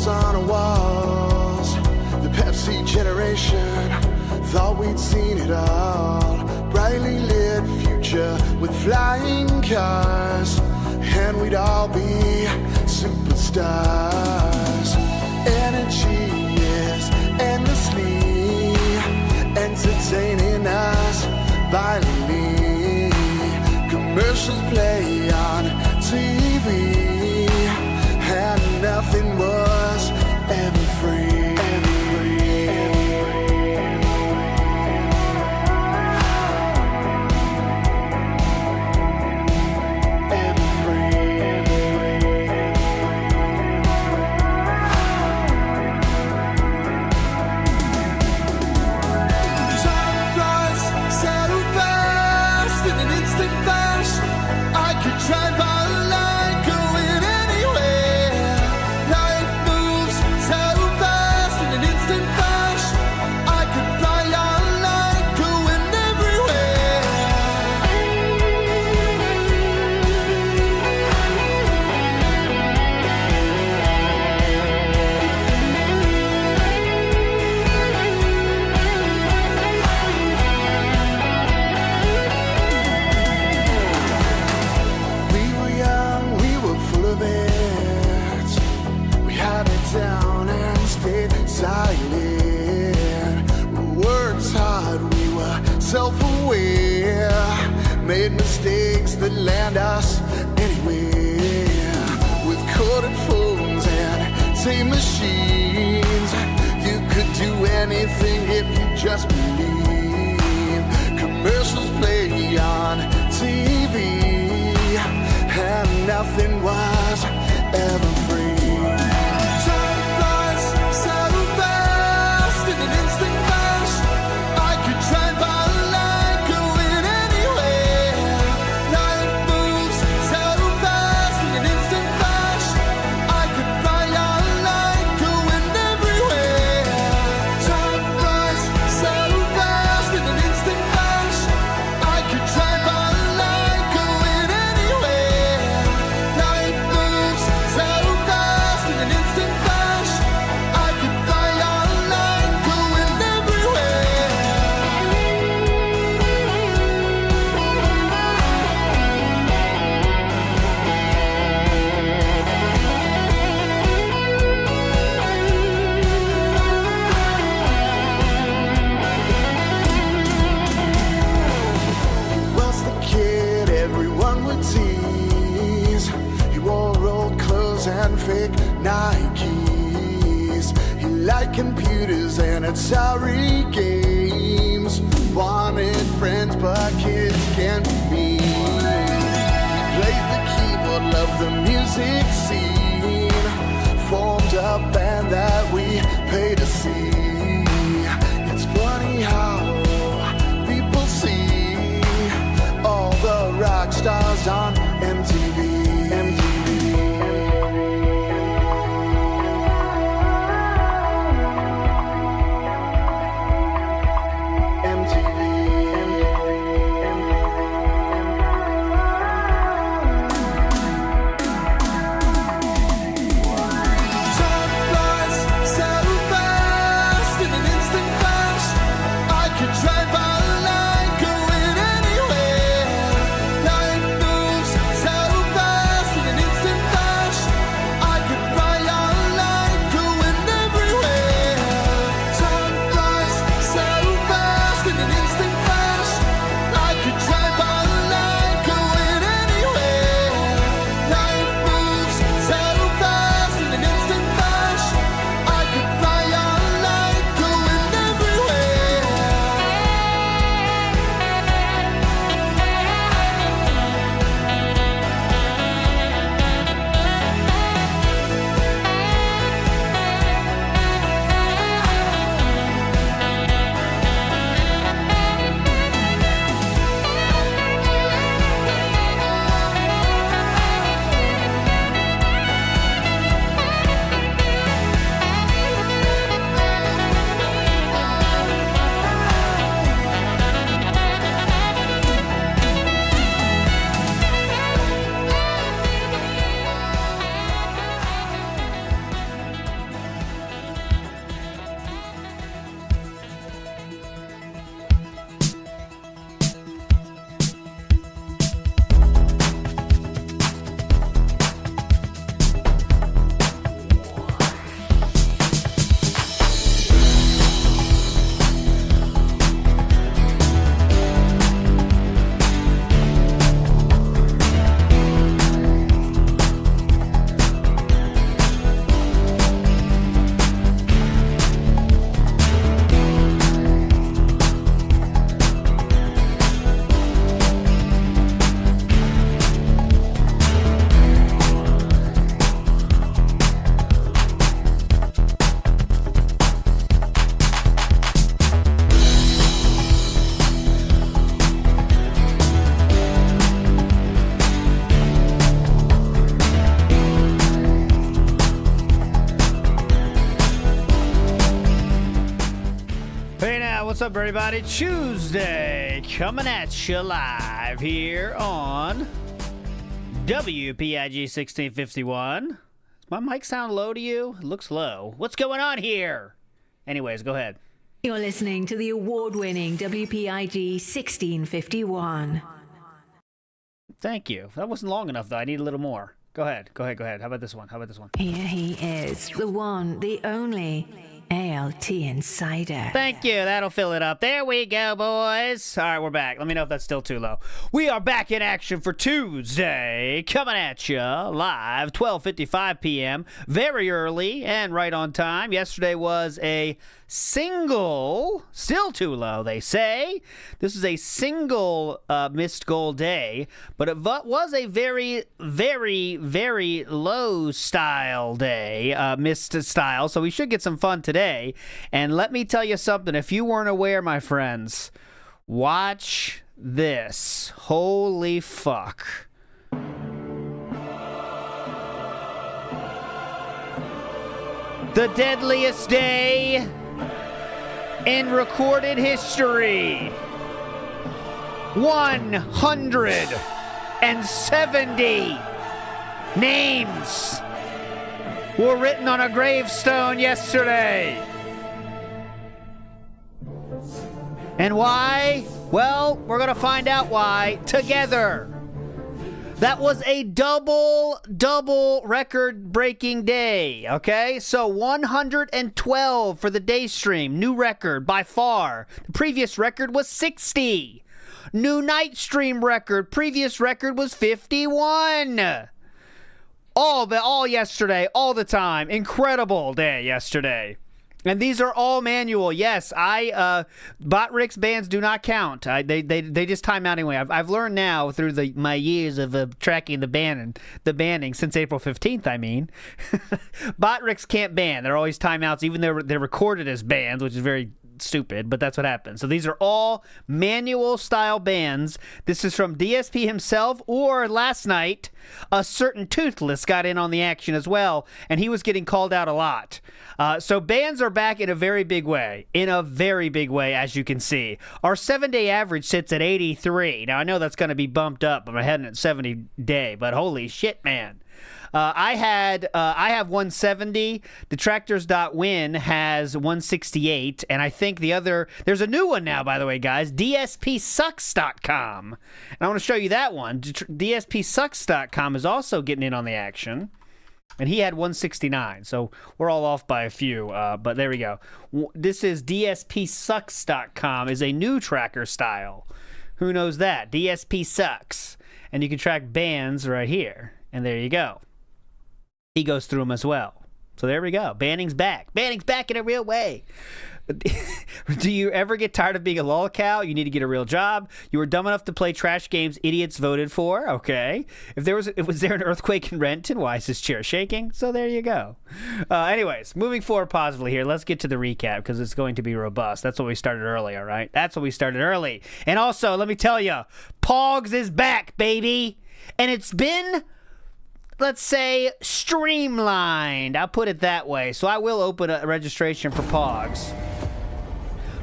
On our walls, the Pepsi generation thought we'd seen it all. Brightly lit future with flying cars, and we'd all be superstars. Energy is endlessly entertaining us violently. Commercials play on TV, and nothing was ever free. Time flies so fast in an instant flash. I could drive by the light, going anywhere. Life moves so fast in an instant flash. I could fly all night, going everywhere. We were young, we were full of it. We had it down and stayed silent. We worked hard, we were self-aware. Made mistakes that land us anywhere. With corded phones and tape machines, you could do anything if you just believe. Commercials play on TV, and nothing was ever free. Time flies so fast in an instant flash. I could drive by the light, going anywhere. Life moves so fast in an instant flash. I could fly all night, going everywhere. Time flies so fast in an instant flash. I could drive by the light, going anywhere. Life moves so fast in an instant flash. I could fly all night, going everywhere. He was the kid everyone would tease. He wore old clothes and fake Nikes. He liked computers and Atari games. Wanted friends, but kids can't be me. He played the keyboard, loved the music scene. Formed a band that we pay to see. It's funny how people see all the rock stars on MTV. Time flies so fast. what's up, everybody? Tuesday, coming at you live here on WPIG 1651. Does my mic sound low to you? It looks low. What's going on here? Anyways, go ahead. You're listening to the award-winning WPIG 1651. Thank you. That wasn't long enough, though. I need a little more. Go ahead. How about this one? Here he is, the one, the only ALT Insider. Thank you. That'll fill it up. There we go, boys. All right, we're back. Let me know if that's still too low. We are back in action for Tuesday, coming at you live, 12:55 p.m., very early and right on time. Yesterday was a single, still too low, they say. This is a single missed goal day, but it was a very, very, very low style day, missed style, so we should get some fun today. And let me tell you something, if you weren't aware, my friends, watch this. Holy fuck. The deadliest day in recorded history. 170 names were written on a gravestone yesterday. And why? Well, we're going to find out why together. That was a double record-breaking day, okay? So 112 for the day stream, new record by far. The previous record was 60. New night stream record, previous record was 51. All yesterday, all the time. Incredible day yesterday. And these are all manual. Yes, Botrix bans do not count. They just time out anyway. I've learned now through my years of tracking the banning since April 15th. I mean, Botrix can't ban. They're always timeouts, even though they're recorded as bans, which is very stupid, but that's what happens. So these are all manual style bans. This is from DSP himself, or last night a certain Toothless got in on the action as well, and he was getting called out a lot. So bans are back in a very big way, as you can see. Our 7-day average sits at 83. Now I know that's going to be bumped up. I'm heading at 70 day, but holy shit, man. I have 170. Detractors.win has 168, and I think there's a new one now, by the way, guys, dspsucks.com. And I want to show you that one. dspsucks.com is also getting in on the action, and he had 169, so we're all off by a few, but there we go. This is dspsucks.com is a new tracker style. Who knows that? DSP sucks. And you can track bans right here, and there you go. He goes through them as well. So there we go. Banning's back. Banning's back in a real way. Do you ever get tired of being a lolcow? You need to get a real job. You were dumb enough to play trash games idiots voted for. Okay. Was there an earthquake in Renton? Why is this chair shaking? So there you go. Anyways, moving forward positively here. Let's get to the recap because it's going to be robust. That's what we started early, all right? That's what we started early. And also, let me tell you, Pogs is back, baby. And it's been, let's say, streamlined. I'll put it that way. So I will open a registration for Pogs.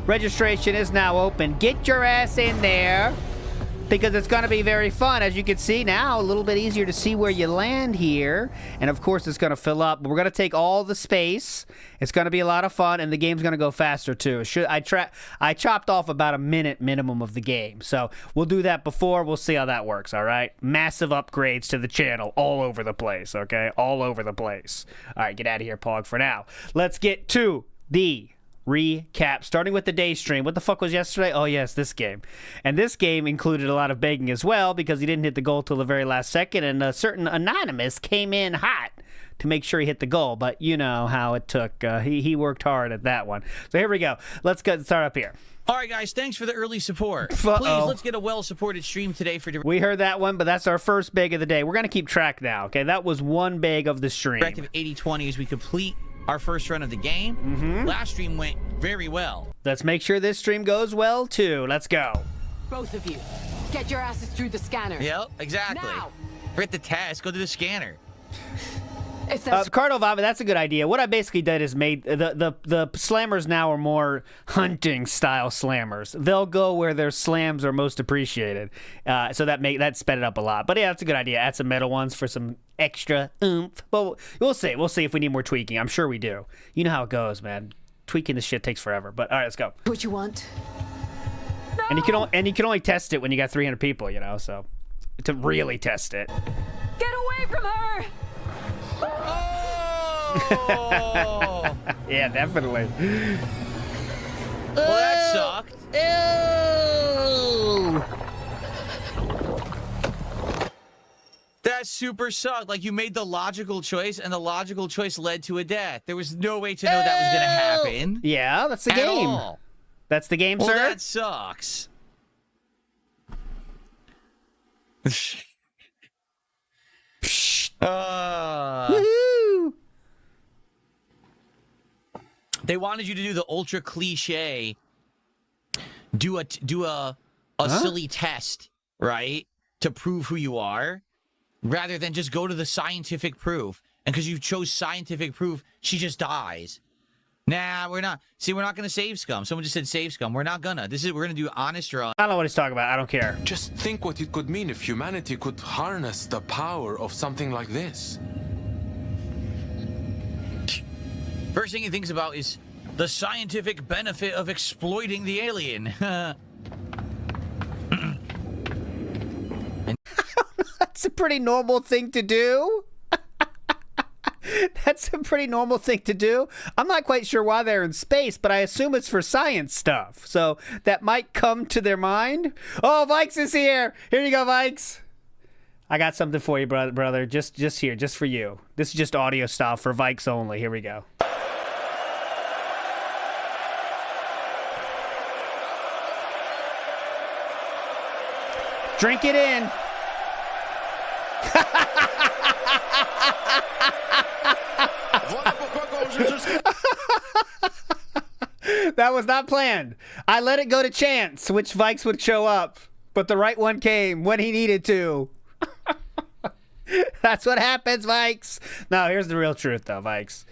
Registration is now open. Get your ass in there because it's going to be very fun. As you can see now, a little bit easier to see where you land here. And of course, it's going to fill up. But we're going to take all the space. It's going to be a lot of fun, and the game's going to go faster too. I chopped off about a minute minimum of the game. So we'll do that before. We'll see how that works, all right? Massive upgrades to the channel all over the place, okay? All over the place. All right, get out of here, Pog, for now. Let's get to the recap, starting with the day stream. What the fuck was yesterday? Oh yes, this game. And this game included a lot of begging as well because he didn't hit the goal till the very last second, and a certain Anonymous came in hot to make sure he hit the goal, but you know how it took. He worked hard at that one. So here we go. Let's start up here. All right, guys, thanks for the early support. Please, let's get a well-supported stream today for... We heard that one, but that's our first beg of the day. We're going to keep track now, okay? That was one beg of the stream. Directive 8020 as we complete our first run of the game. Last stream went very well. Let's make sure this stream goes well, too. Let's go. Both of you, get your asses through the scanner. Yep, exactly. Now. Forget the test, go to the scanner. If that's Cardo Vomit, that's a good idea. What I basically did is made the slammers now are more hunting style slammers. They'll go where their slams are most appreciated. So that sped it up a lot. But yeah, that's a good idea. Add some metal ones for some extra oomph. But we'll see. We'll see if we need more tweaking. I'm sure we do. You know how it goes, man. Tweaking this shit takes forever. But all right, let's go. what you want. And you can only test it when you got 300 people, you know. So to really test it. Get away from her! Oh! Yeah, definitely. Well, that sucked. Ew. That super sucked. Like, you made the logical choice, and the logical choice led to a death. There was no way to know that was going to happen. Yeah, that's the At game. all. That's the game, Well, sir. that sucks. Woohoo! They wanted you to do the ultra cliche, do a silly test, right, to prove who you are, rather than just go to the scientific proof. And because you chose scientific proof, she just dies. Nah, we're not. See, we're not gonna save scum. Someone just said save scum. We're not gonna. We're gonna do honest run. I don't know what he's talking about. I don't care. Just think what it could mean if humanity could harness the power of something like this. First thing he thinks about is the scientific benefit of exploiting the alien. That's a pretty normal thing to do. That's a pretty normal thing to do. I'm not quite sure why they're in space, but I assume it's for science stuff. So that might come to their mind. Oh, Vikes is here. Here you go, Vikes. I got something for you, brother. Just here, just for you. This is just audio style for Vikes only. Here we go. Drink it in. That was not planned. I let it go to chance which Vikes would show up, but the right one came when he needed to. That's what happens, Vikes. No, here's the real truth, though, Vikes.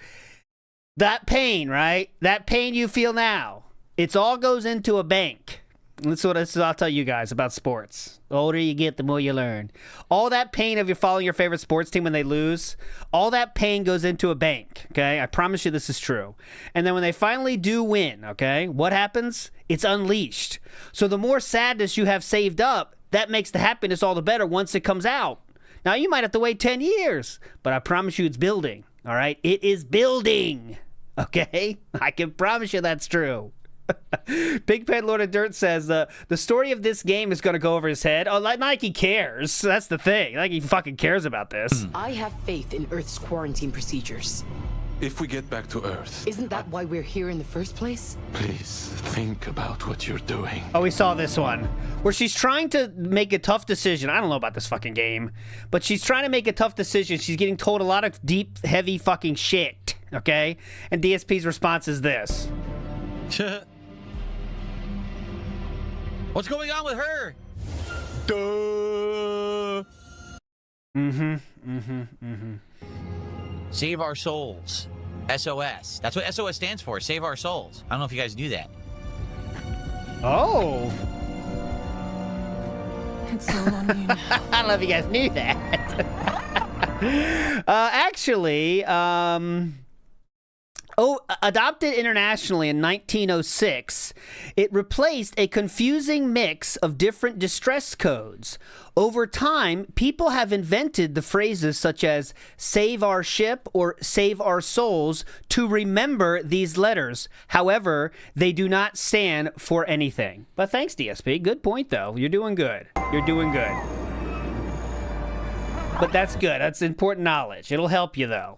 That pain, right? That pain you feel now, it all goes into a bank. That's what I'll tell you guys about sports. The older you get, the more you learn. All that pain of you following your favorite sports team when they lose, all that pain goes into a bank, okay? I promise you this is true. And then when they finally do win, okay, what happens? It's unleashed. So the more sadness you have saved up, that makes the happiness all the better once it comes out. Now, you might have to wait 10 years, but I promise you it's building, all right? It is building, okay? I can promise you that's true. Big Pet Lord of Dirt says the story of this game is going to go over his head. Oh, like he cares. That's the thing. Like he fucking cares about this. I have faith in Earth's quarantine procedures. If we get back to Earth, Isn't that why we're here in the first place? please think about what you're doing. Oh, we saw this one where she's trying to make a tough decision. I don't know about this fucking game, but she's trying to make a tough decision. She's getting told a lot of deep, heavy fucking shit, okay? And DSP's response is this. What's going on with her? Save our souls. SOS. That's what SOS stands for. Save our souls. I don't know if you guys knew that. Oh. It's all on you now. I don't know if you guys knew that. Actually, adopted internationally in 1906, it replaced a confusing mix of different distress codes. Over time, people have invented the phrases such as save our ship or save our souls to remember these letters. However, they do not stand for anything. But thanks, DSP. Good point, though. You're doing good. You're doing good. But that's good. That's important knowledge. It'll help you, though.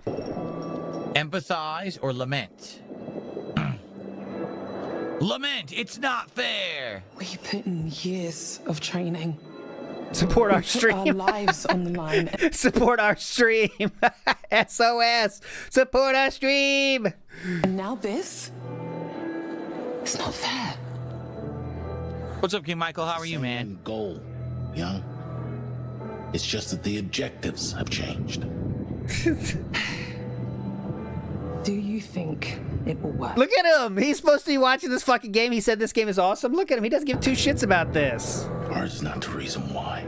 Empathize or lament? Lament! It's not fair! We put in years of training. Support our Our stream. lives on the line. Support our stream. SOS. Support our stream. And now this? It's not fair. What's up, King Michael? How are you, man? Same goal, It's just that the objectives have changed. Do you think it will work? Look at him. He's supposed to be watching this fucking game. He said this game is awesome. Look at him. He doesn't give two shits about this. Art is not the reason why.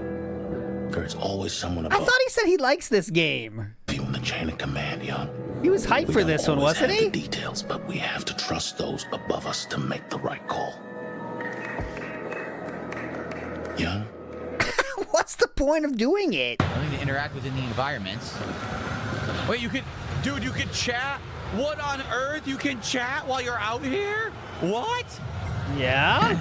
There's always someone I above thought he said he likes this game. you in the chain of command, young. He was hyped We for don't this one, always wasn't have he? the details, but we have to trust those above us to make the right call. Young? What's the point of doing it? I need to interact within the environments. Wait, you could, dude, you can chat? What on earth? You can chat while you're out here? What? Yeah?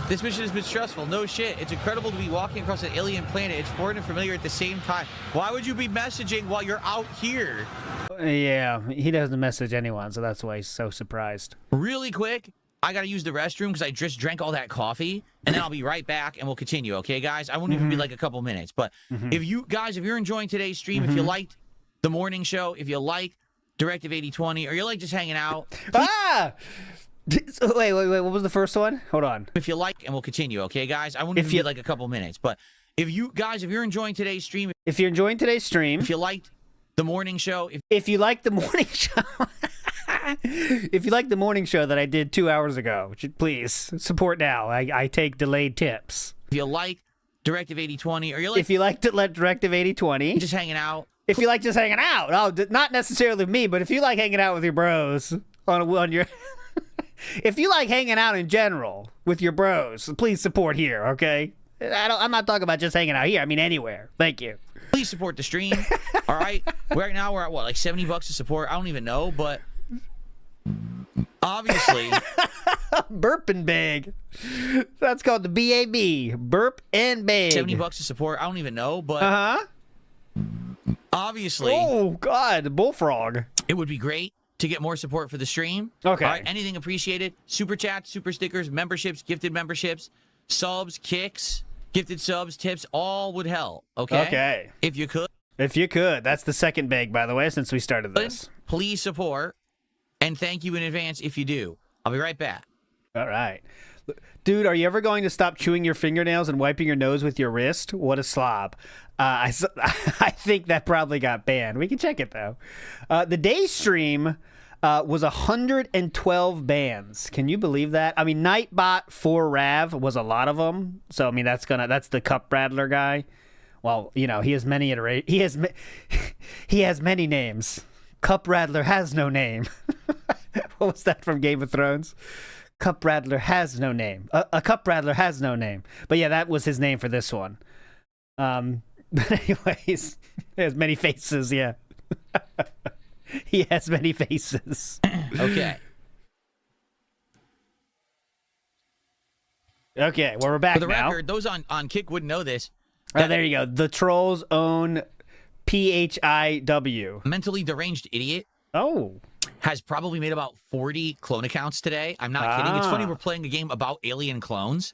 This mission has been stressful. No shit. It's incredible to be walking across an alien planet. It's foreign and familiar at the same time. Why would you be messaging while you're out here? Yeah, he doesn't message anyone, so that's why he's so surprised. Really quick, I gotta use the restroom because I just drank all that coffee, and then I'll be right back and we'll continue, okay, guys? I won't even be like a couple minutes. But if you guys, if you're enjoying today's stream, if you liked the morning show, if you like Directive 8020, or you like just hanging out, Ah! Wait, what was the first one? Hold on. if you like, and we'll continue, okay, guys? I won't even be like a couple minutes. But if you guys, if you're enjoying today's stream, If you're enjoying today's stream, if you liked the morning show, if you like the morning show, if you like the morning show that I did 2 hours ago, please support now. I take delayed tips. if you like Directive 8020, or you like If you like to let Directive 8020, just hanging out, if you like just hanging out, not necessarily me, but if you like hanging out with your bros on your, if you like hanging out in general with your bros, please support here, okay? I'm not talking about just hanging out here. I mean anywhere. Thank you. please support the stream. All right, right now we're at what, like $70 to support? I don't even know, but obviously, Burp and beg. That's called the BAB. Burp and beg. $70 to support. I don't even know, but obviously, Oh God, the bullfrog. it would be great to get more support for the stream. Okay. All right, anything appreciated. Super chats, super stickers, memberships, gifted memberships, subs, kicks, gifted subs, tips, all would help. Okay. Okay. If you could, If you could. That's the second beg, by the way, since we started this. please support, and thank you in advance if you do. I'll be right back. All right. Dude, are you ever going to stop chewing your fingernails and wiping your nose with your wrist? What a slob. I think that probably got banned. We can check it, though. The day stream was 112 bans. Can you believe that? I mean, Nightbot 4 Rav was a lot of them. So, I mean, that's the Cup Rattler guy. Well, you know, he has many he has many names. Cup Rattler has no name. What was that from Game of Thrones? Cup Rattler has no name. A Cup Rattler has no name. But yeah, that was his name for this one. But anyways, he has many faces, yeah. He has many faces. Okay. Okay, well, we're back For the now. record, those on Kick wouldn't know this. Oh, there you go. The Trolls own PHIW. Mentally deranged idiot Oh. has probably made about 40 clone accounts today. I'm not kidding. It's funny, we're playing a game about alien clones,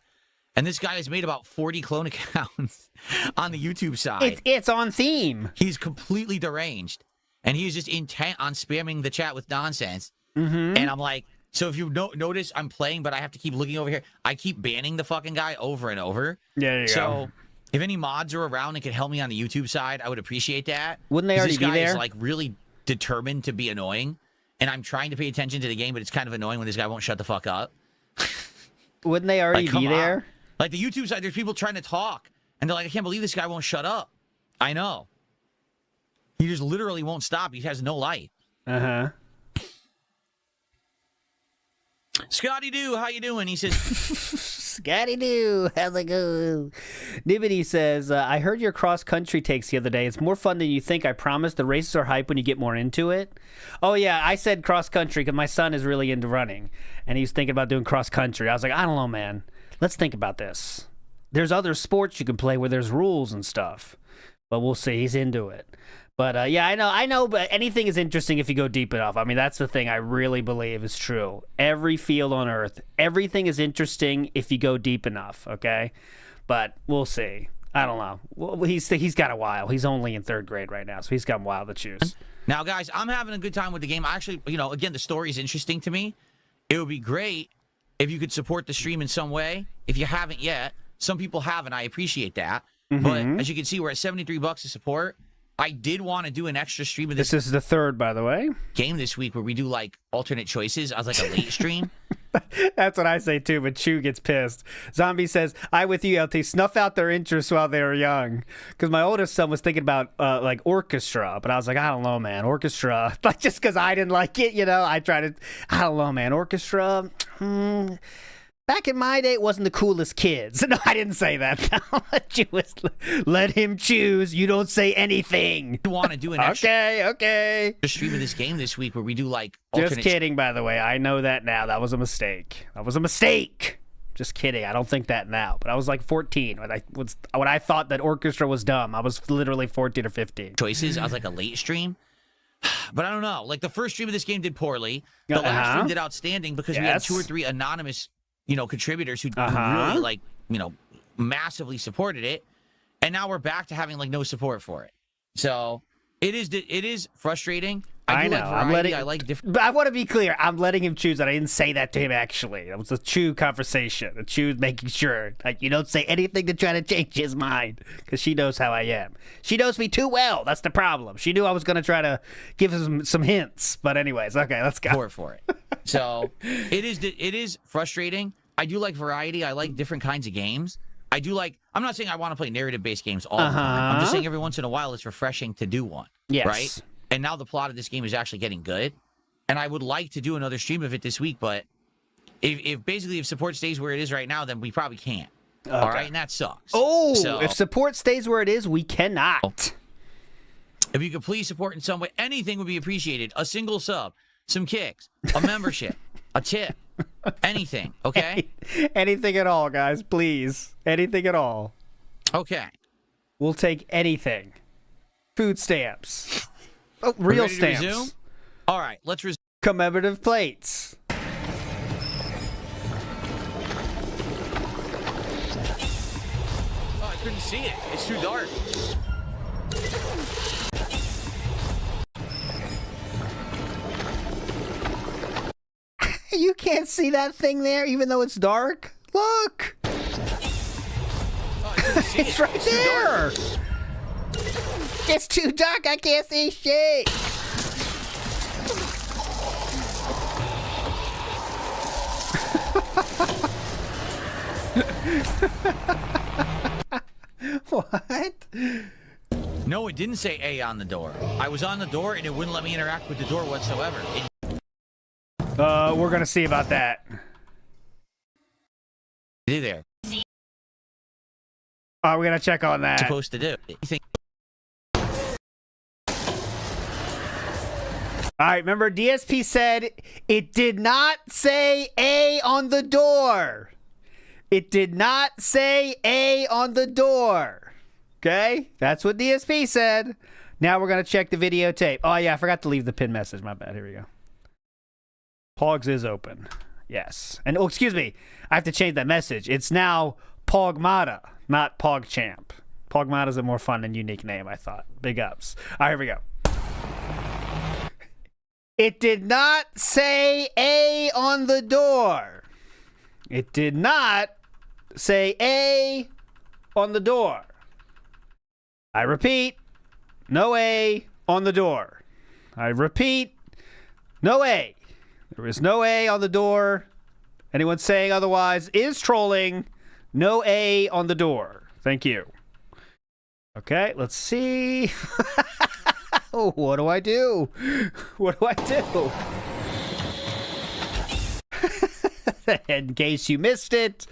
and this guy has made about 40 clone accounts on the YouTube side. It's on theme. He's completely deranged, and he's just intent on spamming the chat with nonsense. And I'm like, so if you notice, I'm playing, but I have to keep looking over here. I keep banning the fucking guy over and over. Yeah, there you so go. if any mods are around and can help me on the YouTube side, I would appreciate that. Wouldn't they 'Cause already this guy be there? is like really determined to be annoying, and I'm trying to pay attention to the game, but it's kind of annoying when this guy won't shut the fuck up. Wouldn't they already Like, come be there? on. Like the YouTube side, there's people trying to talk, and they're like, I can't believe this guy won't shut up. I know. He just literally won't stop. He has no life. Uh-huh. Scotty Doo, how you doing? He says, Scotty Doo, how's it go? Nibbity says, I heard your cross-country takes the other day. It's more fun than you think. I promise the races are hype when you get more into it. Oh, yeah, I said cross-country because my son is really into running, and he's thinking about doing cross-country. I was like, I don't know, man. Let's think about this. There's other sports you can play where there's rules and stuff, but we'll see. He's into it. But, yeah, I know, but anything is interesting if you go deep enough. I mean, that's the thing I really believe is true. Every field on Earth, everything is interesting if you go deep enough, okay? But we'll see. I don't know. Well, he's got a while. He's only in 3rd grade right now, so he's got a while to choose. now, guys, I'm having a good time with the game. I actually, you know, again, the story is interesting to me. It would be great if you could support the stream in some way. If you haven't yet, some people haven't. I appreciate that. But as you can see, we're at $73 to support. I did want to do an extra stream of this This is the third, by the way. game this week where we do like alternate choices as like a late stream. That's what I say too, but Chew gets pissed. Zombie says, I with you, LT, snuff out their interests while they were young. Because my oldest son was thinking about like orchestra, but I was like, I don't know, man. Orchestra. Like, just because I didn't like it, you know, I don't know, man. Orchestra. Back in my day, it wasn't the coolest kids. No, I didn't say that. Let him choose. You don't say anything. I want to do an extra Okay. stream of this game this week where we do like Just alternate kidding, by the way. I know that now. That was a mistake. Just kidding. I don't think that now. But I was like 14 when I thought that orchestra was dumb. I was literally 14 or 15. choices as like a late stream. But I don't know. Like the first stream of this game did poorly. The last stream did outstanding because we had 2 or 3 anonymous, contributors who really like, massively supported it. And now we're back to having like no support for it. So it is frustrating. I know. I like different. But I want to be clear. I'm letting him choose, and I didn't say that to him. Actually, it was a Chew conversation. A Chew making sure, like, you don't say anything to try to change his mind, because she knows how I am. She knows me too well. That's the problem. She knew I was going to try to give him some hints. But anyways, okay, let's go. Support for it. So it is frustrating. I do like variety. I like different kinds of games. I do like. I'm not saying I want to play narrative-based games all the time. I'm just saying every once in a while it's refreshing to do one. Yes. Right. And now the plot of this game is actually getting good. And I would like to do another stream of it this week, but if support stays where it is right now, then we probably can't. Okay. All right, and that sucks. Oh, so, if support stays where it is, we cannot. If you could please support in some way, anything would be appreciated. A single sub, some kicks, a membership, a tip, anything, okay? Anything at all, guys, please. Anything at all. Okay. We'll take anything. Food stamps. Oh, real stamps. Resume? All right, let's resume. Commemorative plates. Oh, I couldn't see it. It's too dark. You can't see that thing there, even though it's dark. Look. Oh, I couldn't see It's right there. It's too dark. I can't see shit. What? No, it didn't say A on the door. I was on the door and it wouldn't let me interact with the door whatsoever. We're gonna see about that. Hey there. We're gonna check on that. Supposed to do. You think? All right, remember DSP said it did not say A on the door. It did not say A on the door. Okay? That's what DSP said. Now we're going to check the videotape. Oh, yeah, I forgot to leave the pin message. My bad. Here we go. Pogs is open. Yes. And, oh, excuse me. I have to change that message. It's now Pogmata, not PogChamp. Pogmata is a more fun and unique name, I thought. Big ups. All right, here we go. It did not say A on the door. It did not say A on the door. I repeat, no A on the door. I repeat, no A. There is no A on the door. Anyone saying otherwise is trolling. No A on the door. Thank you. Okay, let's see. Oh, what do I do? What do I do? In case you missed it,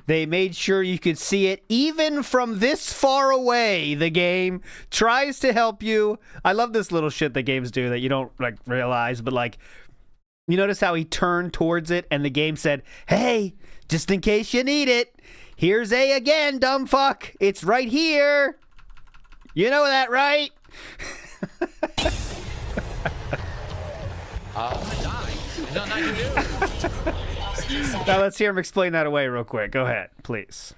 they made sure you could see it even from this far away. The game tries to help you. I love this little shit that games do that you don't like realize, but like, you notice how he turned towards it and the game said, hey, just in case you need it, here's A again, dumb fuck. It's right here. You know that, right? I died. There's nothing I can do. Now let's hear him explain that away real quick. Go ahead, please.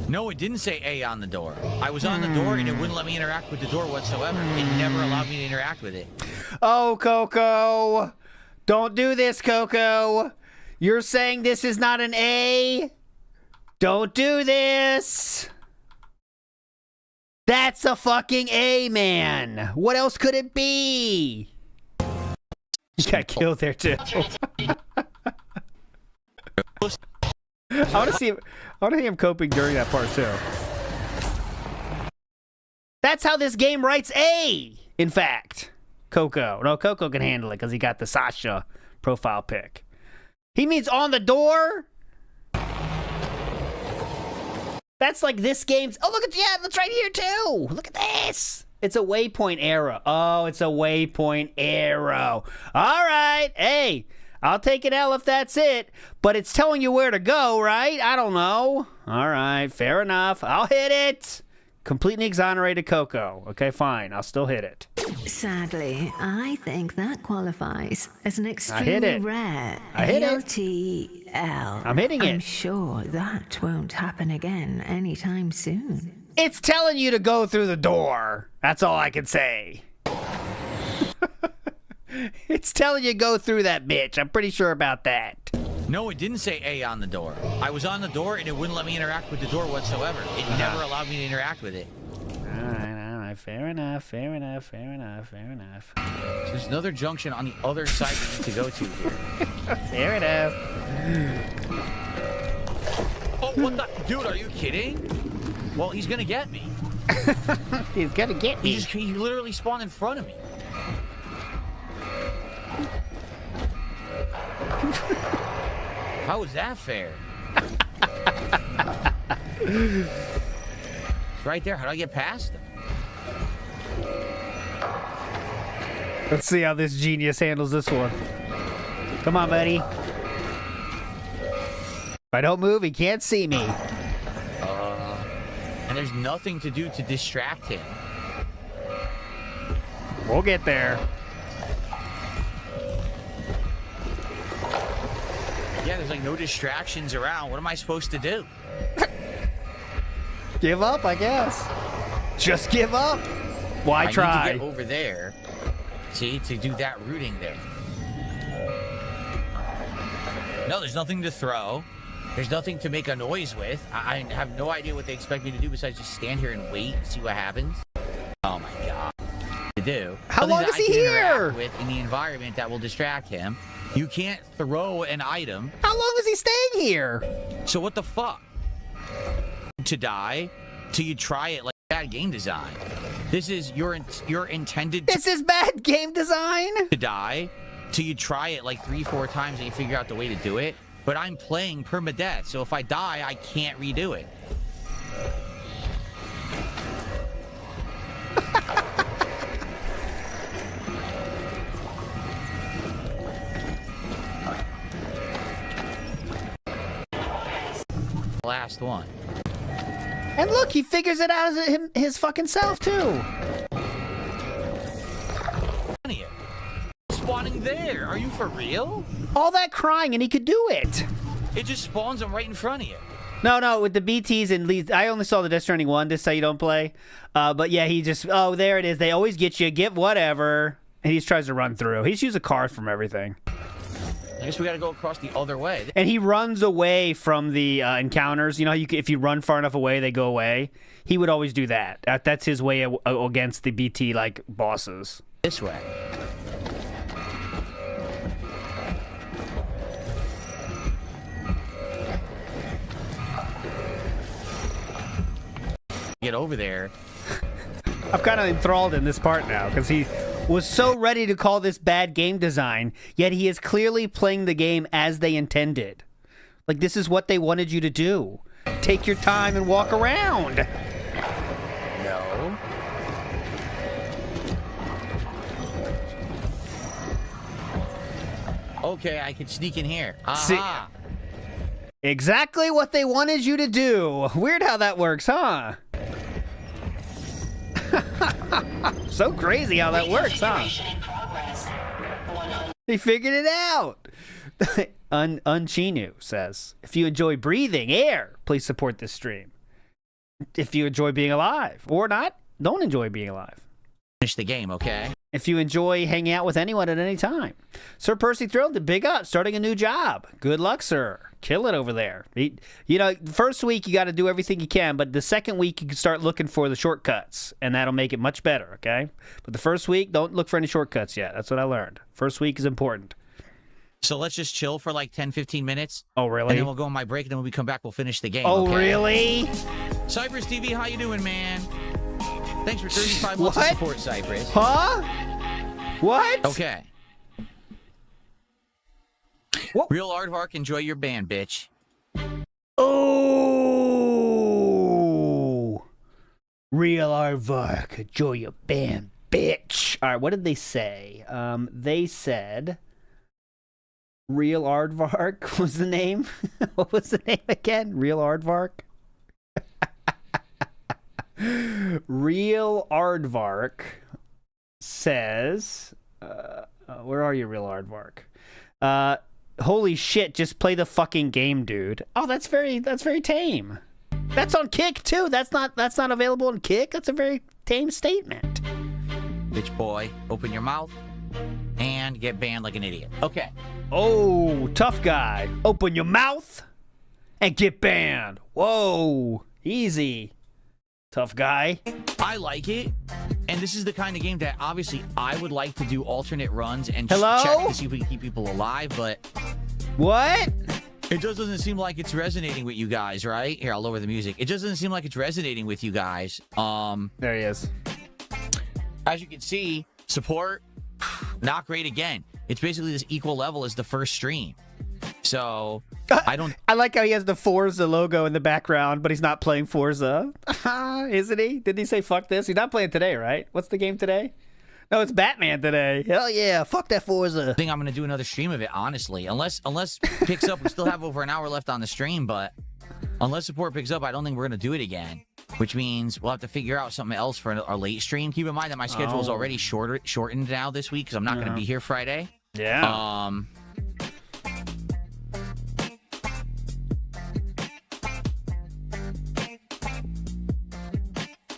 No, it didn't say A on the door. I was on the door and it wouldn't let me interact with the door whatsoever. It never allowed me to interact with it. Oh, Coco. Don't do this, Coco. You're saying this is not an A? Don't do this. That's a fucking A, man. What else could it be? You got killed there too. I want to see him coping during that part too. That's how this game writes A. In fact, Coco. No, Coco can handle it because he got the Sasha profile pic. He means on the door. That's like this game's. Oh, look at that's right here too. Look at this. It's a waypoint arrow. Oh, it's a waypoint arrow. All right. Hey, I'll take an L if that's it. But it's telling you where to go, right? I don't know. All right. Fair enough. I'll hit it. Completely exonerated Coco. Okay, fine. I'll still hit it. Sadly, I think that qualifies as an hit extremely it. rare I hit it. ALTL. I'm hitting it. I'm sure that won't happen again anytime soon. It's telling you to go through the door. That's all I can say. It's telling you to go through that bitch. I'm pretty sure about that. No, it didn't say A on the door. I was on the door and it wouldn't let me interact with the door whatsoever. It never allowed me to interact with it. All right. Fair enough. So there's another junction on the other side we need to go to here. Fair enough. Oh, what the? Dude, are you kidding? Well, he's gonna get me. He's gonna get me. He literally spawned in front of me. How is that fair? It's right there. How do I get past him? Let's see how this genius handles this one. Come on, buddy. If I don't move, he can't see me. And there's nothing to do to distract him. We'll get there. Yeah, there's like no distractions around. What am I supposed to do? Give up, I guess. Just give up. Why I try? need to get over there. See, to do that routing there. No, there's nothing to throw. There's nothing to make a noise with. I have no idea what they expect me to do besides just stand here and wait and see what happens. Oh my god. To do. How long is he here? With in the environment that will distract him. You can't throw an item. How long is he staying here? So what the fuck? To die till you try it like bad game design. This is your intended. This is bad game design. To die till you try it like 3-4 times and you figure out the way to do it. But I'm playing permadeath, so if I die, I can't redo it. Last one. And look, he figures it out as his fucking self too. Spawning there. Are you for real? All that crying and he could do it. It just spawns him right in front of you. No, with the BTs and leads, I only saw the Death Stranding one. This is how you don't play. But yeah, he just, oh, there it is. They always get you, get whatever. And he just tries to run through. He's using cars from everything. I guess we gotta go across the other way. And he runs away from the encounters. You know, if you run far enough away, they go away. He would always do that. That's his way against the BT, like, bosses. This way. Get over there. I'm kind of enthralled in this part now because he was so ready to call this bad game design, yet he is clearly playing the game as they intended. Like, this is what they wanted you to do. Take your time and walk around. No. Okay, I can sneak in here. Aha. See, exactly what they wanted you to do. Weird how that works, huh? So crazy how that works, huh? He figured it out. Unchinu says, if you enjoy breathing air, please support this stream. If you enjoy being alive or not, don't enjoy being alive. Finish the game, okay? if you enjoy hanging out with anyone at any time. Sir Percy Thrilled, big up, starting a new job. Good luck, sir. Kill it over there. You know, the first week you got to do everything you can, but the second week you can start looking for the shortcuts, and that'll make it much better, okay? But the first week, don't look for any shortcuts yet. That's what I learned. First week is important. So let's just chill for like 10, 15 minutes. Oh, really? And then we'll go on my break, and then when we come back, we'll finish the game. Oh, okay? really? Cypress TV, how you doing, man? Thanks for 35 months of support, Cypress. Huh? What? Okay. What? Real Aardvark, enjoy your band, bitch. Oh! Real Aardvark, enjoy your band, bitch. All right, what did they say? They said... Real Aardvark was the name? What was the name again? Real Aardvark? Real Aardvark says... where are you, Real Aardvark? Holy shit, just play the fucking game, dude. Oh, that's very tame. That's on Kick, too. That's not available on Kick. That's a very tame statement. Bitch boy, open your mouth and get banned like an idiot. Okay. Oh, tough guy. Open your mouth and get banned. Whoa. Easy. Tough guy. I like it. And this is the kind of game that obviously I would like to do alternate runs and Hello? check to see if we can keep people alive, but What? it just doesn't seem like it's resonating with you guys, right? Here, I'll lower the music. It just doesn't seem like it's resonating with you guys. There he is. As you can see, support, not great again. It's basically this equal level as the first stream. So, I don't... I like how he has the Forza logo in the background, but he's not playing Forza. Isn't he? Didn't he say fuck this? He's not playing today, right? What's the game today? No, it's Batman today. Hell yeah, fuck that Forza. I think I'm going to do another stream of it, honestly. Unless picks up, we still have over an hour left on the stream, but unless support picks up, I don't think we're going to do it again. Which means we'll have to figure out something else for our late stream. Keep in mind that my schedule is already shortened now this week because I'm not going to be here Friday. Yeah.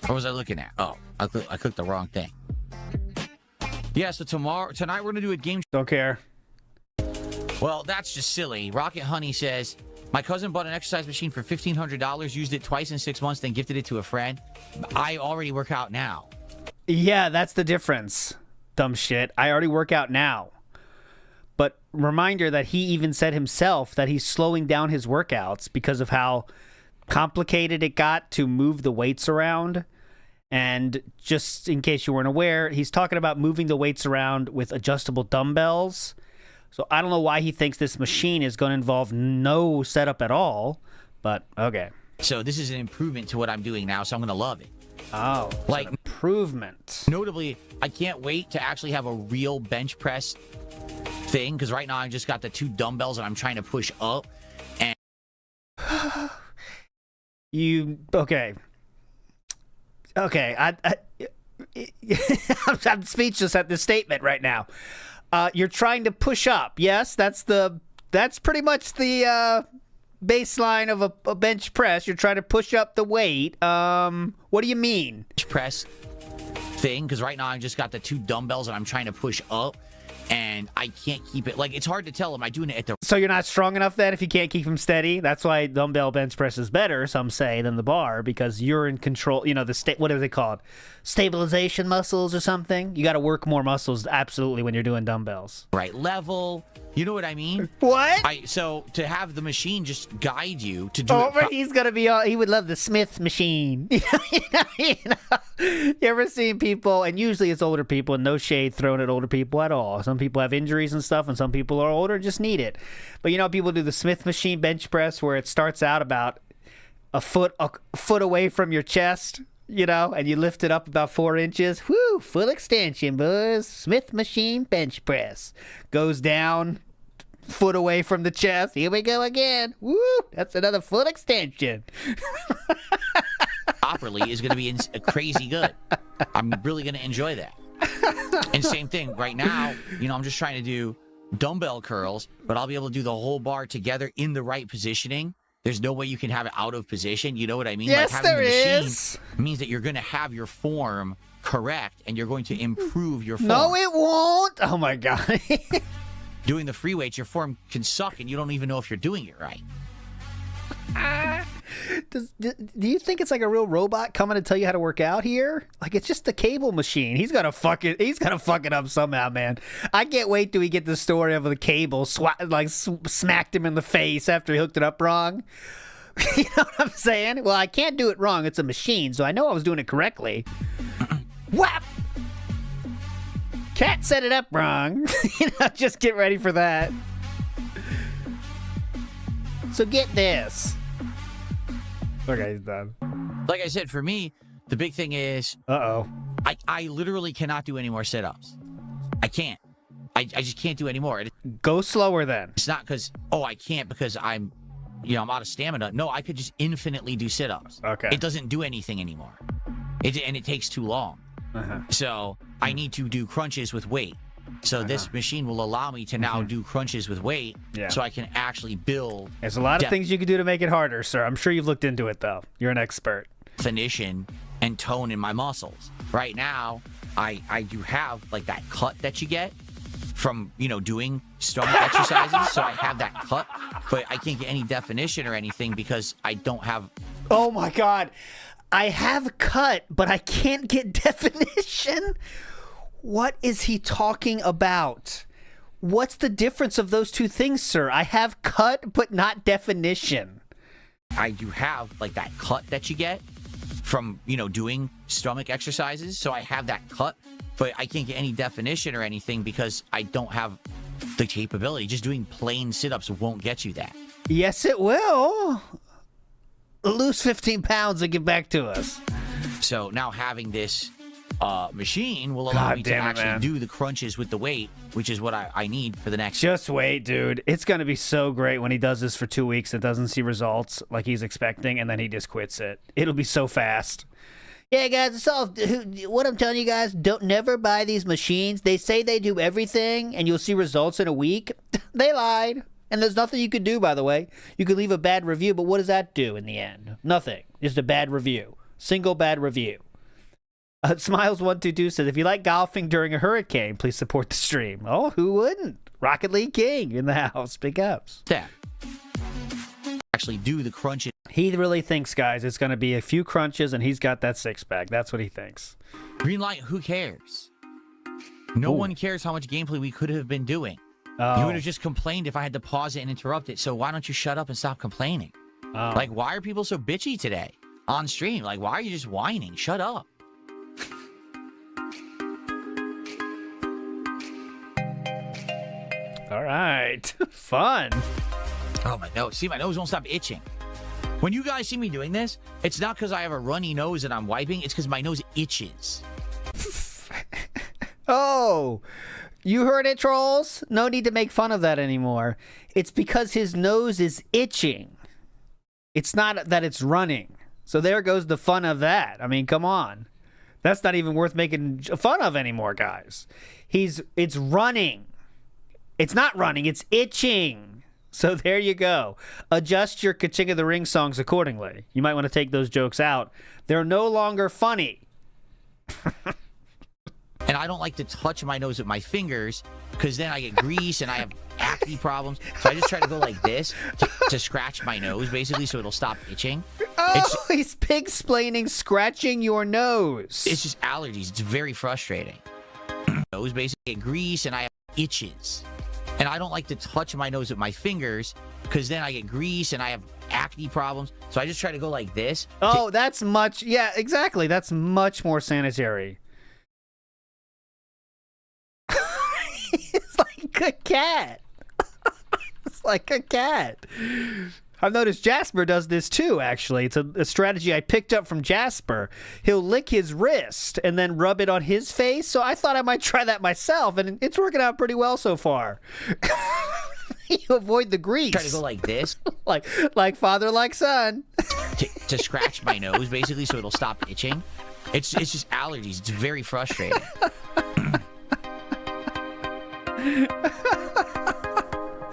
What was I looking at? Oh, I clicked the wrong thing. Yeah, so tonight we're going to do a game. Don't care. Well, that's just silly. Rocket Honey says, my cousin bought an exercise machine for $1,500, used it twice in 6 months, then gifted it to a friend. I already work out now. Yeah, that's the difference. Dumb shit. I already work out now. But reminder that he even said himself that he's slowing down his workouts because of how complicated it got to move the weights around. And just in case you weren't aware, he's talking about moving the weights around with adjustable dumbbells. So I don't know why he thinks this machine is going to involve no setup at all, but okay. So this is an improvement to what I'm doing now, so I'm going to love it. Oh, like an improvement. Notably, I can't wait to actually have a real bench press thing, because right now I just got the 2 dumbbells and I'm trying to push up. And okay. I'm speechless at this statement right now. You're trying to push up. Yes, that's pretty much the baseline of a bench press. You're trying to push up the weight. What do you mean? Bench press thing, because right now I just got the 2 dumbbells and I'm trying to push up. And I can't keep it. Like, it's hard to tell. Am I doing it at the... So you're not strong enough then if you can't keep them steady? That's why dumbbell bench press is better, some say, than the bar, because you're in control. You know, what are they called? Stabilization muscles or something? You got to work more muscles, absolutely, when you're doing dumbbells. Right level. You know what I mean? What? So to have the machine just guide you to do it. He's going to be he would love the Smith machine. You ever seen people, and usually it's older people, and no shade thrown at older people at all. Some people have injuries and stuff, and some people are older and just need it. But you know, people do the Smith machine bench press where it starts out about a foot away from your chest, you know, and you lift it up about 4 inches. Whoo, full extension, boys. Smith machine bench press. Goes down, foot away from the chest. Here we go again. Woo, that's another foot extension. Properly is going to be crazy good. I'm really going to enjoy that. And same thing right now, you know, I'm just trying to do dumbbell curls, but I'll be able to do the whole bar together in the right positioning. There's no way you can have it out of position. You know what I mean? Yes, like having there the machine is. means that you're going to have your form correct, and you're going to improve your form. No, it won't. Oh my god. Doing the free weights, your form can suck, and you don't even know if you're doing it right. Do you think it's like a real robot coming to tell you how to work out here? Like, it's just a cable machine. He's gonna fuck it up somehow, man. I can't wait till we get the story of the cable smacked him in the face after he hooked it up wrong. You know what I'm saying? Well, I can't do it wrong. It's a machine, so I know I was doing it correctly. Whap! Cat set it up wrong. Just get ready for that. So get this. Okay, he's done. Like I said, for me, the big thing is... I literally cannot do any more sit-ups. I can't. I just can't do any more. Go slower then. It's not because, I can't because I'm out of stamina. No, I could just infinitely do sit-ups. Okay. It doesn't do anything anymore. And it takes too long. So I need to do crunches with weight. So this machine will allow me to now do crunches with weight, so I can actually build. There's a lot of things you can do to make it harder, sir. I'm sure you've looked into it, though. You're an expert. Definition and tone in my muscles. Right now, I do have like that cut that you get from doing stomach exercises. So I have that cut, but I can't get any definition or anything because I don't have. Oh my god, I have cut, but I can't get definition. What is he talking about? What's the difference of those two things, sir? I have cut, but not definition. I do have like that cut that you get from, doing stomach exercises. So I have that cut, but I can't get any definition or anything because I don't have the capability. Just doing plain sit-ups won't get you that. Yes, it will. Lose 15 pounds and get back to us. So now having this machine will allow me to actually do the crunches with the weight, which is what I need for the next. Just wait, dude. It's going to be so great when he does this for 2 weeks and doesn't see results like he's expecting, and then he just quits it. It'll be so fast. Yeah, guys, it's all what I'm telling you guys. Don't never buy these machines. They say they do everything, and you'll see results in a week. They lied. And there's nothing you could do, by the way. You could leave a bad review, but what does that do in the end? Nothing. Just a bad review. Single bad review. Smiles122 says, if you like golfing during a hurricane, please support the stream. Oh, who wouldn't? Rocket League King in the house. Big ups. That. Actually do the crunches. He really thinks, guys, it's going to be a few crunches and he's got that six-pack. That's what he thinks. Green light, who cares? No one cares how much gameplay we could have been doing. Oh. You would have just complained if I had to pause it and interrupt it. So why don't you shut up and stop complaining? Oh. Like, why are people so bitchy today on stream? Like, why are you just whining? Shut up. All right. Fun. Oh, my nose. See, my nose won't stop itching. When you guys see me doing this, it's not because I have a runny nose and I'm wiping. It's because my nose itches. Oh, you heard it, trolls? No need to make fun of that anymore. It's because his nose is itching. It's not that it's running. So there goes the fun of that. I mean, come on. That's not even worth making fun of anymore, guys. It's running. It's not running, it's itching. So there you go. Adjust your Ka-Ching of the Ring songs accordingly. You might want to take those jokes out. They're no longer funny. And I don't like to touch my nose with my fingers because then I get grease and I have acne problems. So I just try to go like this to scratch my nose, basically, so it'll stop itching. Oh, he's pig-splaining scratching your nose. It's just allergies. It's very frustrating. Nose basically get grease and I have itches. And I don't like to touch my nose with my fingers because then I get grease and I have acne problems. So I just try to go like this. Oh, that's much... Yeah, exactly. That's much more sanitary. It's like a cat. It's like a cat. I've noticed Jasper does this too, actually. It's a strategy I picked up from Jasper. He'll lick his wrist and then rub it on his face. So I thought I might try that myself, and it's working out pretty well so far. You avoid the grease. Try to go like this. like father, like son. to scratch my nose, basically, so it'll stop itching. It's just allergies. It's very frustrating.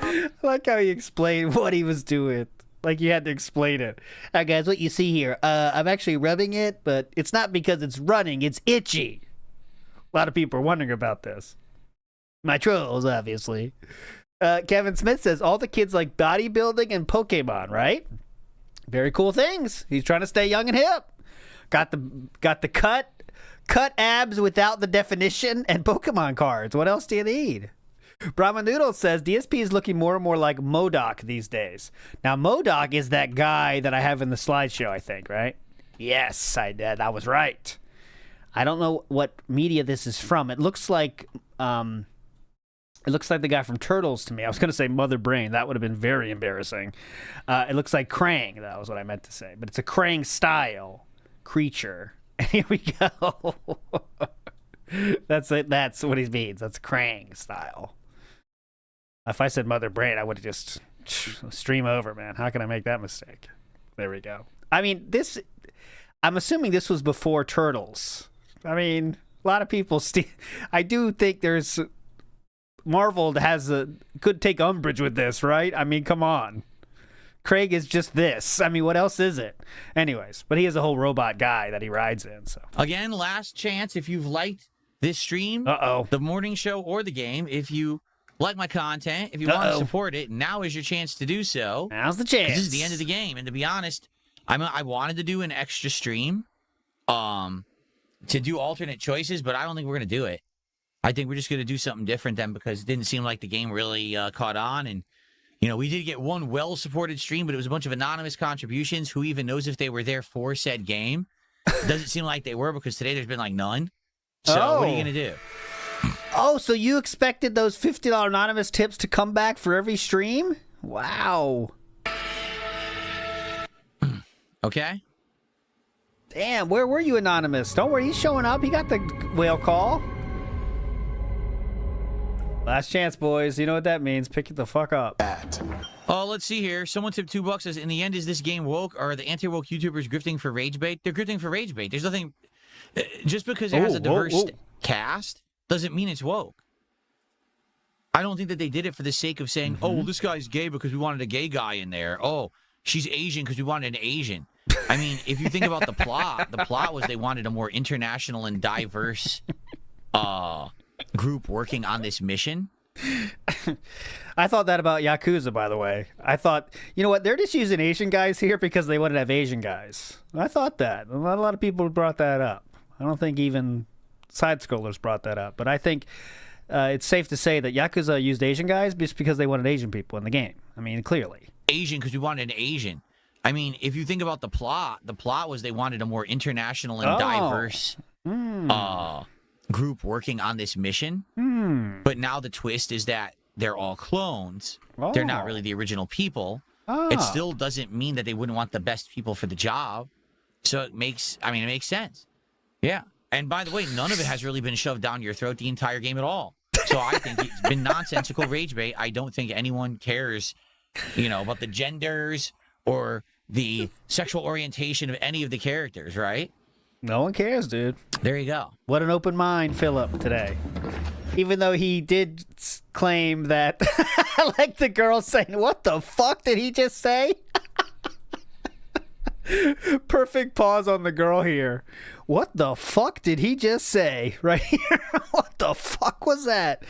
I like how he explained what he was doing. Like you had to explain it. All right, guys, what you see here, I'm actually rubbing it, but it's not because it's running. It's itchy. A lot of people are wondering about this. My trolls, obviously. Kevin Smith says, all the kids like bodybuilding and Pokemon, right? Very cool things. He's trying to stay young and hip. Got the cut abs without the definition and Pokemon cards. What else do you need? Brahma Noodle says, DSP is looking more and more like MODOK these days. Now, MODOK is that guy that I have in the slideshow, I think, right? Yes, I did. I was right. I don't know what media this is from. It looks like the guy from Turtles to me. I was going to say Mother Brain. That would have been very embarrassing. It looks like Krang. That was what I meant to say. But it's a Krang style creature. And here we go. That's it. That's what he means. That's Krang style. If I said Mother Brain, I would have just stream over, man. How can I make that mistake? There we go. I mean, I'm assuming this was before Turtles. I mean, a lot of people I do think there's Marvel could take umbrage with this, right? I mean, come on. Craig is just this. I mean, what else is it? Anyways, but he is a whole robot guy that he rides in. So again, last chance if you've liked this stream, the morning show, or the game. If you like my content, if you want to support it, now is your chance to do so. Now's the chance. This is the end of the game, and to be honest, I wanted to do an extra stream, to do alternate choices, but I don't think we're gonna do it. I think we're just gonna do something different then, because it didn't seem like the game really caught on, and we did get one well-supported stream, but it was a bunch of anonymous contributions. Who even knows if they were there for said game? Doesn't seem like they were, because today there's been like none. So what are you gonna do? Oh, so you expected those $50 anonymous tips to come back for every stream? Wow. Okay. Damn, where were you, anonymous? Don't worry, he's showing up. He got the whale call. Last chance, boys. You know what that means. Pick it the fuck up. Oh, let's see here. Someone tipped $2. Says, in the end, is this game woke? Or are the anti-woke YouTubers grifting for rage bait? They're grifting for rage bait. There's nothing... Just because it has a diverse cast doesn't mean it's woke. I don't think that they did it for the sake of saying, oh, well, this guy's gay because we wanted a gay guy in there. Oh, she's Asian because we wanted an Asian. I mean, if you think about the plot was they wanted a more international and diverse group working on this mission. I thought that about Yakuza, by the way. I thought, you know what, they're just using Asian guys here because they wanted to have Asian guys. I thought that. A lot of people brought that up. I don't think even side-scrollers brought that up. But I think it's safe to say that Yakuza used Asian guys just because they wanted Asian people in the game. I mean, clearly. Asian because we wanted an Asian. I mean, if you think about the plot was they wanted a more international and diverse group working on this mission. But now the twist is that they're all clones. They're not really the original people. It still doesn't mean that they wouldn't want the best people for the job. So it makes sense. Yeah. And by the way, none of it has really been shoved down your throat the entire game at all. So I think it's been nonsensical rage bait. I don't think anyone cares, about the genders or the sexual orientation of any of the characters, right? No one cares, dude. There you go. What an open mind, Philip, today. Even though he did claim that, like the girl saying, what the fuck did he just say? Perfect pause on the girl here. What the fuck did he just say? Right here. What the fuck was that?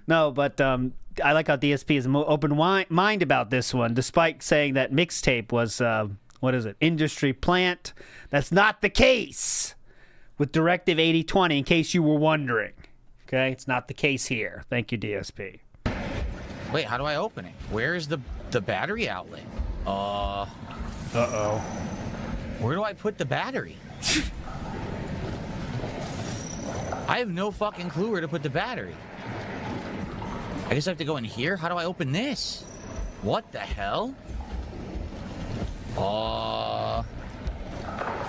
No, but I like how DSP is open mind about this one, despite saying that mixtape was, industry plant. That's not the case with Directive 8020, in case you were wondering. Okay, it's not the case here. Thank you, DSP. Wait, how do I open it? Where is the battery outlet? Uh-oh. Where do I put the battery? I have no fucking clue where to put the battery. I guess I have to go in here? How do I open this? What the hell?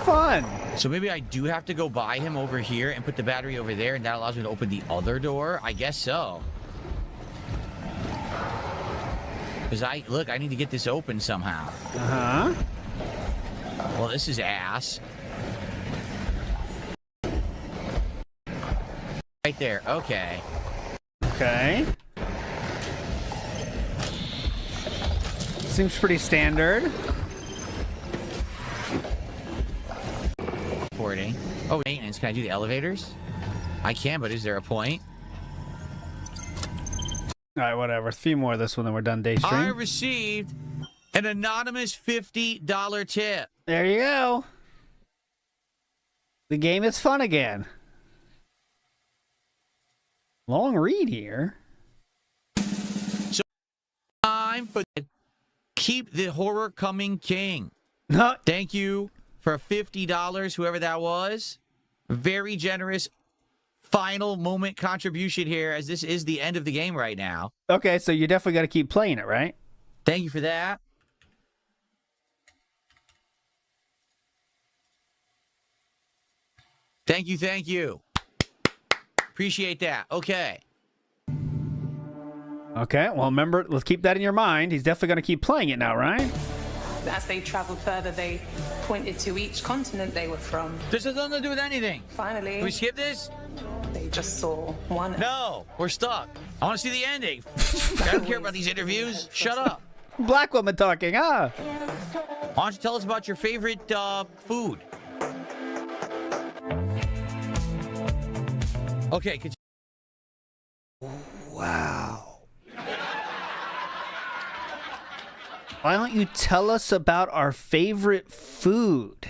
Fun. So maybe I do have to go by him over here and put the battery over there, and that allows me to open the other door? I guess so. Because I need to get this open somehow. Uh-huh. Well, this is ass. Right there. Okay. Okay. Seems pretty standard. Porting. Oh, maintenance. Can I do the elevators? I can, but is there a point? All right, whatever. 3 more of this one, then we're done day stream. I received an anonymous $50 tip. There you go. The game is fun again. Long read here. So time for Keep the Horror Coming King. No. Thank you for $50, whoever that was. Very generous final moment contribution here, as this is the end of the game right now. Okay, so you definitely got to keep playing it, right? Thank you for that. Thank you, thank you. Appreciate that. Okay. Okay, well, remember, let's keep that in your mind. He's definitely going to keep playing it now, right? As they traveled further, they pointed to each continent they were from. This has nothing to do with anything. Finally, Can we skip this? they just saw one. No, we're stuck. I want to see the ending. I don't care about these interviews. Shut up. Black woman talking, Why don't you tell us about your favorite food? Okay, Wow. Why don't you tell us about our favorite food?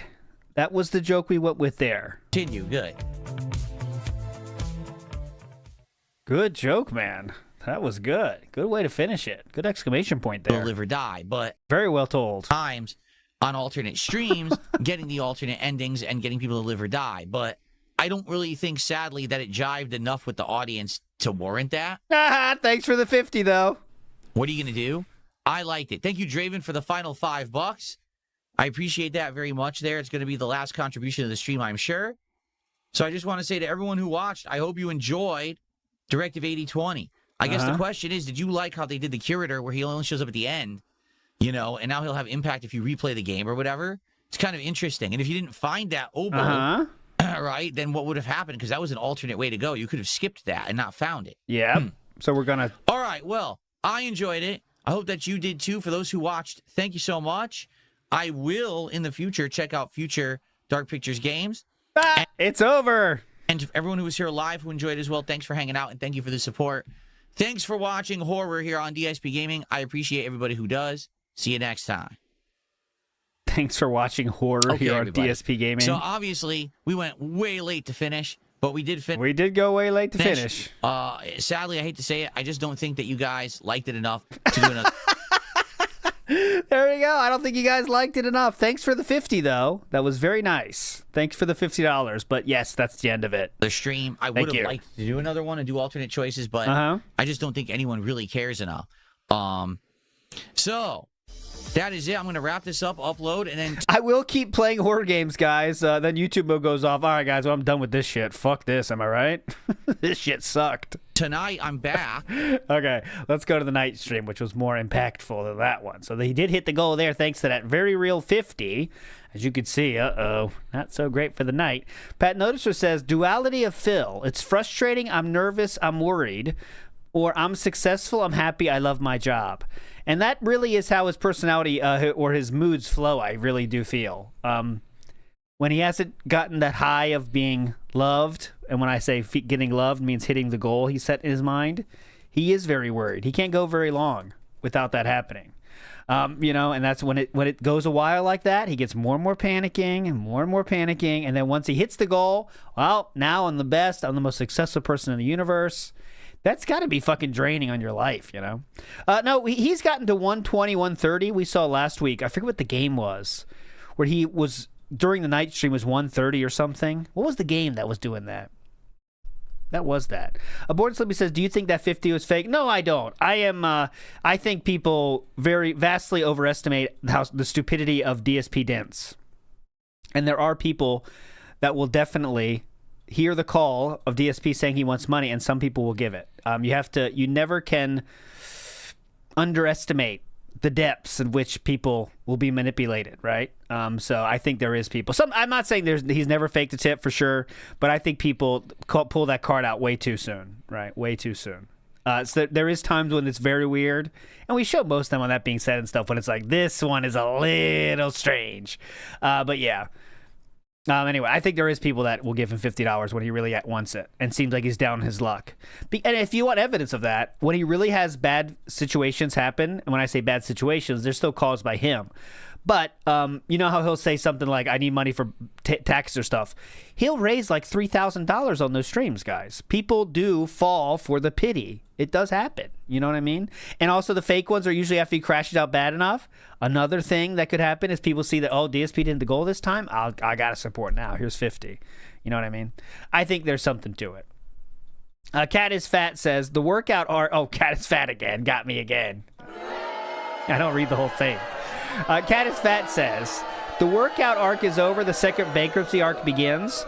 That was the joke we went with there. continue. Good. Good joke, man. That was good. Good way to finish it. Good exclamation point there. Live or die, but Very well told. times on alternate streams, getting the alternate endings and getting people to live or die. But I don't really think, sadly, that it jived enough with the audience to warrant that. Thanks for the 50, though. What are you going to do? I liked it. Thank you, Draven, for the final $5. I appreciate that very much there. It's going to be the last contribution of the stream, I'm sure. So I just want to say to everyone who watched, I hope you enjoyed Directive 8020. I guess the question is, did you like how they did the curator where he only shows up at the end, you know, and now he'll have impact if you replay the game or whatever? It's kind of interesting. And if you didn't find that oboe, right, then what would have happened? Because that was an alternate way to go. You could have skipped that and not found it. Yeah. So we're going to... All right, well, I enjoyed it. I hope that you did too. For those who watched, thank you so much. I will, in the future, check out future Dark Pictures games. It's over. And to everyone who was here live who enjoyed as well, thanks for hanging out and thank you for the support. Thanks for watching horror here on DSP Gaming. I appreciate everybody who does. See you next time. Thanks for watching horror here on everybody. DSP Gaming. So obviously, we went way late to finish, but we did finish. We did go way late to finish. Sadly, I hate to say it, I just don't think that you guys liked it enough to do another. There we go. I don't think you guys liked it enough. Thanks for the 50, though. That was very nice. Thanks for the $50. But yes, that's the end of it. The stream. I would have liked to do another one and do alternate choices, but I just don't think anyone really cares enough. So that is it. I'm going to wrap this up, upload, and then I will keep playing horror games, guys. Then YouTube goes off. All right, guys, well, I'm done with this shit. Fuck this. Am I right? This shit sucked. Tonight, I'm back. Okay, let's go to the night stream, which was more impactful than that one. So he did hit the goal there thanks to that very real 50. As you can see, not so great for the night. Pat Noticer says, duality of Phil. It's frustrating, I'm nervous, I'm worried. Or I'm successful, I'm happy, I love my job. And that really is how his personality or his moods flow, I really do feel. When he hasn't gotten that high of being loved, and when I say getting loved means hitting the goal he set in his mind, he is very worried. He can't go very long without that happening. You know, and that's when it goes a while like that, he gets more and more panicking, and then once he hits the goal, well, now I'm the best, I'm the most successful person in the universe. That's got to be fucking draining on your life, you know? No, he's gotten to 120, 130 we saw last week. I forget what the game was, where he was, during the night stream, was 130 or something. What was the game that was doing that? That was that. Born Slippy says, do you think that 50 was fake? No, I don't. I think people very vastly overestimate the stupidity of DSP Dents. And there are people that will definitely hear the call of DSP saying he wants money, and some people will give it. You never can underestimate the depths in which people will be manipulated, right? So I think there is people. I'm not saying he's never faked a tip for sure, but I think people pull that card out way too soon, right? Way too soon. So there is times when it's very weird, and we show most of them on that being said and stuff when it's like, this one is a little strange. But yeah. Anyway, I think there is people that will give him $50 when he really wants it and seems like he's down his luck. And if you want evidence of that, when he really has bad situations happen, and when I say bad situations, they're still caused by him. But you know how he'll say something like, I need money for taxes or stuff. He'll raise like $3,000 on those streams, guys. People do fall for the pity. It does happen. You know what I mean? And also the fake ones are usually after he crashes out bad enough. Another thing that could happen is people see that, oh, DSP didn't the goal this time. I got to support now. Here's 50. You know what I mean? I think there's something to it. Cat is Fat says, the workout are... Oh, Cat is Fat again. Got me again. I don't read the whole thing. Cat is Fat says, the workout arc is over. The second bankruptcy arc begins.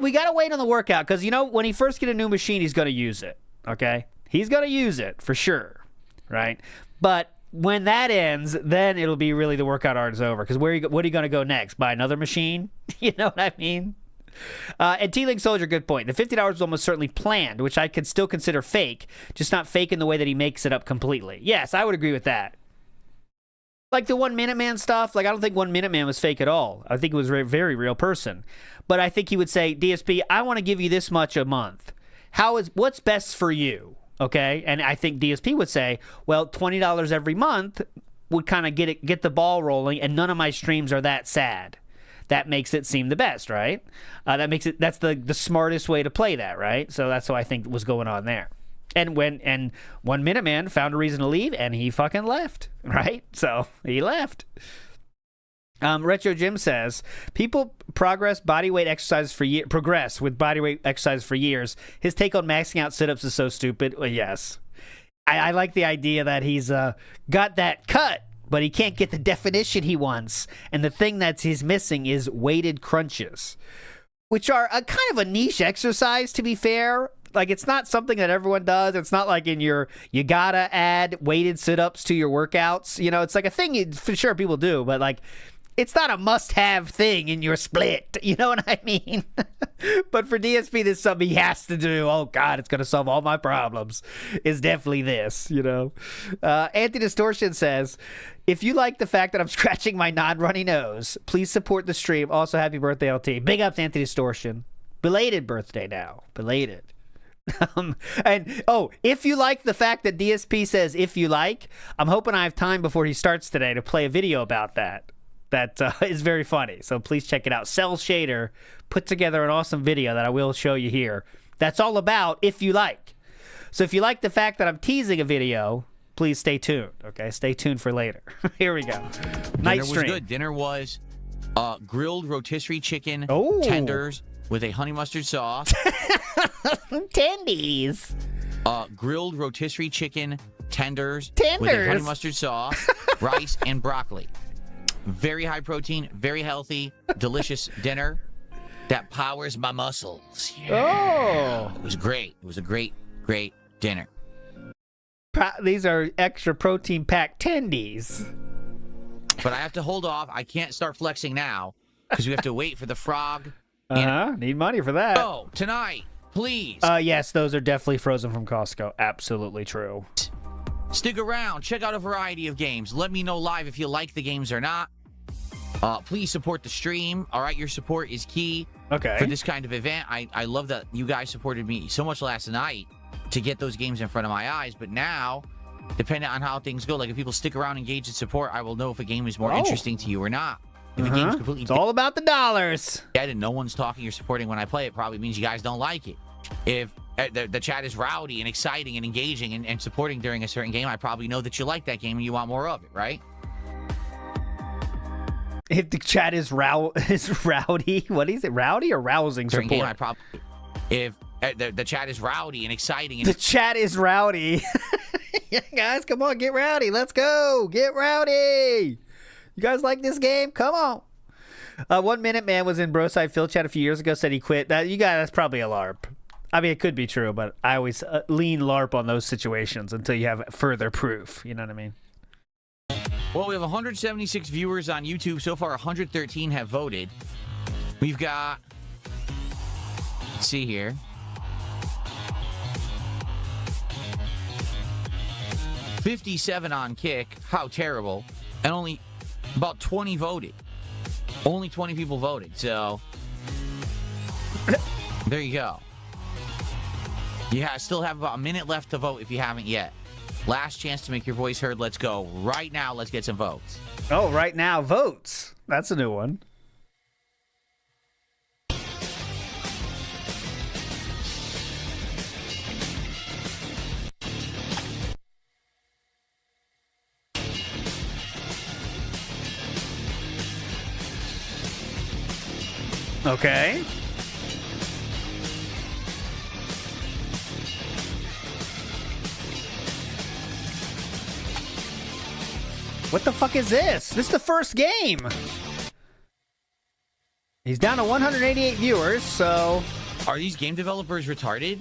We got to wait on the workout because, you know, when he first get a new machine, he's going to use it. Okay? He's going to use it for sure. Right? But when that ends, then it'll be really the workout arc is over. Because what are you going to go next? Buy another machine? You know what I mean? And T-Link Soldier, good point. The $50 was almost certainly planned, which I could still consider fake, just not fake in the way that he makes it up completely. Yes, I would agree with that. Like the 1 Minute Man stuff, like I don't think 1 Minute Man was fake at all. I think it was a very real person. But I think he would say, DSP, I want to give you this much a month. What's best for you? Okay? And I think DSP would say, well, $20 every month would kind of get the ball rolling, and none of my streams are that sad. That makes it seem the best, right? That's the smartest way to play that, right? So that's what I think was going on there. And 1 Minute Man found a reason to leave, and he fucking left, right? So he left. Retro Jim says, people progress with bodyweight exercises for years. His take on maxing out sit-ups is so stupid. Well, yes. I like the idea that he's got that cut, but he can't get the definition he wants. And the thing that he's missing is weighted crunches, which are a kind of a niche exercise, to be fair. Like, it's not something that everyone does. It's not like you gotta add weighted sit-ups to your workouts. You know, it's like a thing for sure people do, but like, it's not a must-have thing in your split. You know what I mean? But for DSP, this is something he has to do. Oh, God, it's going to solve all my problems. Is definitely this, you know? Anti-Distortion says, if you like the fact that I'm scratching my non-runny nose, please support the stream. Also, happy birthday, LT. Big ups, Anti-Distortion. Belated birthday now. Belated. If you like the fact that DSP says, if you like, I'm hoping I have time before he starts today to play a video about that. That is very funny. So please check it out. CelShader put together an awesome video that I will show you here. That's all about if you like. So if you like the fact that I'm teasing a video, please stay tuned. Okay, stay tuned for later. Here we go. Night stream. Dinner was good. Dinner was grilled rotisserie chicken tenders with a honey mustard sauce. Tendies. Grilled rotisserie chicken tenders with a honey mustard sauce, rice, and broccoli. Very high protein, very healthy, delicious dinner that powers my muscles. Yeah. It was great. It was a great dinner. These are extra protein packed tendies. But I have to hold off. I can't start flexing now because we have to wait for the frog. Need money for that. Oh, tonight, please. Yes, those are definitely frozen from Costco. Absolutely true. Stick around. Check out a variety of games. Let me know live if you like the games or not. Please support the stream. All right, your support is key for this kind of event. I love that you guys supported me so much last night to get those games in front of my eyes. But now, depending on how things go, like if people stick around, engage, and support, I will know if a game is more interesting to you or not. If a game's completely it's all about the dollars. Dead and no one's talking or supporting when I play, it probably means you guys don't like it. If the chat is rowdy and exciting and engaging and supporting during a certain game, I probably know that you like that game and you want more of it, right? If the chat is rowdy, what is it? Rowdy or rousing support? Game, if the chat is rowdy and exciting. And the chat is rowdy. Yeah, guys, come on, get rowdy. Let's go. Get rowdy. You guys like this game? Come on. 1 Minute Man was in Broside Phil chat a few years ago, said he quit. That's probably a LARP. I mean, it could be true, but I always lean LARP on those situations until you have further proof. You know what I mean? Well, we have 176 viewers on YouTube. So far, 113 have voted. We've got, let's see here. $57 on Kick. How terrible. And only about 20 voted. Only 20 people voted. So There you go. You still have about a minute left to vote if you haven't yet. Last chance to make your voice heard. Let's go. Right now, let's get some votes. Oh, right now, votes. That's a new one. Okay. What the fuck is this? This is the first game. He's down to 188 viewers, so... Are these game developers retarded?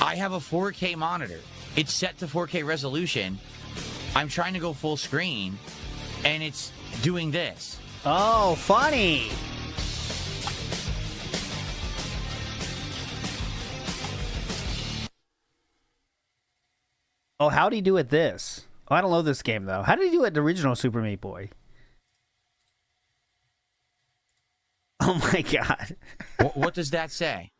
I have a 4K monitor. It's set to 4K resolution. I'm trying to go full screen, and it's doing this. Oh, funny. Oh, how'd he do it this? Oh, I don't know this game, though. How did he do it in the original Super Meat Boy? Oh, my God. What does that say?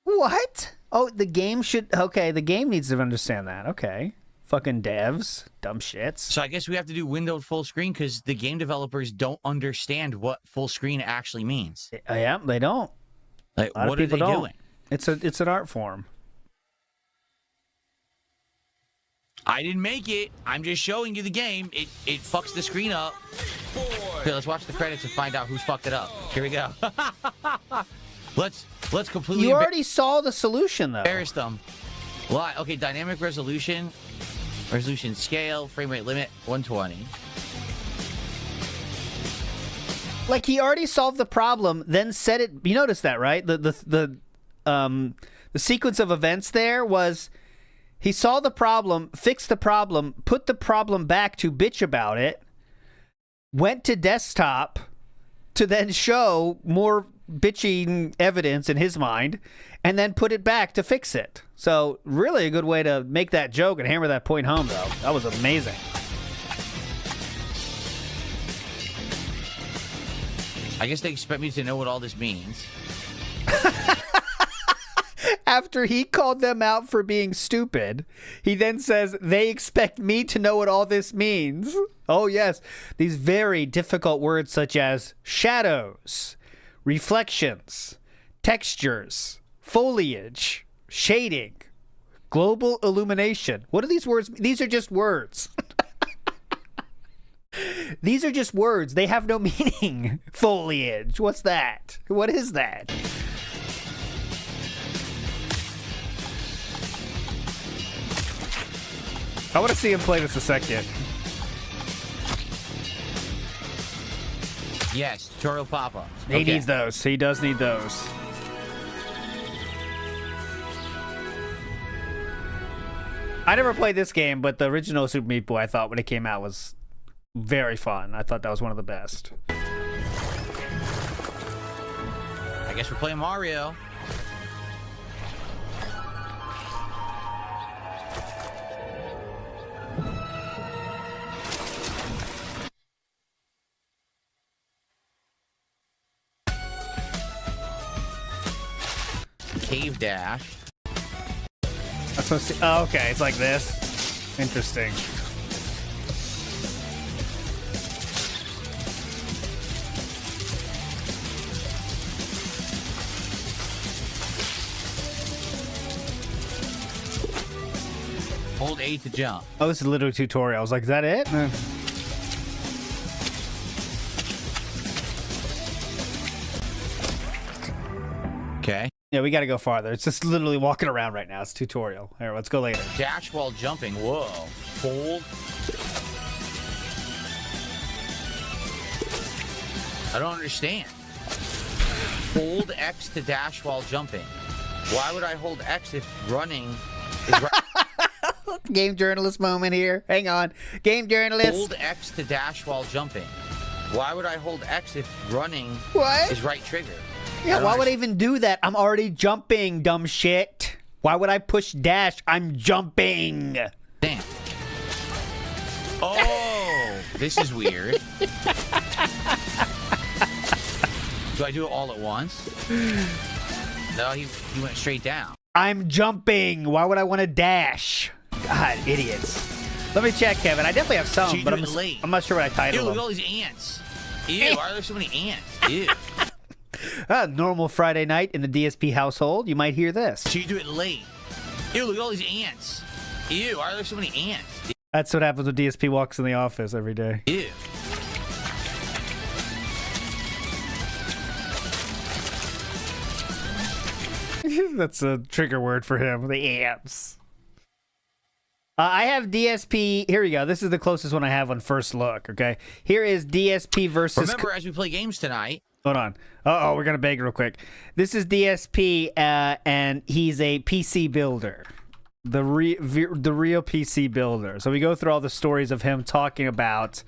What? Oh, the game should... Okay, the game needs to understand that. Okay. Fucking devs. Dumb shits. So I guess we have to do windowed full screen because the game developers don't understand what full screen actually means. Yeah, they don't. Like, A lot what of are they people don't. doing? It's an art form. I didn't make it. I'm just showing you the game. It fucks the screen up. Okay, let's watch the credits and find out who's fucked it up. Here we go. let's completely You already saw the solution, though. embarrass them. Why? Okay, dynamic resolution scale, frame rate limit 120. Like, he already solved the problem, then said it. You noticed that, right? The sequence of events there was he saw the problem, fixed the problem, put the problem back to bitch about it, went to desktop to then show more bitching evidence in his mind, and then put it back to fix it. So really a good way to make that joke and hammer that point home, though. That was amazing. I guess they expect me to know what all this means. After he called them out for being stupid, he then says, they expect me to know what all this means. Oh, yes. These very difficult words such as shadows, reflections, textures, foliage, shading, global illumination. What are these words? These are just words. These are just words. They have no meaning. Foliage. What's that? What is that? I want to see him play this a second. Yes, tutorial pop-ups. He needs those. He does need those. I never played this game, but the original Super Meat Boy, I thought when it came out was very fun. I thought that was one of the best. I guess we're playing Mario. Cave dash. That's supposed to, oh, okay, it's like this. Interesting. Hold A to jump. Oh, this is literally a tutorial. I was like, is that it? Okay. Yeah, we got to go farther. It's just literally walking around right now. It's a tutorial. Here, let's go later. Dash while jumping. Whoa. Hold. I don't understand. Hold X to dash while jumping. Why would I hold X if running is right? Game journalist moment here. Hang on. Game journalist. Hold X to dash while jumping. Why would I hold X if running What? is right trigger? Yeah, why would I even do that? I'm already jumping, dumb shit. Why would I push dash? I'm jumping. Damn. Oh, this is weird. Do I do it all at once? though. He went straight down. I'm jumping. Why would I want to dash? God, idiots. Let me check, Kevin. I definitely have some, but I'm not sure what I titled Ew, look them. at all these ants. Ew, why are there so many ants? Ew. Normal Friday night in the DSP household. You might hear this. So you do it late. Ew, look at all these ants. Ew, why are there so many ants? That's what happens when DSP walks in the office every day. Ew. That's a trigger word for him. The ants. I have DSP. Here we go. This is the closest one I have on first look. Okay. Here is DSP versus. Remember, as we play games tonight. Hold on. Uh-oh, we're gonna beg real quick. This is DSP, and he's a PC builder, the real PC builder. So we go through all the stories of him talking about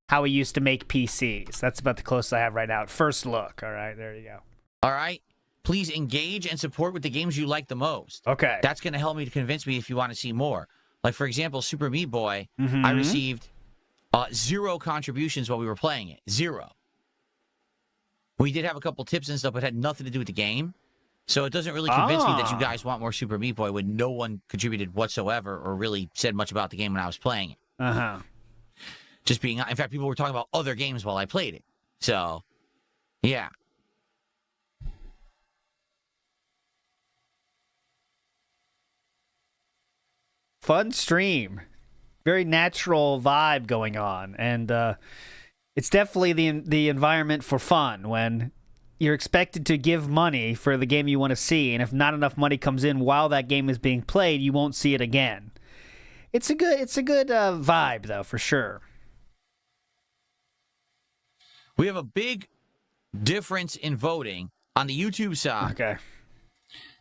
how he used to make PCs. That's about the closest I have right now. At first look. All right, there you go. All right. Please engage and support with the games you like the most. Okay. That's going to help me to convince me if you want to see more. Like, for example, Super Meat Boy, I received 0 contributions while we were playing it. 0. We did have a couple tips and stuff, but had nothing to do with the game. So it doesn't really convince me that you guys want more Super Meat Boy when no one contributed whatsoever or really said much about the game when I was playing it. Uh-huh. Just being... In fact, people were talking about other games while I played it. So, yeah. Fun stream. Very natural vibe going on. And it's definitely the environment for fun when you're expected to give money for the game you want to see. And if not enough money comes in while that game is being played, you won't see it again. It's a good vibe, though, for sure. We have a big difference in voting on the YouTube side. Okay.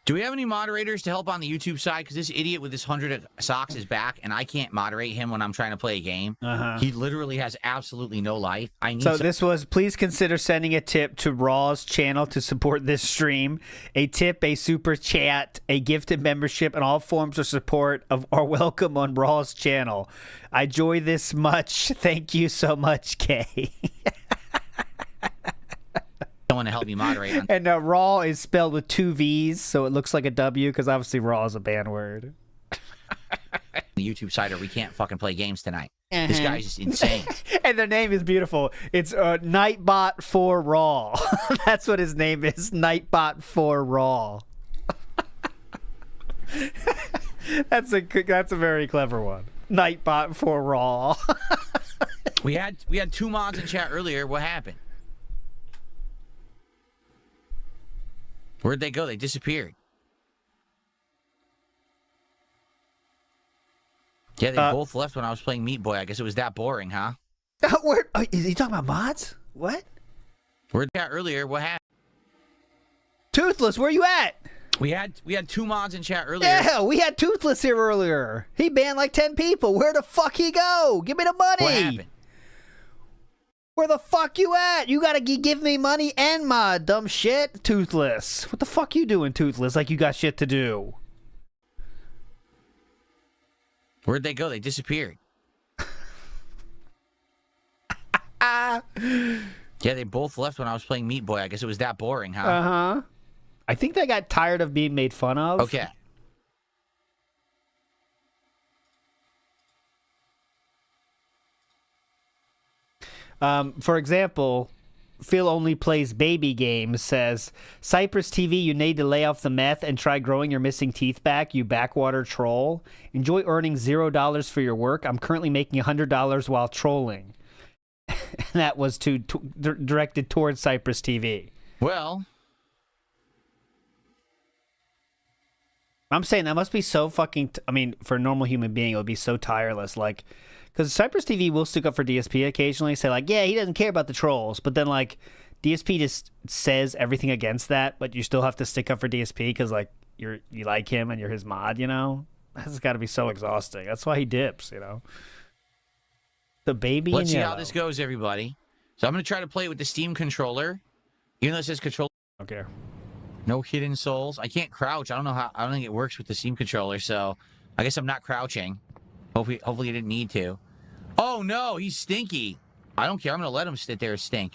Do we have any moderators to help on the YouTube side? Because this idiot with this 100 socks is back, and I can't moderate him when I'm trying to play a game. He literally has absolutely no life. This was, please consider sending a tip to Raw's channel to support this stream. A tip, a super chat, a gifted membership, and all forms of support are welcome on Raw's channel. I enjoy this much. Thank you so much, Kay. Someone to help me moderate. And Raw is spelled with 2 V's, so it looks like a W, because obviously Raw is a banned word. The YouTube side, or we can't fucking play games tonight. This guy's just insane. And their name is beautiful. It's Nightbot for Raw. That's what his name is. Nightbot for Raw. That's a very clever one. Nightbot for Raw. we had 2 mods in chat earlier. What happened? Where'd they go? They disappeared. Yeah, they both left when I was playing Meat Boy. I guess it was that boring, huh? Is he talking about mods? What? Where'd they go earlier? What happened? Toothless, where you at? We had 2 mods in chat earlier. Yeah, we had Toothless here earlier. He banned like 10 people. Where the fuck he go? Give me the money. What happened? Where the fuck you at? You gotta give me money and mod, dumb shit. Toothless. What the fuck you doing, Toothless? Like you got shit to do. Where'd they go? They disappeared. Yeah, they both left when I was playing Meat Boy. I guess it was that boring, huh? Uh-huh. I think they got tired of being made fun of. Okay. For example, Phil Only Plays Baby Games says, Cypress TV, you need to lay off the meth and try growing your missing teeth back, you backwater troll. Enjoy earning $0 for your work. I'm currently making $100 while trolling. And that was directed towards Cypress TV. Well, I'm saying that must be so fucking... for a normal human being, it would be so tireless. Like... Because Cypress TV will stick up for DSP occasionally, say like, yeah, he doesn't care about the trolls. But then like, DSP just says everything against that, but you still have to stick up for DSP because like, you like him and you're his mod, you know? That's got to be so exhausting. That's why he dips, you know? The baby let's see yellow. how this goes, everybody. So I'm going to try to play it with the Steam controller. Even though it says control. Okay. No hidden souls. I can't crouch. I don't think it works with the Steam controller, so I guess I'm not crouching. Hopefully you didn't need to. Oh, no, he's stinky. I don't care. I'm going to let him sit there and stink.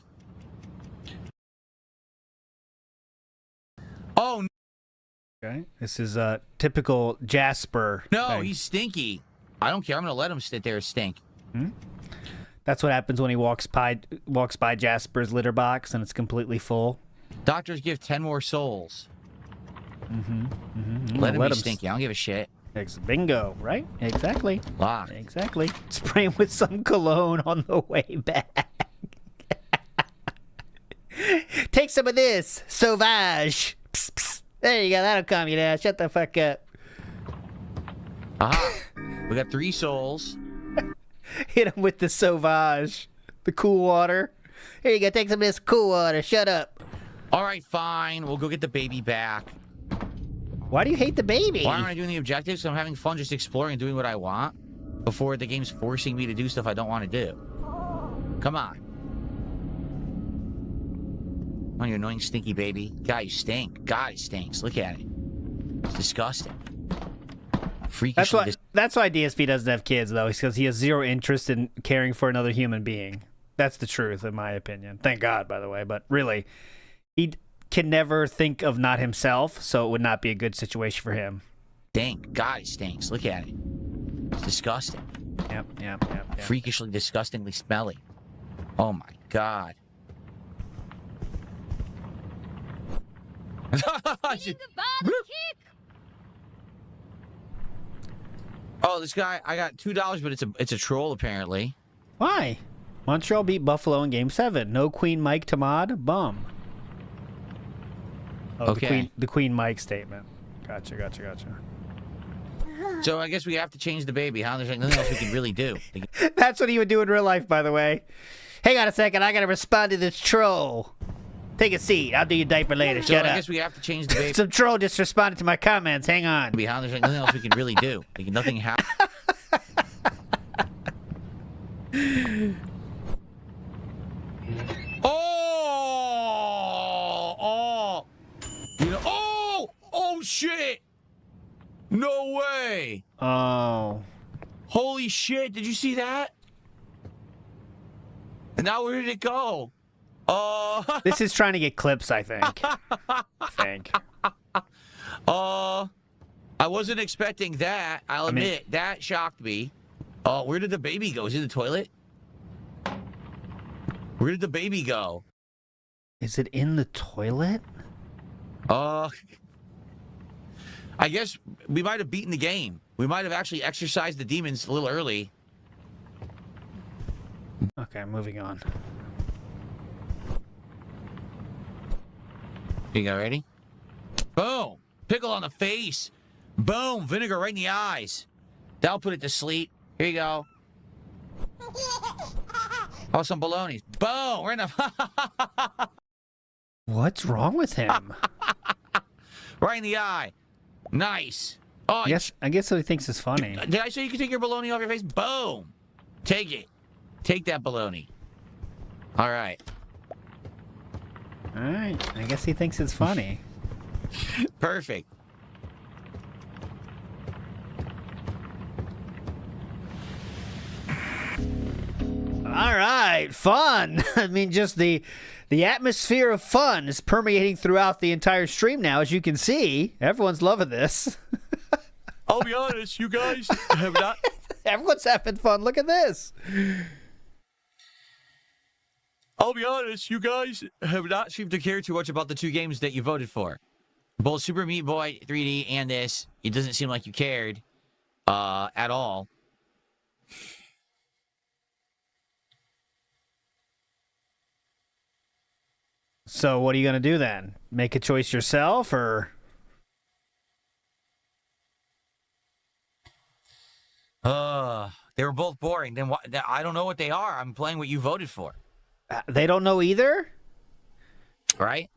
Oh, no. Okay, this is a typical Jasper. No, thing. he's stinky. I don't care. I'm gonna let him sit there and stink. That's what happens when he walks by Jasper's litter box and it's completely full. Doctors give 10 more souls. Let him be stinky. I don't give a shit. Bingo, right? Exactly. Lock. Exactly. Spray him with some cologne on the way back. Take some of this, Sauvage. Psst, psst. There you go. That'll calm you down. Shut the fuck up. Aha. We got 3 souls. Hit him with the Sauvage, the cool water. Here you go. Take some of this cool water. Shut up. All right, fine. We'll go get the baby back. Why do you hate the baby? Why aren't I doing the objectives? I'm having fun just exploring and doing what I want before the game's forcing me to do stuff I don't want to do. Come on. Oh, you annoying stinky baby. God, you stink. God, he stinks. Look at it. It's disgusting. Freakishly That's why DSP doesn't have kids, though, because he has zero interest in caring for another human being. That's the truth, in my opinion. Thank God, by the way. But really, he can never think of not himself, so it would not be a good situation for him. Stink. God, he stinks. Look at it. It's disgusting. Yep. Freakishly, disgustingly smelly. Oh my God. Oh, this guy, I got $2, but it's a troll apparently. Why? Montreal beat Buffalo in Game 7. No Queen Mike to mod? Bum. Oh, Okay. the Queen Mike statement. Gotcha. So I guess we have to change the baby, huh? There's like nothing else we can really do. That's what he would do in real life, by the way. Hang on a second, I gotta respond to this troll. Take a seat. I'll do your diaper later. So Shut I up. guess we have to change the baby. Some troll just responded to my comments. Hang on. Huh? There's like nothing else we can really do. Like, nothing happens. Oh shit! No way! Oh. Holy shit! Did you see that? And now where did it go? Oh. This is trying to get clips, I think. I wasn't expecting that. I'll admit that shocked me. Where did the baby go? Is it in the toilet? Where did the baby go? Is it in the toilet? I guess we might have beaten the game. We might have actually exercised the demons a little early. Okay, moving on. You got ready? Boom! Pickle on the face. Boom! Vinegar right in the eyes. That'll put it to sleep. Here you go. Oh, some baloney. Boom! We're in the... What's wrong with him? Right in the eye. Nice. Oh, Yes, I guess he thinks it's funny. Did I say you can take your baloney off your face? Boom! Take it. Take that baloney. All right. All right, I guess he thinks it's funny. Perfect. All right, fun. I mean, just the atmosphere of fun is permeating throughout the entire stream now, as you can see. Everyone's loving this. I'll be honest, you guys have not... Everyone's having fun. Look at this. I'll be honest, you guys have not seemed to care too much about the 2 games that you voted for. Both Super Meat Boy 3D and this. It doesn't seem like you cared at all. So what are you going to do then? Make a choice yourself, or... They were both boring. Then what? I don't know what they are. I'm playing what you voted for. They don't know either? Right?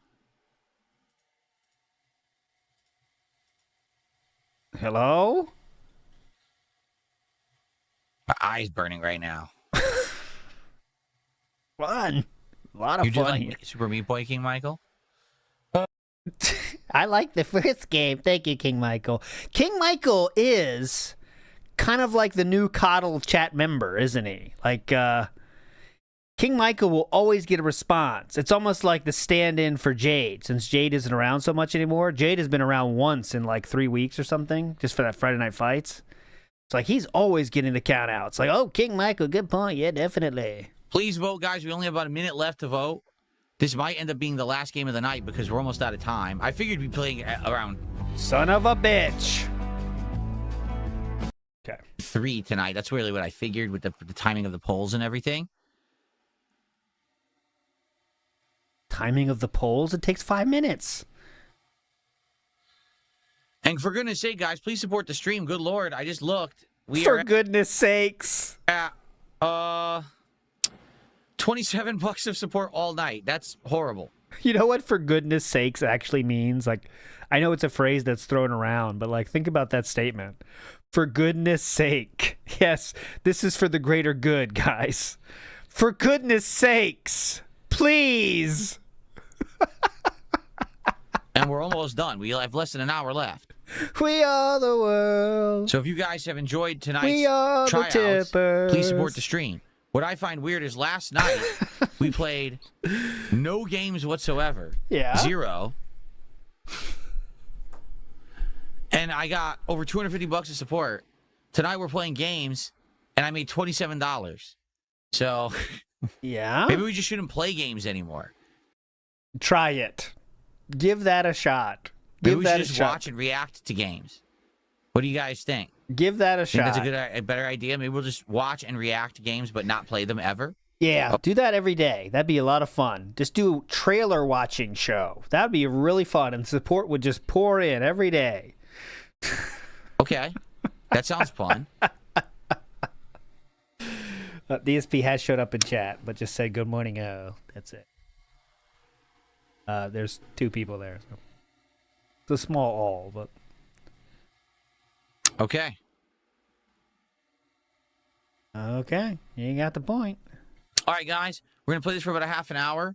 Hello? My eye's burning right now. Fun. A lot of You did fun here. like Super Meat Boy, King Michael? I like the first game. Thank you, King Michael. King Michael is kind of like the new Coddle chat member, isn't he? Like, King Michael will always get a response. It's almost like the stand-in for Jade. Since Jade isn't around so much anymore, Jade has been around once in like 3 weeks or something, just for that Friday Night Fights. It's like he's always getting the count out. It's like, oh, King Michael, good point. Yeah, definitely. Please vote, guys. We only have about a minute left to vote. This might end up being the last game of the night because we're almost out of time. I figured we'd be playing around Son of a bitch. Okay. 3 tonight. That's really what I figured with the timing of the polls and everything. Timing of the polls? It takes 5 minutes. And for goodness sake, guys, please support the stream. Good Lord, I just looked. For goodness sakes. At, 27 bucks of support all night. That's horrible. You know what for goodness sakes actually means? Like, I know it's a phrase that's thrown around, but like, think about that statement. For goodness sake. Yes, this is for the greater good, guys. For goodness sakes. Please. And we're almost done. We have less than an hour left. We are the world. So if you guys have enjoyed tonight's We are the tryouts, tippers. please support the stream. What I find weird is last night we played no games whatsoever. Yeah. 0. And I got over 250 bucks of support. Tonight we're playing games, and I made $27. So Yeah. maybe we just shouldn't play games anymore. Try it. Give that a shot. Maybe Give we that should a just shot. watch and react to games. What do you guys think? Give that a Think shot. that's a better idea? Maybe we'll just watch and react to games, but not play them ever. Yeah, do that every day. That'd be a lot of fun. Just do a trailer watching show. That'd be really fun, and support would just pour in every day. Okay, that sounds fun. DSP has showed up in chat, but just said good morning. Oh, that's it. There's 2 people there. So. It's a small all, but Okay. okay, you got the point. All right, guys, we're going to play this for about a half an hour.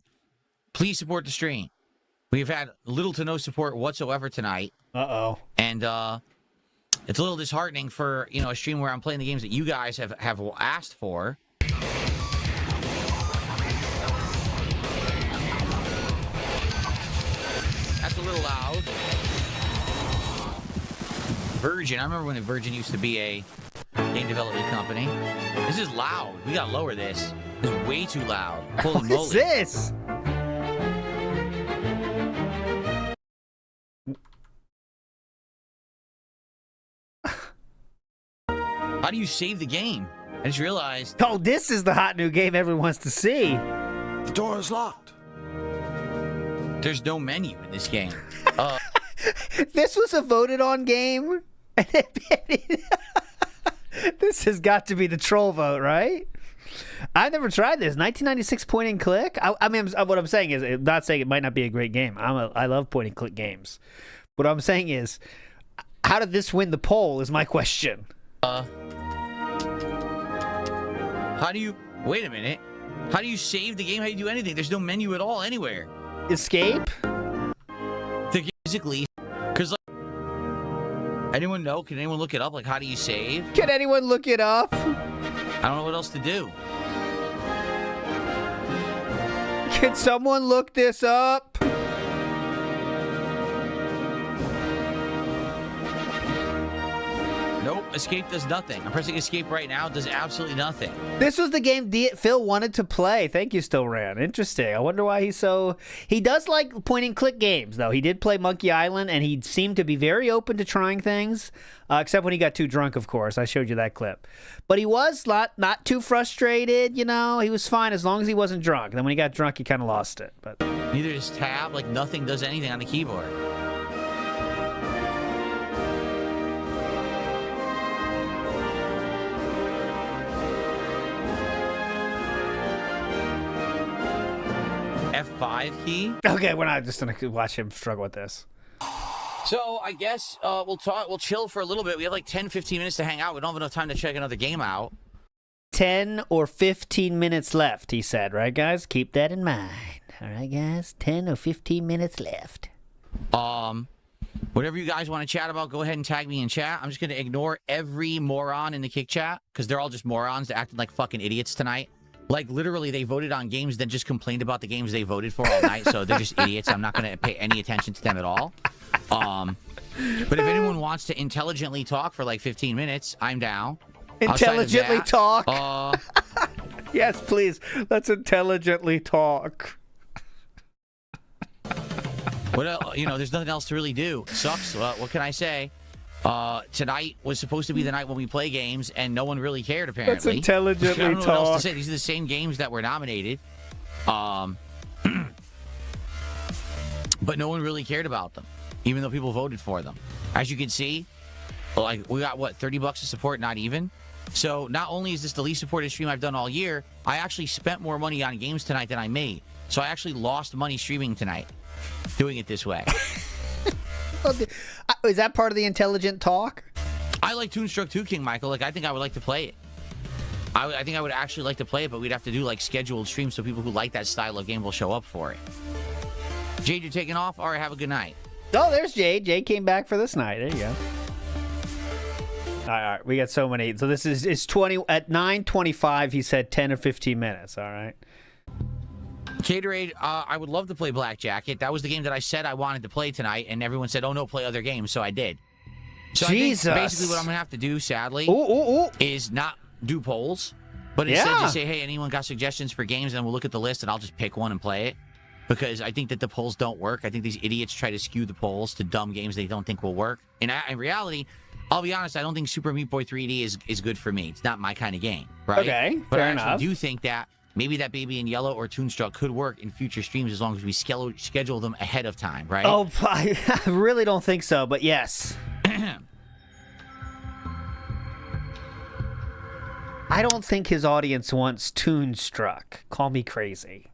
Please support the stream. We've had little to no support whatsoever tonight. Uh-oh. And it's a little disheartening for, a stream where I'm playing the games that you guys have asked for. That's a little loud. Virgin. I remember when Virgin used to be a game development company. This is loud. We gotta lower this. This is way too loud. Holy What moly. is this? How do you save the game? I just realized. Oh, this is the hot new game everyone wants to see. The door is locked. There's no menu in this game. This was a voted on game. This has got to be the troll vote, right? I've never tried this. 1996 point and click. I mean, what I'm saying is, I'm not saying it might not be a great game. I love point and click games. What I'm saying is, how did this win the poll? Is my question. How do you... Wait a minute. How do you save the game? How do you do anything? There's no menu at all anywhere. Escape? Physically. Because, like... Anyone know? Can anyone look it up? Like, how do you save? Can anyone look it up? I don't know what else to do. Can someone look this up? Nope. Escape does nothing. I'm pressing escape right now. It does absolutely nothing. This was the game Phil wanted to play. Thank you, Still Ran. Interesting. I wonder why he's so... He does like point-and-click games, though. He did play Monkey Island, and he seemed to be very open to trying things, except when he got too drunk, of course. I showed you that clip. But he was not too frustrated, He was fine as long as he wasn't drunk. Then when he got drunk, he kind of lost it. But Neither does tab. Like, nothing does anything on the keyboard. F5 key. okay, we're not just going to watch him struggle with this. So I guess we'll chill for a little bit. We have like 10, 15 minutes to hang out. We don't have enough time to check another game out. 10 or 15 minutes left, he said. Right, guys? Keep that in mind. All right, guys? 10 or 15 minutes left. Whatever you guys want to chat about, go ahead and tag me in chat. I'm just going to ignore every moron in the kick chat because they're all just morons. They're acting like fucking idiots tonight. Like, literally, they voted on games, then just complained about the games they voted for all night, so they're just idiots. I'm not going to pay any attention to them at all. But if anyone wants to intelligently talk for like 15 minutes, I'm down. Intelligently that, talk? Yes, please. Let's intelligently talk. There's nothing else to really do. Sucks. What can I say? Tonight was supposed to be the night when we play games, and no one really cared, apparently. Let's intelligently I don't know talk. what else to say. These are the same games that were nominated. But no one really cared about them, even though people voted for them. As you can see, like, we got, what, $30 to support, not even? So not only is this the least supported stream I've done all year, I actually spent more money on games tonight than I made. So I actually lost money streaming tonight, doing it this way. Is that part of the intelligent talk? I like Toonstruck 2 King, Michael. Like, I think I would like to play it. I think I would actually like to play it, but we'd have to do, like, scheduled streams so people who like that style of game will show up for it. Jade, you're taking off? All right, have a good night. Oh, there's Jade. Jade came back for this night. There you go. All right. We got so many. So this is 20 at 9:25. He said 10 or 15 minutes. All right. Caterade, I would love to play Black Jacket. That was the game that I said I wanted to play tonight, and everyone said, "Oh no, play other games." So I did. So Jesus. I think basically what I'm gonna have to do, sadly, is not do polls, but instead just say, "Hey, anyone got suggestions for games?" And we'll look at the list, and I'll just pick one and play it. Because I think that the polls don't work. I think these idiots try to skew the polls to dumb games they don't think will work. And in reality, I'll be honest, I don't think Super Meat Boy 3D is good for me. It's not my kind of game, right? Okay, but fair I enough. actually do think that maybe that Baby in Yellow or Toonstruck could work in future streams as long as we schedule them ahead of time, right? Oh, I really don't think so, but yes. I don't think his audience wants Toonstruck. Call me crazy.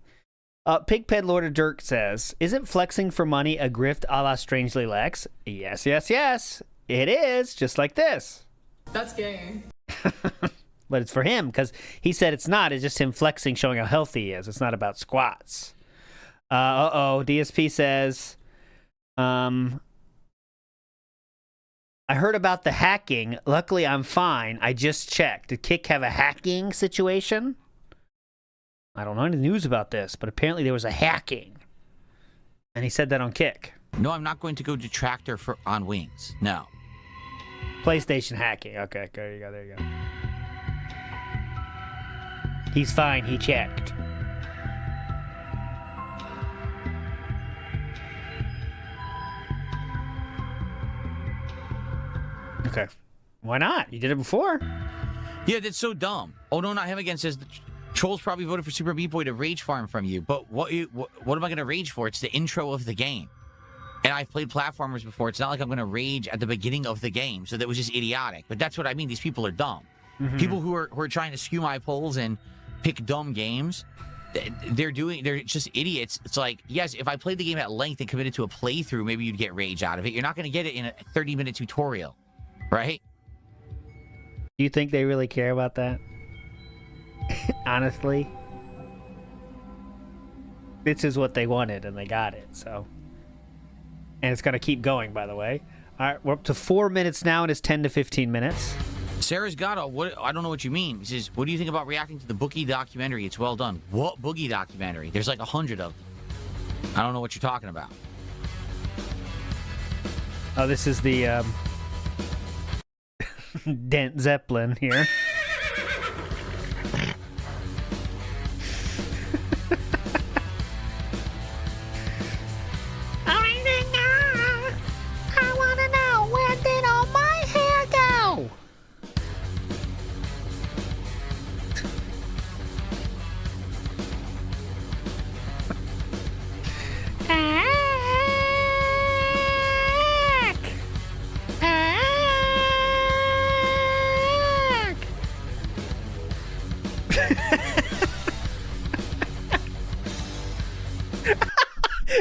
Pigpen Lord of Dirk says, isn't flexing for money a grift a la Strangely Lex? Yes, yes, yes. It is, just like this. That's gay. But it's for him, because he said it's not. It's just him flexing, showing how healthy he is. It's not about squats. DSP says, I heard about the hacking. Luckily, I'm fine. I just checked. Did Kick have a hacking situation? I don't know any news about this, but apparently there was a hacking. And he said that on Kick. No, I'm not going to go detractor on wings. No. PlayStation hacking. Okay, there you go, there you go. He's fine, he checked. Okay. Why not? You did it before. Yeah, that's so dumb. Oh, no, not him again. Says the trolls probably voted for Super Meat Boy to rage farm from you. But what am I going to rage for? It's the intro of the game. And I've played platformers before. It's not like I'm going to rage at the beginning of the game. So that was just idiotic. But that's what I mean. These people are dumb. Mm-hmm. People who are trying to skew my polls and pick dumb games, they're just idiots. It's like, yes, if I played the game at length and committed to a playthrough, maybe you'd get rage out of it. You're not going to get it in a 30-minute tutorial, right? Do you think they really care about that? Honestly, this is what they wanted and they got it, so. And it's going to keep going, by the way. All right, we're up to 4 minutes now, and it's 10 to 15 minutes. Sarah's got I don't know what you mean. He says, what do you think about reacting to the Boogie documentary? It's well done. What Boogie documentary? There's like 100 of them. I don't know what you're talking about. Oh, this is the Dent Zeppelin here. I want to know, where did all my hair go?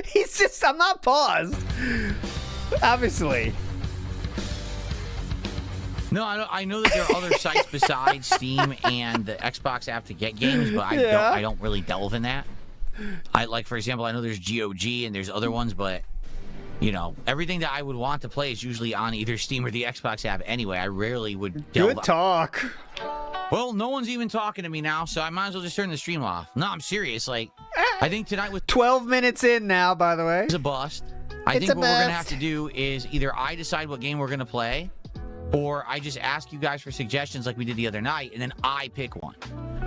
He's just, I'm not paused. Obviously. No, I know that there are other sites besides Steam and the Xbox app to get games, but I don't really delve in that. For example, I know there's GOG and there's other ones, but you know, everything that I would want to play is usually on either Steam or the Xbox app anyway. I rarely would delve. Good talk. Well, no one's even talking to me now, so I might as well just turn the stream off. No, I'm serious. Like, I think tonight was 12 minutes in now, by the way. a bust. I think what we're going to have to do is either I decide what game we're going to play, or I just ask you guys for suggestions like we did the other night, and then I pick one.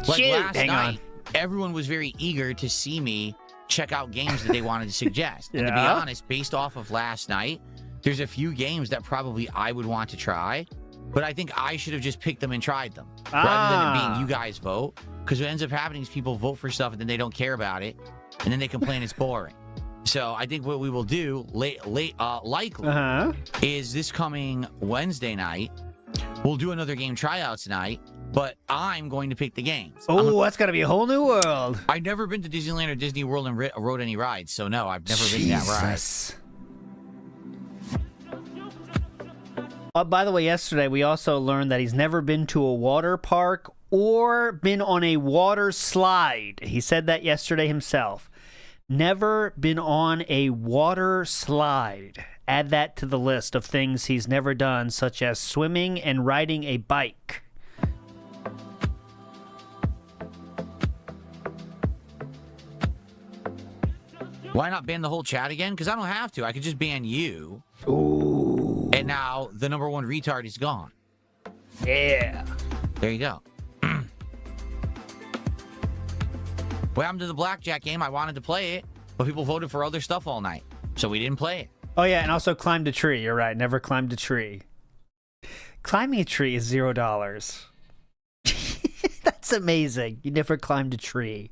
Like Shoot, last hang night, on. everyone was very eager to see me check out games that they wanted to suggest. And to be Yeah. honest, based off of last night, there's a few games that probably I would want to try, but I think I should have just picked them and tried them rather than it being you guys vote. Because what ends up happening is people vote for stuff and then they don't care about it, and then they complain it's boring. So I think what we will do likely is this coming Wednesday night, we'll do another game tryouts night, but I'm going to pick the games. Oh, that's going to be a whole new world. I've never been to Disneyland or Disney World and rode any rides, so no, I've never been to that ride. Jesus. By the way, yesterday we also learned that he's never been to a water park or been on a water slide. He said that yesterday himself. Never been on a water slide. Add that to the list of things he's never done, such as swimming and riding a bike. Why not ban the whole chat again? Because I don't have to. I could just ban you. Ooh. And now the number one retard is gone. Yeah. There you go. What happened to the blackjack game? I wanted to play it, but people voted for other stuff all night, so we didn't play it. Oh, yeah, and also climbed a tree. You're right. Never climbed a tree. Climbing a tree is $0. That's amazing. You never climbed a tree.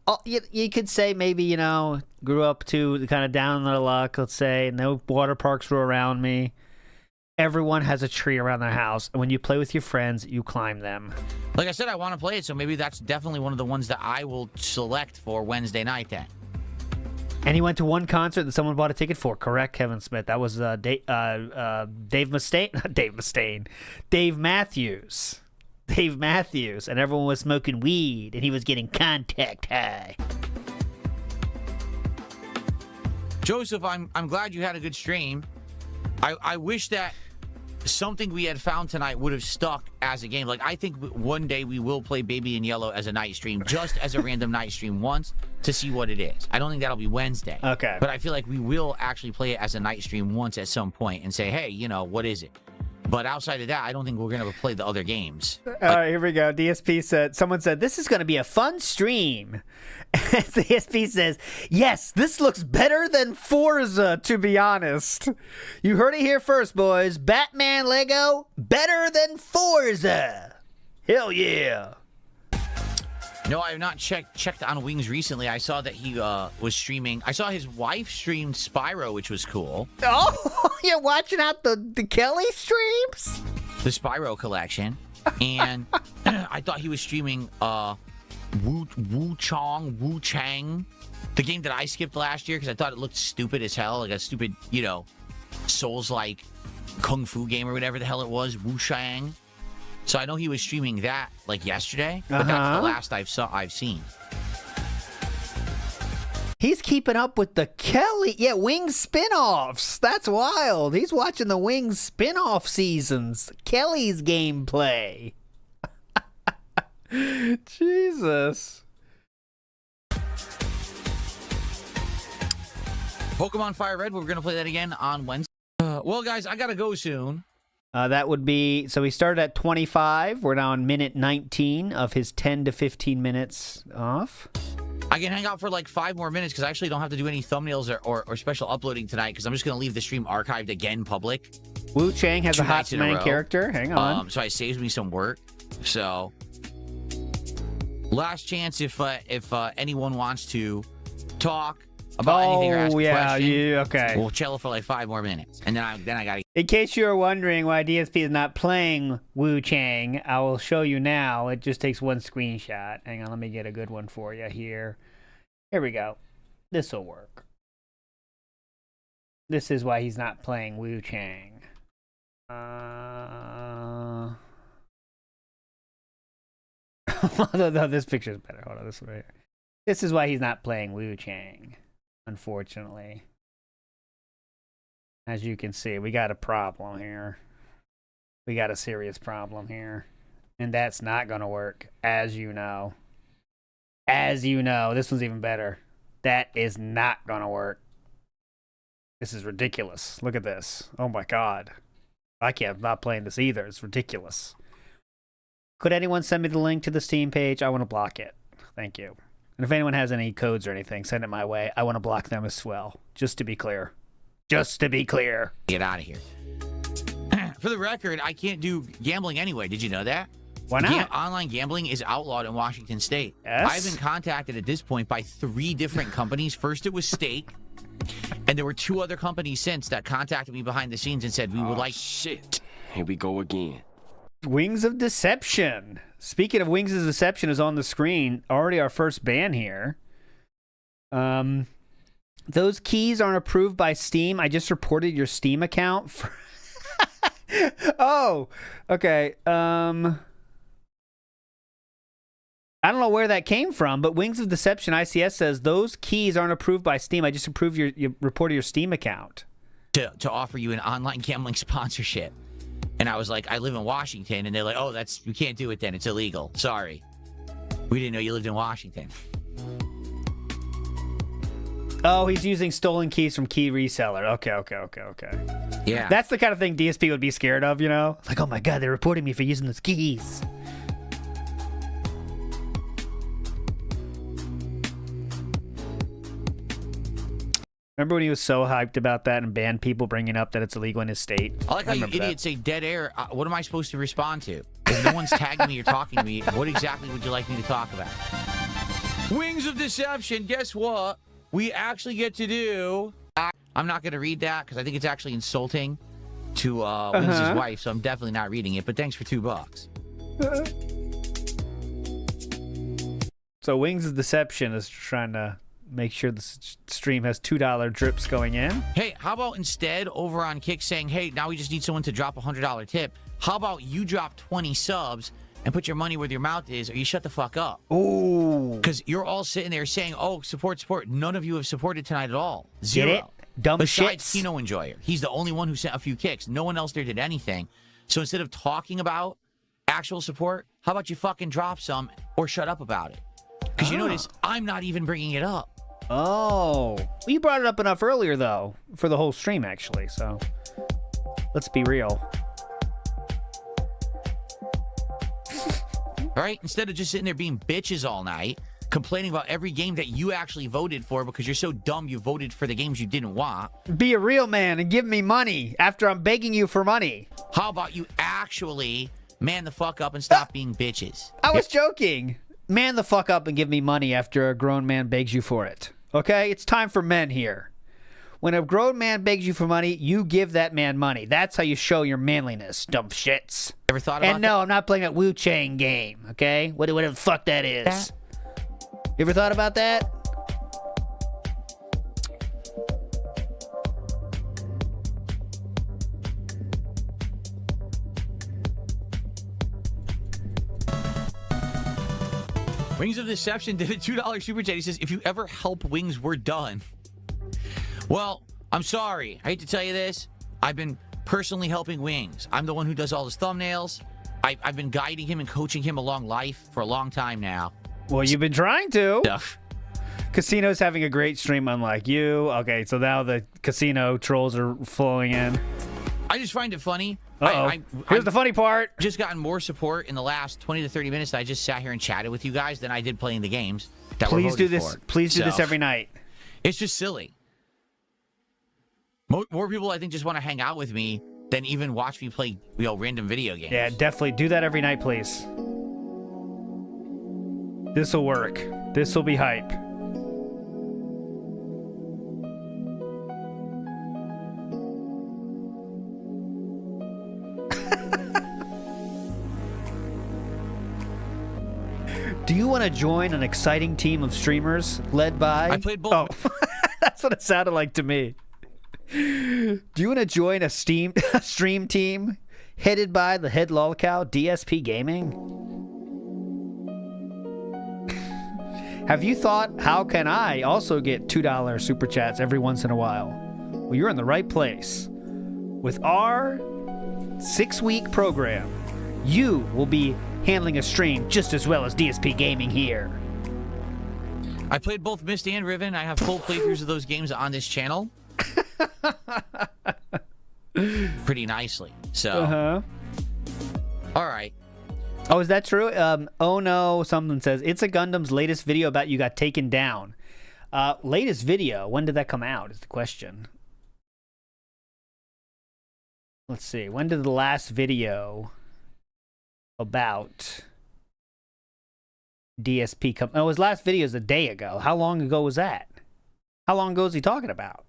Oh, you could say maybe, you know, grew up to kind of down on their luck, let's say. No water parks were around me. Everyone has a tree around their house, and when you play with your friends, you climb them. Like I said, I want to play it, so maybe that's definitely one of the ones that I will select for Wednesday night then. And he went to one concert that someone bought a ticket for. Correct, Kevin Smith. That was Dave Mustaine. Not Dave Mustaine. Dave Matthews. Dave Matthews. And everyone was smoking weed, and he was getting contact high. Joseph, I'm glad you had a good stream. I wish that something we had found tonight would have stuck as a game. Like, I think one day we will play Baby in Yellow as a night stream, just as a random night stream once to see what it is. I don't think that'll be Wednesday. Okay. But I feel like we will actually play it as a night stream once at some point and say, hey, you know, what is it? But outside of that, I don't think we're going to play the other games. All right, here we go. DSP said, someone said, this is going to be a fun stream. And DSP says, yes, this looks better than Forza, to be honest. You heard it here first, boys. Batman Lego, better than Forza. Hell yeah. No, I have not checked on Wings recently. I saw that he was streaming. I saw his wife streamed Spyro, which was cool. Oh, you're watching out the Kelly streams? The Spyro collection. And I thought he was streaming Wu Chang, the game that I skipped last year because I thought it looked stupid as hell, like a stupid, you know, Souls-like kung fu game or whatever the hell it was, Wu Shang. So I know he was streaming that like yesterday, but that's the last I've seen. He's keeping up with the Kelly, Wings spin-offs. That's wild. He's watching the Wings spin-off seasons. Kelly's gameplay. Jesus. Pokemon Fire Red, we're going to play that again on Wednesday. Well, guys, I got to go soon. That would be, so he started at 25. We're now on minute 19 of his 10 to 15 minutes off. I can hang out for like 5 more minutes because I actually don't have to do any thumbnails or special uploading tonight because I'm just going to leave the stream archived again public. Wu Chang has a hot main character. Hang on. So it saves me some work. So, last chance if anyone wants to talk about anything or ask a question. Okay. We'll chill for like 5 more minutes, and then I got. In case you are wondering why DSP is not playing Wu Chang, I will show you now. It just takes one screenshot. Hang on, let me get a good one for you here. Here we go. This will work. This is why he's not playing Wu Chang. No, this picture is better. Hold on, this one right here. This is why he's not playing Wu Chang, unfortunately. As you can see, we got a problem here. We got a serious problem here. And that's not going to work, as you know. As you know. This one's even better. That is not going to work. This is ridiculous. Look at this. Oh my god. I'm not playing this either. It's ridiculous. Could anyone send me the link to the Steam page? I want to block it. Thank you. And if anyone has any codes or anything, send it my way. I want to block them as well. Just to be clear. Just to be clear. Get out of here. For the record, I can't do gambling anyway. Did you know that? Why not? Online gambling is outlawed in Washington State. Yes? I've been contacted at this point by 3 different companies. First, it was Stake. And there were 2 other companies since that contacted me behind the scenes and said, we would like... Shit. Here we go again. Wings of Deception. Speaking of Wings of Deception is on the screen. Already our first ban here. Those keys aren't approved by Steam. I just reported your Steam account. For oh, okay. I don't know where that came from, but Wings of Deception ICS says those keys aren't approved by Steam. I just approved you reported your Steam account. To offer you an online gambling sponsorship. And I was like, I live in Washington. And they're like, oh, we can't do it then. It's illegal. Sorry. We didn't know you lived in Washington. Oh, he's using stolen keys from key reseller. Okay. Yeah. That's the kind of thing DSP would be scared of, you know? Like, oh my god, they're reporting me for using those keys. Remember when he was so hyped about that and banned people bringing up that it's illegal in his state? I like how you idiots say dead air. What am I supposed to respond to? If no one's tagging me or talking to me, what exactly would you like me to talk about? Wings of Deception, guess what? We actually get to do... I'm not going to read that because I think it's actually insulting to Wings' wife, so I'm definitely not reading it, but thanks for $2. So Wings of Deception is trying to make sure the stream has $2 drips going in. Hey, how about instead over on Kick saying, hey, now we just need someone to drop a $100 tip. How about you drop 20 subs and put your money where your mouth is, or you shut the fuck up? Ooh. Because you're all sitting there saying, oh, support. None of you have supported tonight at all. Zero. Get it? Dumb Besides shits. Kino Enjoyer. He's the only one who sent a few kicks. No one else there did anything. So instead of talking about actual support, how about you fucking drop some or shut up about it? Because you notice, I'm not even bringing it up. Oh. Well, you brought it up enough earlier, though, for the whole stream, actually, so let's be real. All right? Instead of just sitting there being bitches all night, complaining about every game that you actually voted for because you're so dumb you voted for the games you didn't want. Be a real man and give me money after I'm begging you for money. How about you actually man the fuck up and stop being bitches? I was joking. Man the fuck up and give me money after a grown man begs you for it. Okay? It's time for men here. When a grown man begs you for money, you give that man money. That's how you show your manliness, dumb shits. Ever thought about And no, I'm not playing that Wu Chang game, okay? Whatever the fuck that is. You ever thought about that? Wings of Deception did a $2 super chat. He says, if you ever help Wings, we're done. Well, I'm sorry. I hate to tell you this. I've been personally helping Wings. I'm the one who does all his thumbnails. I've been guiding him and coaching him along life for a long time now. Well, you've been trying to. Stuff. Casino's having a great stream, unlike you. Okay, so now the casino trolls are flowing in. I just find it funny. Here's the funny part. Just gotten more support in the last 20 to 30 minutes that I just sat here and chatted with you guys than I did playing the games that were Please do voted this. for. Please do this every night. It's just silly. More people, I think, just want to hang out with me than even watch me play, random video games. Yeah, definitely do that every night, please. This will work. This will be hype. Do you want to join an exciting team of streamers led by... I played both. Oh, that's what it sounded like to me. Do you want to join a stream team headed by the head lolcow, DSP Gaming? Have you thought, how can I also get $2 super chats every once in a while? Well, you're in the right place. With our 6-week program, you will be handling a stream just as well as DSP Gaming here. I played both Myst and Riven. I have full playthroughs of those games on this channel. Pretty nicely. So, all right. Oh, is that true? Oh no, something says It's a Gundam's latest video about you got taken down. Latest video. When did that come out? Is the question. Let's see. When did the last video about DSP come? Oh, his last video is a day ago. How long ago was that? How long ago is he talking about?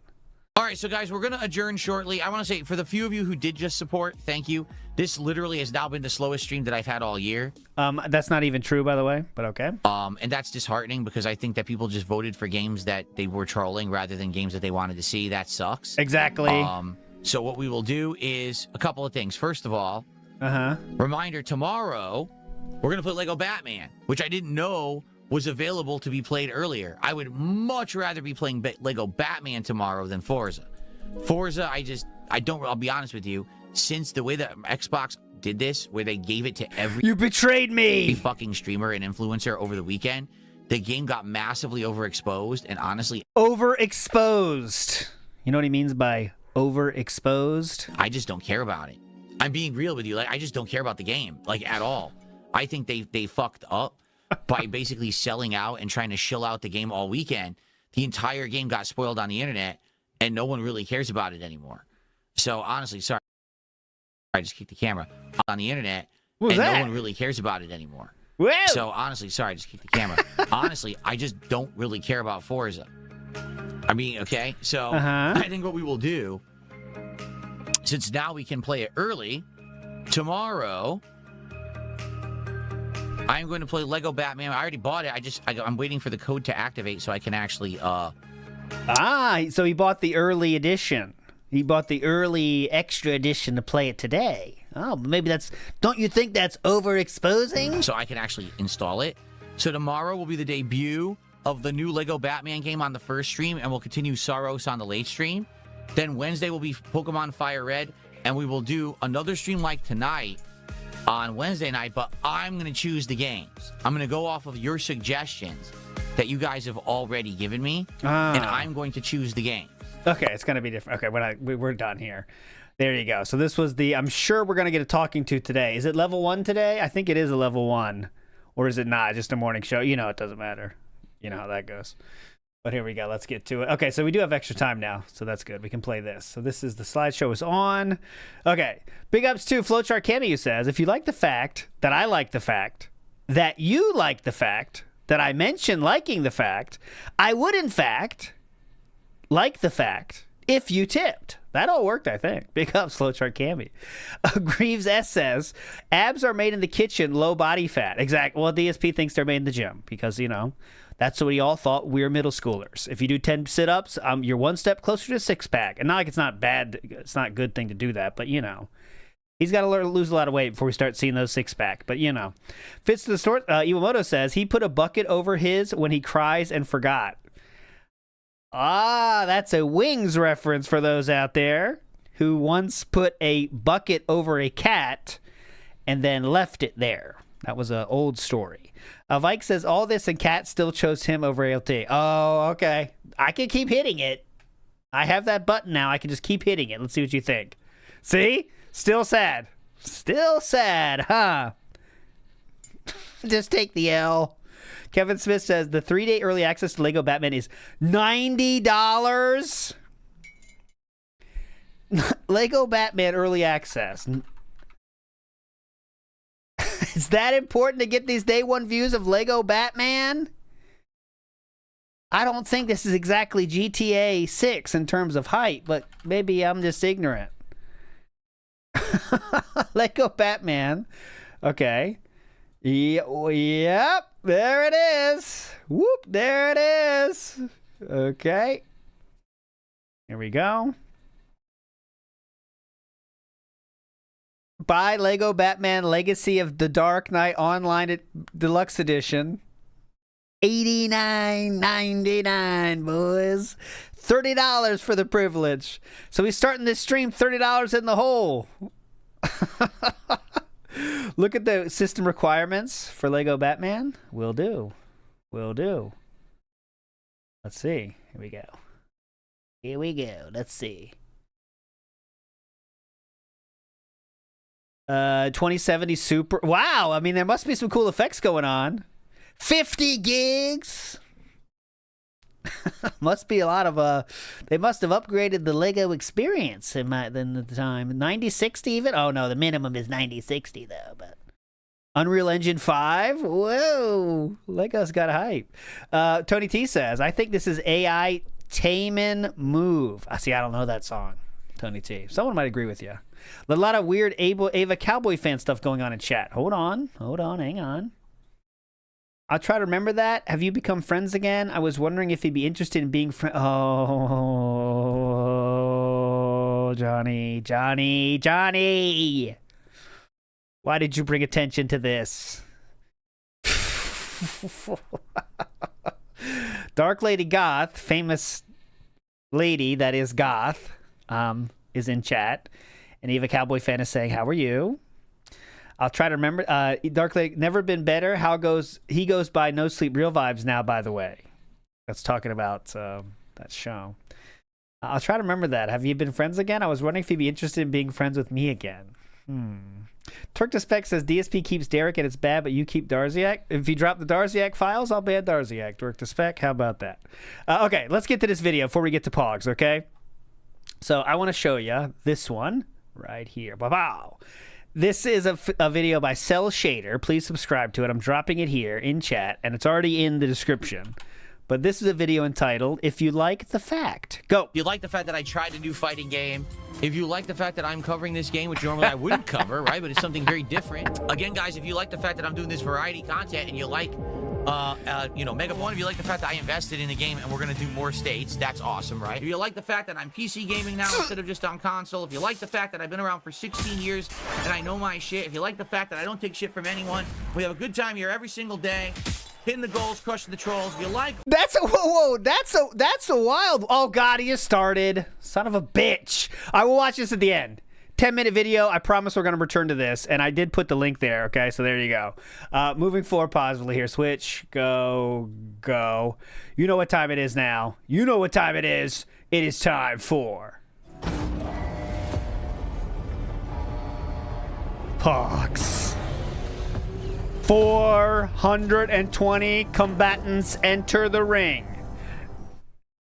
All right, so guys, we're going to adjourn shortly. I want to say, for the few of you who did just support, thank you. This literally has now been the slowest stream that I've had all year. That's not even true, by the way, but okay. And that's disheartening because I think that people just voted for games that they were trolling rather than games that they wanted to see. That sucks. Exactly. So what we will do is a couple of things. First of all, reminder, tomorrow, we're going to play Lego Batman, which I didn't know was available to be played earlier. I would much rather be playing Lego Batman tomorrow than Forza. Forza, I'll be honest with you, since the way that Xbox did this, where they gave it to every... You betrayed me! ...fucking streamer and influencer over the weekend, the game got massively overexposed, and honestly... Overexposed. You know what he means by overexposed? I just don't care about it. I'm being real with you. Like, I just don't care about the game, like, at all. I think they fucked up by basically selling out and trying to shill out the game all weekend. The entire game got spoiled on the internet, and no one really cares about it anymore. So, honestly, sorry. I just kicked the camera on the internet, and no one really cares about it anymore. Whoa. So, honestly, sorry, I just kicked the camera. Honestly, I just don't really care about Forza. I mean, okay? So, I think what we will do, since now we can play it early, tomorrow... I'm going to play Lego Batman. I already bought it. I'm waiting for the code to activate so I can actually... so he bought the early edition. He bought the early extra edition to play it today. Oh, maybe that's... Don't you think that's overexposing? So I can actually install it. So tomorrow will be the debut of the new Lego Batman game on the first stream, and we'll continue Saros on the late stream. Then Wednesday will be Pokemon Fire Red, and we will do another stream like tonight on Wednesday night, but I'm going to choose the games. I'm going to go off of your suggestions that you guys have already given me, and I'm going to choose the games. Okay, it's going to be different. Okay, we're done here. There you go. So this was the... I'm sure we're going to get a talking to today. Is it level 1 today? I think it is a level 1. Or is it not? Just a morning show? You know, it doesn't matter. You know how that goes. But here we go. Let's get to it. Okay, so we do have extra time now, so that's good. We can play this. So this is the slideshow is on. Okay, big ups to Flowchart Cameo says, if you like the fact that I like the fact that you like the fact that I mentioned liking the fact, I would in fact like the fact if you tipped. That all worked, I think. Big ups, Flowchart Cameo. Greaves S says, abs are made in the kitchen, low body fat. Exactly. Well, DSP thinks they're made in the gym because, you know, that's what we all thought we were middle schoolers. If you do 10 sit-ups, you're one step closer to a six-pack. And not like it's not bad. It's not a good thing to do that, but, you know. He's got to lose a lot of weight before we start seeing those six-pack. But, you know. Fits to the story. Iwamoto says, he put a bucket over his when he cries and forgot. Ah, that's a Wings reference for those out there who once put a bucket over a cat and then left it there. That was an old story. Vike says, all this and Cat still chose him over ALT. Oh, okay. I can keep hitting it. I have that button now. I can just keep hitting it. Let's see what you think. See? Still sad. Still sad, huh? Just take the L. Kevin Smith says, the 3-day early access to Lego Batman is $90. Lego Batman early access. Is that important to get these day one views of Lego Batman? I don't think this is exactly GTA 6 in terms of height, but maybe I'm just ignorant. Lego Batman. Okay. Yep. There it is. Whoop. There it is. Okay. Here we go. Buy Lego Batman Legacy of the Dark Knight online deluxe edition. $89.99, boys. $30 for the privilege. So we're starting this stream $30 in the hole. Look at the system requirements for Lego Batman. Will do. Will do. Let's see. Here we go. Here we go. Let's see. 2070 Super. Wow. I mean, there must be some cool effects going on. 50 gigs. Must be a lot of they must have upgraded the Lego experience in the time. 9060 even? Oh no, the minimum is 9060 though, but Unreal Engine 5? Whoa. Lego's got hype. Tony T says, I think this is AI Taman Move. I see, I don't know that song. Tony T. Someone might agree with you. A lot of weird Ava Cowboy fan stuff going on in chat. Hold on, hang on. I'll try to remember that. Have you become friends again? I was wondering if he'd be interested in being friends. Oh, Johnny. Why did you bring attention to this? Dark Lady Goth, famous lady that is Goth, is in chat. And Eva Cowboy fan is saying, how are you? I'll try to remember. Dark Lake, never been better. He goes by No Sleep Real Vibes now, by the way. That's talking about that show. I'll try to remember that. Have you been friends again? I was wondering if you'd be interested in being friends with me again. Turk to Spec says DSP keeps Derek and it's bad, but you keep Darziak. If you drop the Darziak files, I'll ban Darziak. Turk to Spec, how about that? Okay, let's get to this video before we get to Pogs, okay? So I want to show you this one right here. Wow. This is a video by CelShader. Please subscribe to it. I'm dropping it here in chat, and it's already in the description. But this is a video entitled, If You Like the Fact. Go. If you like the fact that I tried a new fighting game, if you like the fact that I'm covering this game, which normally I wouldn't cover, right? But it's something very different. Again, guys, if you like the fact that I'm doing this variety content and you like, Megaphone, if you like the fact that I invested in the game and we're going to do more states, that's awesome, right? If you like the fact that I'm PC gaming now instead of just on console, if you like the fact that I've been around for 16 years and I know my shit, if you like the fact that I don't take shit from anyone, we have a good time here every single day. Hitting the goals, crushing the trolls. If you like... That's a wild... Oh, God, he just started. Son of a bitch. I will watch this at the end. 10-minute video. I promise we're going to return to this. And I did put the link there, okay? So there you go. Moving forward positively here. Switch. Go. You know what time it is now. You know what time it is. It is time for... Pogs. 420 combatants enter the ring.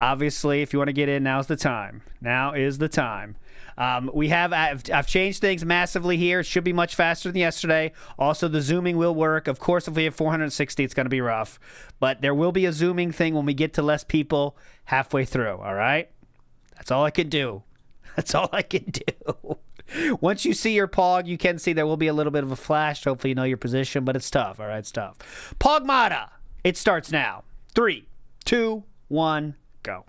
Obviously, if you want to get in, now's the time. Now is the time. I've changed things massively here. It should be much faster than yesterday. Also, the zooming will work. Of course, if we have 460, it's going to be rough. But there will be a zooming thing when we get to less people halfway through, all right? That's all I can do. That's all I can do. Once you see your Pog, you can see there will be a little bit of a flash. Hopefully you know your position, but it's tough. All right, it's tough. Pogmata. It starts now. 3, 2, 1, go.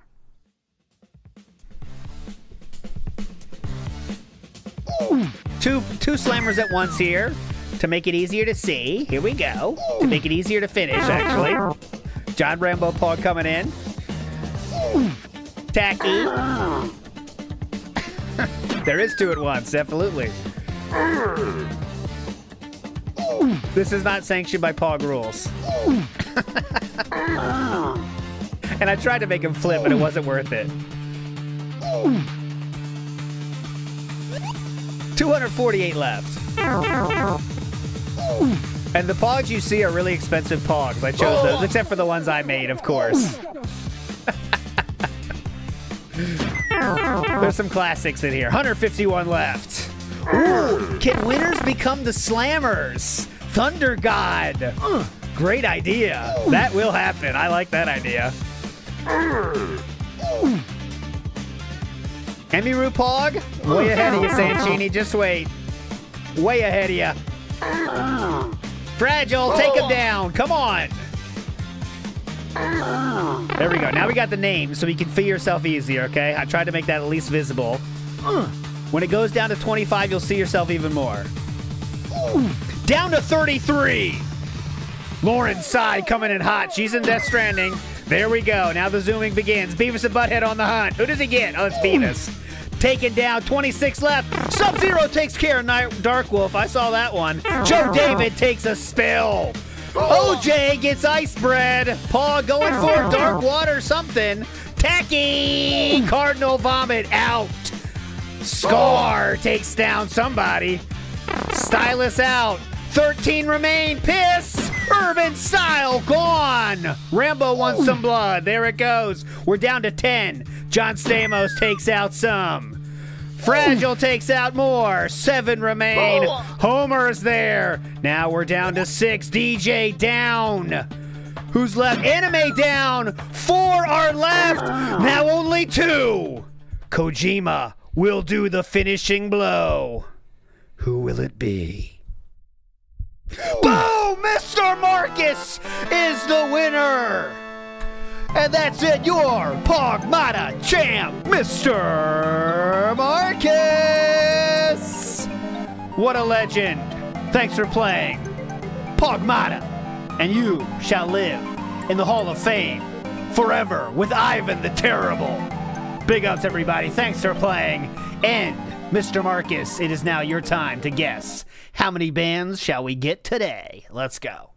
Two slammers at once here to make it easier to see. Here we go. To make it easier to finish, actually. John Rambo Pog coming in. Tacky. There is 2 at once, absolutely. This is not sanctioned by Pog rules. And I tried to make him flip, but it wasn't worth it. 248 left. And the Pogs you see are really expensive Pogs. I chose those, except for the ones I made, of course. There's some classics in here. 151 left. Ooh, can winners become the slammers? Thunder God. Great idea. That will happen. I like that idea. Emiru Pog? Way ahead of you, Sanchini. Just wait. Way ahead of you. Fragile, take him down. Come on. There we go. Now we got the name, so you can feel yourself easier, okay? I tried to make that at least visible. When it goes down to 25, you'll see yourself even more. Down to 33. Lauren's side coming in hot. She's in Death Stranding. There we go. Now the zooming begins. Beavis and Butthead on the hunt. Who does he get? Oh, it's Beavis. taken down. 26 left. Sub-Zero takes care of Dark Wolf. I saw that one. Joe David takes a spill. OJ gets ice bread. Paul going for dark water something. Tacky. Cardinal Vomit out. Scar takes down somebody. Stylus out. 13 remain. Piss. Urban Style gone. Rambo wants some blood. There it goes. We're down to 10. John Stamos takes out some. Fragile takes out more. 7 remain. Homer's there. Now we're down to 6. DJ down. Who's left? Anime down. 4 are left. Now only 2. Kojima will do the finishing blow. Who will it be? Boom! Mr. Marcus is the winner! And that's it, your Pogmata champ, Mr. Marcus! What a legend. Thanks for playing Pogmata. And you shall live in the Hall of Fame forever with Ivan the Terrible. Big ups, everybody. Thanks for playing. And Mr. Marcus, it is now your time to guess. How many bands shall we get today? Let's go.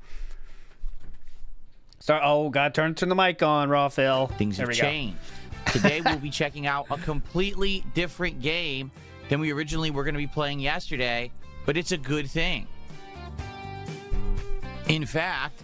Oh, God, turn the mic on, Raw Phil. Things have changed. Today we'll be checking out a completely different game than we originally were going to be playing yesterday, but it's a good thing. In fact,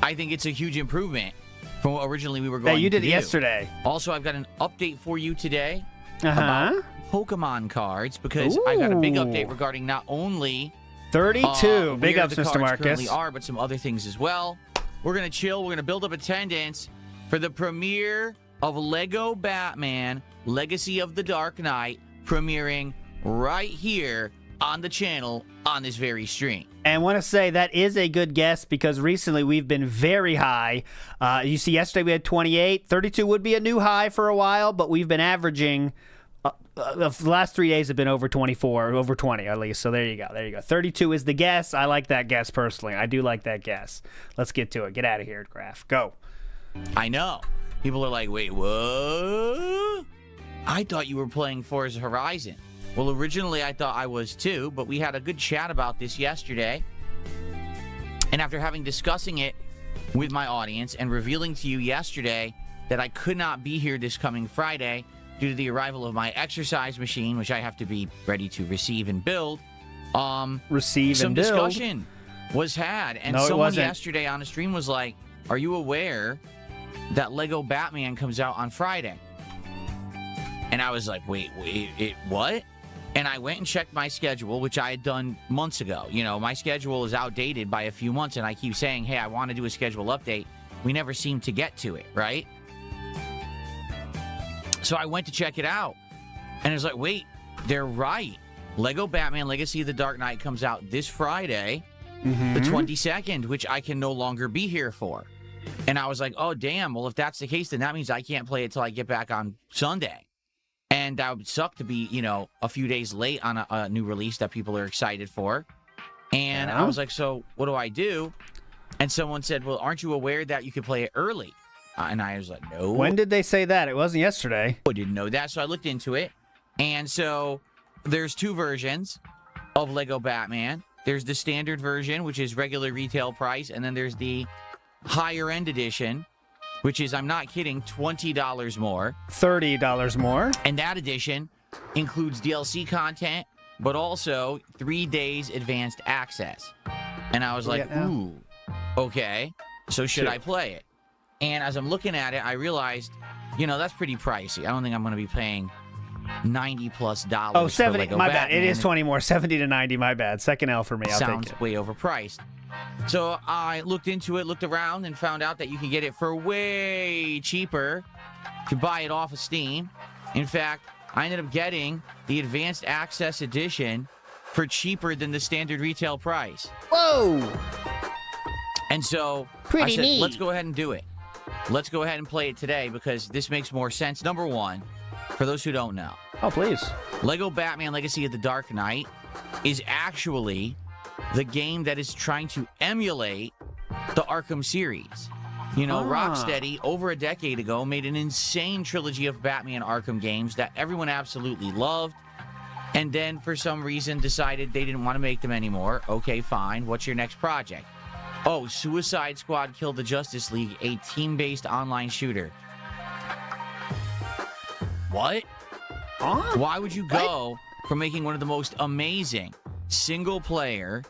I think it's a huge improvement from what originally we were going to do. You did it yesterday. Also, I've got an update for you today about Pokemon cards, because I got a big update regarding not only 32 big where ups, the Mr. cards Marcus. currently are, but some other things as well. We're gonna chill. We're gonna build up attendance for the premiere of Lego Batman: Legacy of the Dark Knight, premiering right here on the channel on this very stream. And I want to say that is a good guess, because recently we've been very high. You see, yesterday we had 28. 32 would be a new high for a while, but we've been averaging. The last 3 days have been over 24, over 20 at least. So there you go. There you go. 32 is the guess. I like that guess personally. I do like that guess. Let's get to it. Get out of here, Graf. Go. I know. People are like, wait, what? I thought you were playing Forza Horizon. Well, originally I thought I was too, but we had a good chat about this yesterday. And after discussing it with my audience and revealing to you yesterday that I could not be here this coming Friday due to the arrival of my exercise machine, which I have to be ready to receive and build, some discussion was had. And someone yesterday on the stream was like, are you aware that Lego Batman comes out on Friday? And I was like, wait, what? And I went and checked my schedule, which I had done months ago. You know, my schedule is outdated by a few months, and I keep saying, hey, I want to do a schedule update. We never seem to get to it, right? So I went to check it out, and I was like, wait, they're right. Lego Batman Legacy of the Dark Knight comes out this Friday, the 22nd, which I can no longer be here for. And I was like, oh, damn, well, if that's the case, then that means I can't play it till I get back on Sunday. And that would suck to be, a few days late on a new release that people are excited for. And I was like, so what do I do? And someone said, well, aren't you aware that you could play it early? And I was like, no. When did they say that? It wasn't yesterday. I didn't know that, so I looked into it. And so there's 2 versions of Lego Batman. There's the standard version, which is regular retail price, and then there's the higher end edition, which is, I'm not kidding, $20 more. $30 more. And that edition includes DLC content, but also 3 days advanced access. And I was like, ooh, okay, so should I play it? And as I'm looking at it, I realized, that's pretty pricey. I don't think I'm going to be paying $90+. Oh, 70. For my Batman. bad. It is 20 more. 70 to 90. My bad. Second L for me. I'll Sounds take it. way overpriced. So I looked into it, looked around, and found out that you can get it for way cheaper to buy it off of Steam. In fact, I ended up getting the Advanced Access Edition for cheaper than the standard retail price. Whoa! And so I said, let's go ahead and do it. Let's go ahead and play it today, because this makes more sense. Number one, for those who don't know. Oh, please. Lego Batman Legacy of the Dark Knight is actually the game that is trying to emulate the Arkham series. You know, Rocksteady, over a decade ago, made an insane trilogy of Batman Arkham games that everyone absolutely loved, and then for some reason decided they didn't want to make them anymore. Okay, fine. What's your next project? Oh, Suicide Squad Kill the Justice League, a team-based online shooter. What? Huh? Why would you go from making one of the most amazing single-player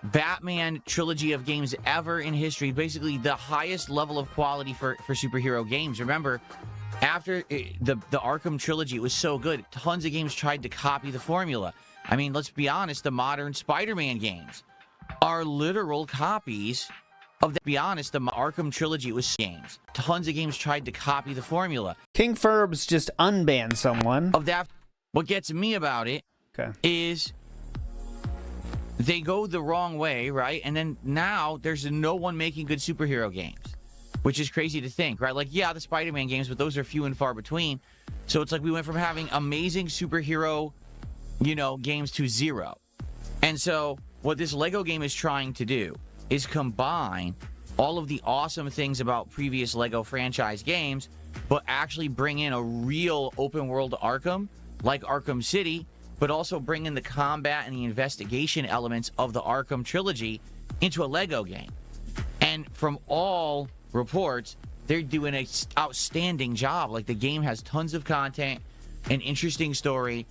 Batman trilogy of games ever in history, basically the highest level of quality for superhero games? Remember, after the Arkham trilogy, it was so good, tons of games tried to copy the formula. I mean, let's be honest, the modern Spider-Man games are literal copies of the, be honest, the Arkham trilogy was games. Tons of games tried to copy the formula. King Ferbs just unbanned someone. Of that, what gets me about it is they go the wrong way, right? And then now there's no one making good superhero games, which is crazy to think, right? Like, yeah, the Spider-Man games, but those are few and far between. So it's like we went from having amazing superhero, you know, games to zero. And so what this Lego game is trying to do is combine all of the awesome things about previous Lego franchise games, but actually bring in a real open world Arkham, like Arkham City, but also bring in the combat and the investigation elements of the Arkham trilogy into a Lego game. And from all reports, they're doing an outstanding job. Like, the game has tons of content, an interesting story,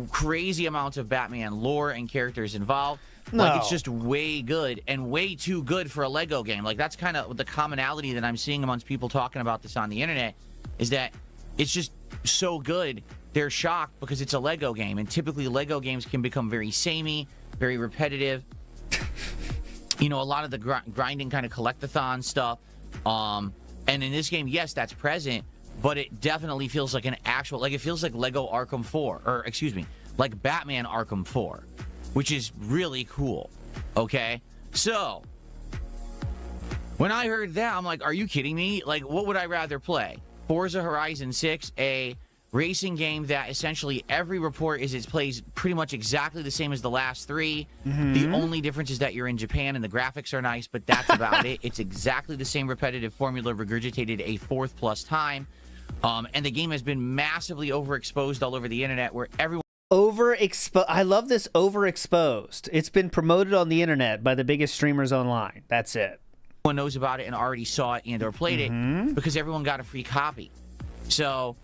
crazy amounts of Batman lore and characters involved. No. Like, it's just way good and way too good for a Lego game. Like, that's kind of the commonality that I'm seeing amongst people talking about this on the internet, is that it's just so good. They're shocked because it's a Lego game, and typically Lego games can become very samey, very repetitive. You know, a lot of the grinding kind of collectathon stuff. And in this game, yes, that's present, but it definitely feels like an actual, like, it feels like Lego Arkham 4, or excuse me, like Batman Arkham 4, which is really cool. Okay? So, when I heard that, I'm like, are you kidding me? Like, what would I rather play? Forza Horizon 6, a racing game that essentially every report is it plays pretty much exactly the same as the last three. The only difference is that you're in Japan and the graphics are nice, but that's about it. It's exactly the same repetitive formula regurgitated a fourth plus time. And the game has been massively overexposed all over the internet, where everyone I love this overexposed. It's been promoted on the internet by the biggest streamers online. That's it. Everyone knows about it and already saw it and or played it because everyone got a free copy. So,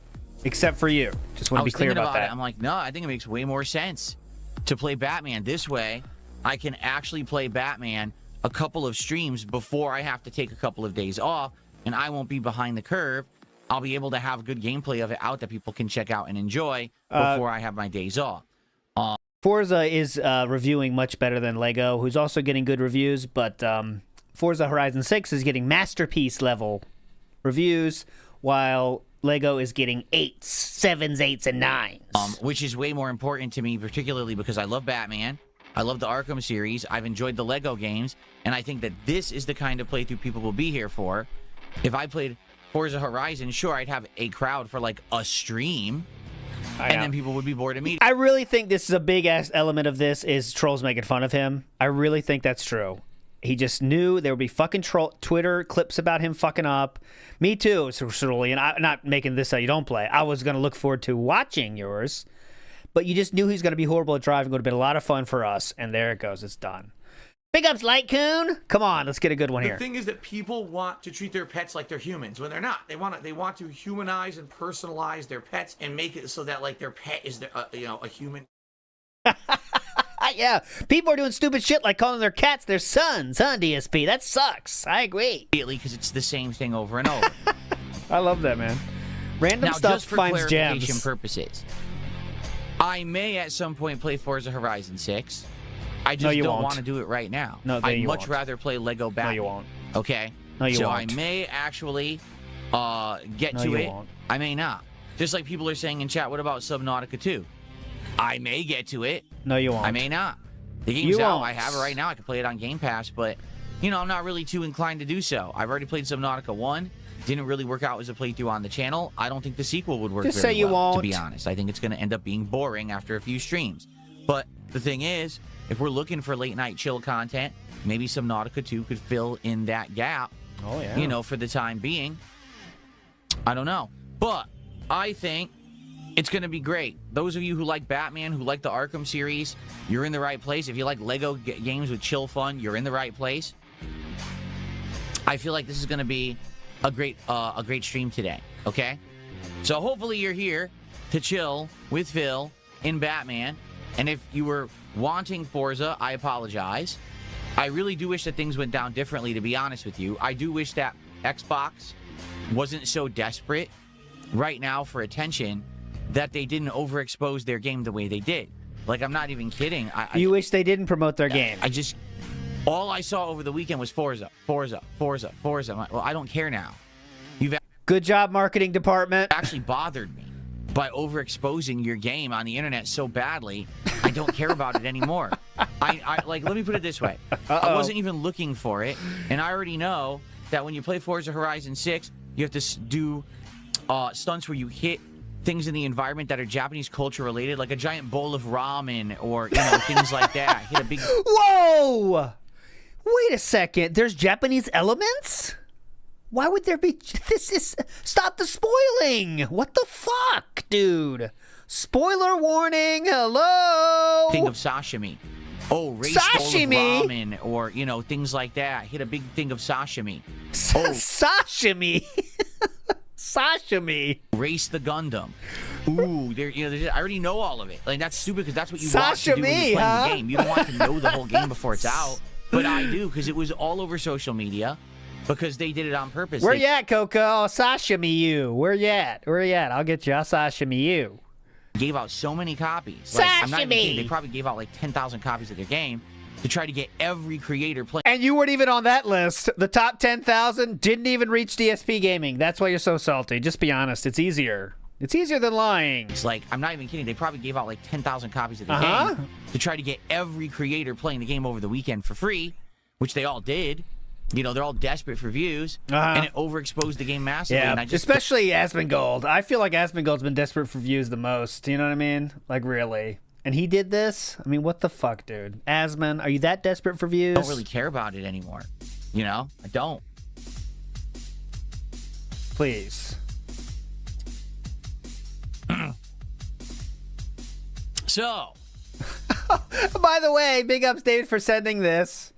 except for you. Just want to be clear about that. I'm like, no, I think it makes way more sense to play Batman this way. I can actually play Batman a couple of streams before I have to take a couple of days off, and I won't be behind the curve. I'll be able to have good gameplay of it out that people can check out and enjoy before I have my days off. Forza is reviewing much better than Lego, who's also getting good reviews, but Forza Horizon 6 is getting masterpiece level reviews, while Lego is getting 8s, 7s, 8s, and 9s. Which is way more important to me, particularly because I love Batman. I love the Arkham series. I've enjoyed the Lego games, and I think that this is the kind of playthrough people will be here for. If I played Forza Horizon, sure, I'd have a crowd for like a stream, and then people would be bored immediately. I really think this is a big-ass element of this is trolls making fun of him. I really think that's true. He just knew there would be fucking Twitter clips about him fucking up. Me too, Cerulean. And I'm not making this so you don't play. I was going to look forward to watching yours, but you just knew he's going to be horrible at driving. It would have been a lot of fun for us, and there it goes. It's done. Big ups, Light Coon. Come on, let's get a good one here. The thing is that people want to treat their pets like they're humans when they're not. They want to humanize and personalize their pets and make it so that like their pet is a human. Yeah, people are doing stupid shit like calling their cats their sons, huh, DSP? That sucks. I agree. Because it's the same thing over and over. I love that, man. Random now, stuff just for finds clarification gems. purposes, I may at some point play Forza Horizon 6. I just don't want to do it right now. No, I'd much rather play Lego Batman. No, you won't. Okay? No, you so won't. I may actually get to it. Won't. I may not. Just like people are saying in chat, what about Subnautica 2? I may get to it. No, you won't. I may not. The game's out. I have it right now. I can play it on Game Pass, but, you know, I'm not really too inclined to do so. I've already played Subnautica 1. Didn't really work out as a playthrough on the channel. I don't think the sequel would work Just very say you well, won't. to be honest. I think it's going to end up being boring after a few streams. But the thing is, if we're looking for late-night chill content, maybe Subnautica 2 could fill in that gap Oh, yeah. You know, for the time being. I don't know. But I think it's going to be great. Those of you who like Batman, who like the Arkham series, you're in the right place. If you like Lego games with chill fun, you're in the right place. I feel like this is going to be a great stream today, okay? So hopefully you're here to chill with Phil in Batman. And if you were wanting Forza, I apologize. I really do wish that things went down differently, to be honest with you. I do wish that Xbox wasn't so desperate right now for attention that they didn't overexpose their game the way they did. Like, I'm not even kidding. You wish they didn't promote their game. All I saw over the weekend was Forza. I'm like, well, I don't care now. Good job, marketing department. Actually bothered me by overexposing your game on the internet so badly. I don't care about it anymore. Like, let me put it this way. I wasn't even looking for it, and I already know that when you play Forza Horizon 6, you have to do stunts where you hit things in the environment that are Japanese culture related, like a giant bowl of ramen or, you know, things like that. Hit a big... Whoa! Wait a second. There's Japanese elements? Why would there be... This is... Stop the spoiling! What the fuck, dude? Spoiler warning! Hello! Thing of sashimi. Oh, race sashimi? bowl of ramen, or, you know, things like that. Hit a big thing of sashimi. Sashimi? Sashimi. Race the Gundam. Ooh, I already know all of it. Like, that's stupid because that's what you want to do when you're playing the game. You don't want to know the whole game before it's out. But I do, because it was all over social media, because they did it on purpose. Where you at, Coco? I'll sashimi you. Where you at? I'll get you. I'll sashimi you. Gave out so many copies. Sashimi! Like, I'm not even kidding. They probably gave out like 10,000 copies of their game to try to get every creator playing. And you weren't even on that list. The top 10,000 didn't even reach DSP Gaming. That's why you're so salty. Just be honest. It's easier. It's easier than lying. It's like, I'm not even kidding. They probably gave out like 10,000 copies of the game to try to get every creator playing the game over the weekend for free, which they all did. You know, they're all desperate for views, and it overexposed the game massively. Yeah, and especially Asmongold. I feel like Asmongold's been desperate for views the most. You know what I mean? Like, really. And he did this? I mean, what the fuck, dude? Asmon, are you that desperate for views? I don't really care about it anymore. You know? I don't. Please. So. By the way, big ups, David, for sending this.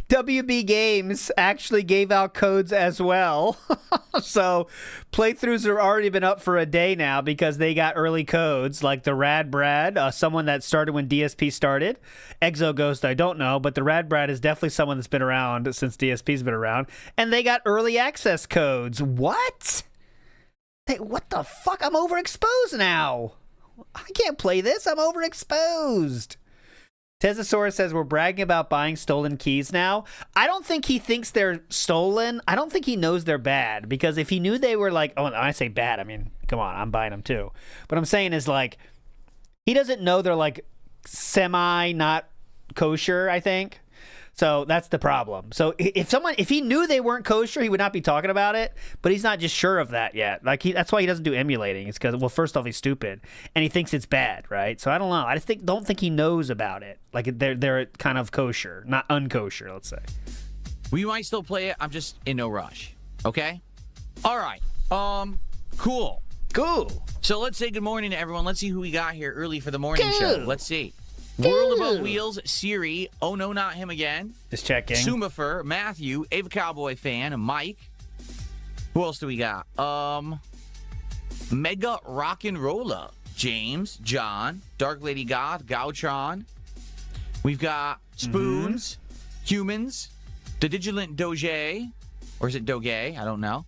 WB Games actually gave out codes as well. So playthroughs have already been up for a day now because they got early codes, like the Rad Brad, someone that started when DSP started. Exo Ghost, I don't know, but the Rad Brad is definitely someone that's been around since DSP's been around. And they got early access codes. What? Hey, what the fuck? I'm overexposed now. I can't play this. I'm overexposed. Tezosaurus says we're bragging about buying stolen keys now. I don't think he thinks they're stolen. I don't think he knows they're bad, because if he knew they were like, oh, when I say bad, I mean, come on, I'm buying them too. What I'm saying is, like, he doesn't know they're like semi not kosher, I think. So that's the problem. So if he knew they weren't kosher, he would not be talking about it. But he's not just sure of that yet. Like, that's why he doesn't do emulating. It's because, well, first off, he's stupid and he thinks it's bad, right? So I don't know. I just don't think he knows about it. Like, they're kind of kosher, not unkosher, let's say. We might still play it. I'm just in no rush. Okay. All right. Cool. So let's say good morning to everyone. Let's see who we got here early for the morning show. Let's see. World Above Wheels, Siri. Oh, no, not him again. Just checking. Sumifer, Matthew, Ava Cowboy Fan, Mike. Who else do we got? Mega Rock'n'Rolla, James, John, Dark Lady Goth, Gautron. We've got Spoons, Humans, The Digilant Doge, or is it Doge? I don't know.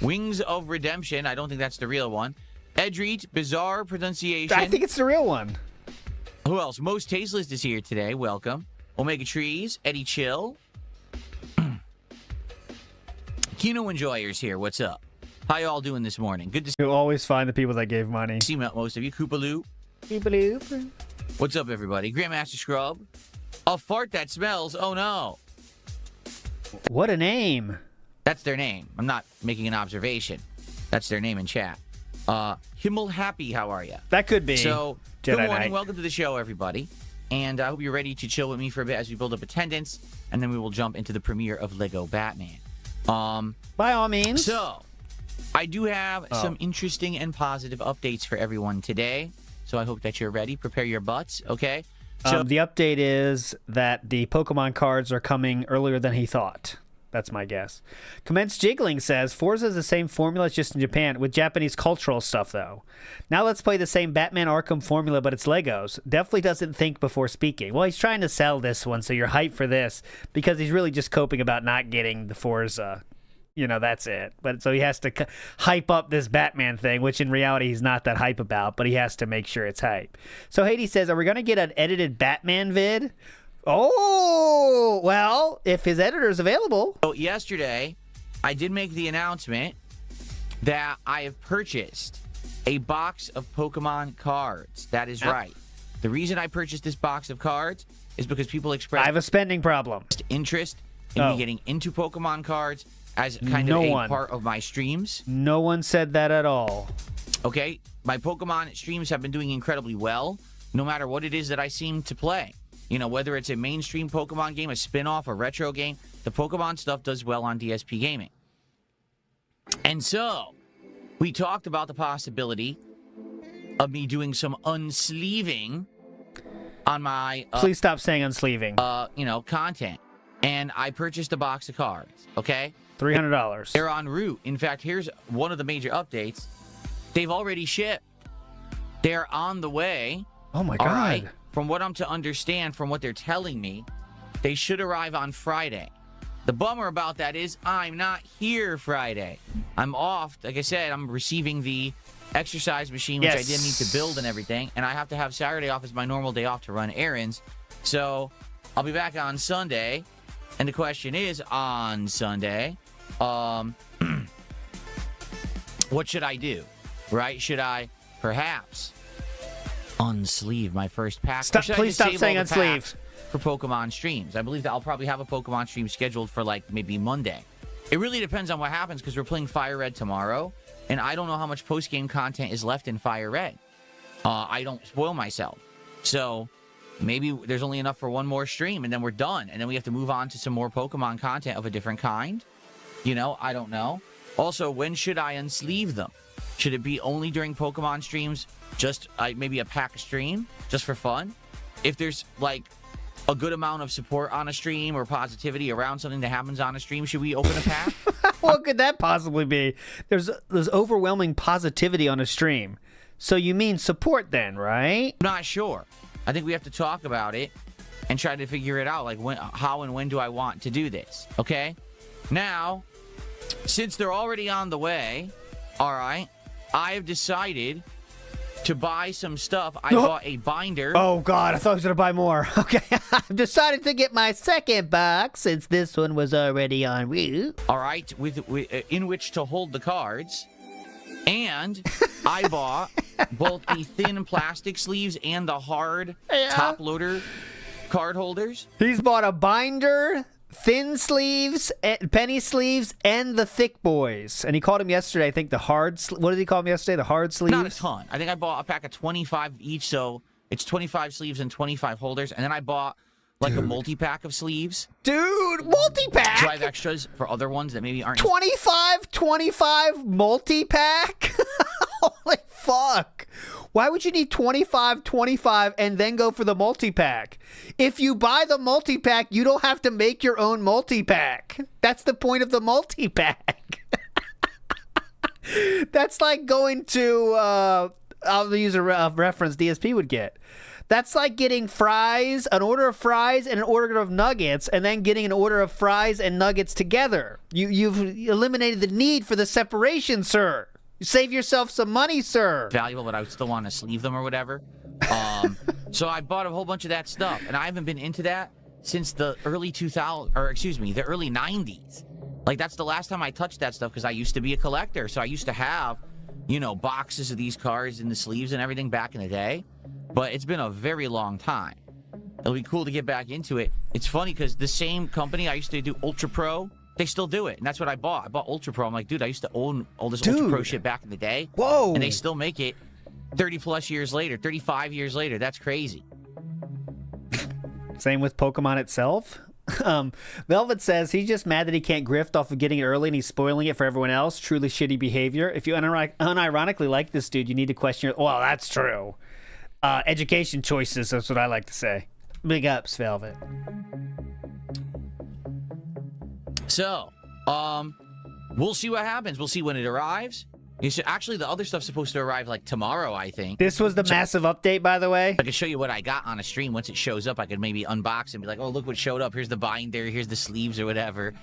Wings of Redemption. I don't think that's the real one. Edreet, Bizarre Pronunciation. I think it's the real one. Who else? Most Tasteless is here today. Welcome. Omega Trees, Eddie Chill. Kino Enjoyers here. What's up? How y'all doing this morning? Good to see you. Always find the people that gave money. See most of you. Koopaloo. Koopaloo. What's up, everybody? Grandmaster Scrub. A fart that smells. Oh, no. What a name. That's their name. I'm not making an observation. That's their name in chat. Himmel Happy, how are you? That could be. So, Jedi good morning. Knight. Welcome to the show, everybody. and I hope you're ready to chill with me for a bit as we build up attendance, and then we will jump into the premiere of Lego Batman. By all means. So, I do have some interesting and positive updates for everyone today, so I hope that you're ready. Prepare your butts, okay? So, the update is that the Pokemon cards are coming earlier than he thought. That's my guess. Commence Jiggling says, Forza is the same formula, it's just in Japan, with Japanese cultural stuff, though. Now let's play the same Batman Arkham formula, but it's Legos. Definitely doesn't think before speaking. Well, he's trying to sell this one, so you're hyped for this, because he's really just coping about not getting the Forza. You know, that's it. But so he has to hype up this Batman thing, which in reality he's not that hype about, but he has to make sure it's hype. So Hades says, are we going to get an edited Batman vid? Oh, well, if his editor is available. So yesterday, I did make the announcement that I have purchased a box of Pokemon cards. That is right. The reason I purchased this box of cards is because people expressed I have a spending problem. Interest in me getting into Pokemon cards as kind of a part of my streams. No one said that at all. Okay, my Pokemon streams have been doing incredibly well, no matter what it is that I seem to play. You know, whether it's a mainstream Pokemon game, a spin-off, a retro game, the Pokemon stuff does well on DSP Gaming. And so, we talked about the possibility of me doing some unsleeving on my... Please stop saying unsleeving. Content. And I purchased a box of cards, okay? $300. They're en route. In fact, here's one of the major updates. They've already shipped. They're on the way. Oh, my God. Right? From what I'm to understand, from what they're telling me, they should arrive on Friday. The bummer about that is I'm not here Friday. I'm off. Like I said, I'm receiving the exercise machine, which I did need to build and everything. And I have to have Saturday off as my normal day off to run errands. So I'll be back on Sunday. And the question is, on Sunday, what should I do? Right? Should I perhaps unsleeve my first pack? Please stop saying unsleeve. For Pokemon streams. I believe that I'll probably have a Pokemon stream scheduled for like maybe Monday. It really depends on what happens because we're playing Fire Red tomorrow, and I don't know how much post-game content is left in Fire Red. I don't spoil myself. So maybe there's only enough for one more stream, and then we're done. And then we have to move on to some more Pokemon content of a different kind. You know, I don't know. Also, when should I unsleeve them? Should it be only during Pokemon streams? Just maybe a pack stream, just for fun? If there's, like, a good amount of support on a stream or positivity around something that happens on a stream, should we open a pack? What could that possibly be? There's overwhelming positivity on a stream. So you mean support then, right? I'm not sure. I think we have to talk about it and try to figure it out, like how and when do I want to do this, okay? Now, since they're already on the way, all right, I have decided to buy some stuff. I bought a binder. Oh, God, I thought I was going to buy more. Okay, I've decided to get my second box since this one was already on route. All right, in which to hold the cards. And I bought both the thin plastic sleeves and the hard top loader card holders. He's bought a binder, thin sleeves, penny sleeves, and the thick boys. And he called him yesterday, I think, the hard... What did he call him yesterday? The hard sleeves? Not a ton. I think I bought a pack of 25 each, so it's 25 sleeves and 25 holders. And then I bought, like, a multi-pack of sleeves. Dude, multi-pack? So I have extras for other ones that maybe aren't... 25 multi-pack? Holy fuck. Why would you need 25 and then go for the multi-pack? If you buy the multi-pack, you don't have to make your own multi-pack. That's the point of the multi-pack. That's like going to, I'll use a reference DSP would get. That's like getting fries, an order of fries and an order of nuggets, and then getting an order of fries and nuggets together. You've eliminated the need for the separation, sir. You save yourself some money, sir. Valuable, but I would still want to sleeve them or whatever. So I bought a whole bunch of that stuff, and I haven't been into that since the early 2000s, or excuse me, the early 90s. Like, that's the last time I touched that stuff because I used to be a collector. So I used to have, you know, boxes of these cards in the sleeves and everything back in the day. But it's been a very long time. It'll be cool to get back into it. It's funny because the same company I used to do Ultra Pro, they still do it. And that's what I bought. I bought Ultra Pro. I'm like, dude, I used to own all this Ultra Pro shit back in the day. Whoa. And they still make it 30 plus years later, 35 years later. That's crazy. Same with Pokemon itself. Velvet says he's just mad that he can't grift off of getting it early and he's spoiling it for everyone else. Truly shitty behavior. If you unironically like this dude, you need to question your... Well, that's true. Education choices, that's what I like to say. Big ups, Velvet. So, we'll see what happens. We'll see when it arrives. Actually, the other stuff's supposed to arrive like tomorrow, I think. This was the massive update, by the way. I can show you what I got on a stream. Once it shows up, I could maybe unbox and be like, oh, look what showed up. Here's the binder. Here's the sleeves or whatever.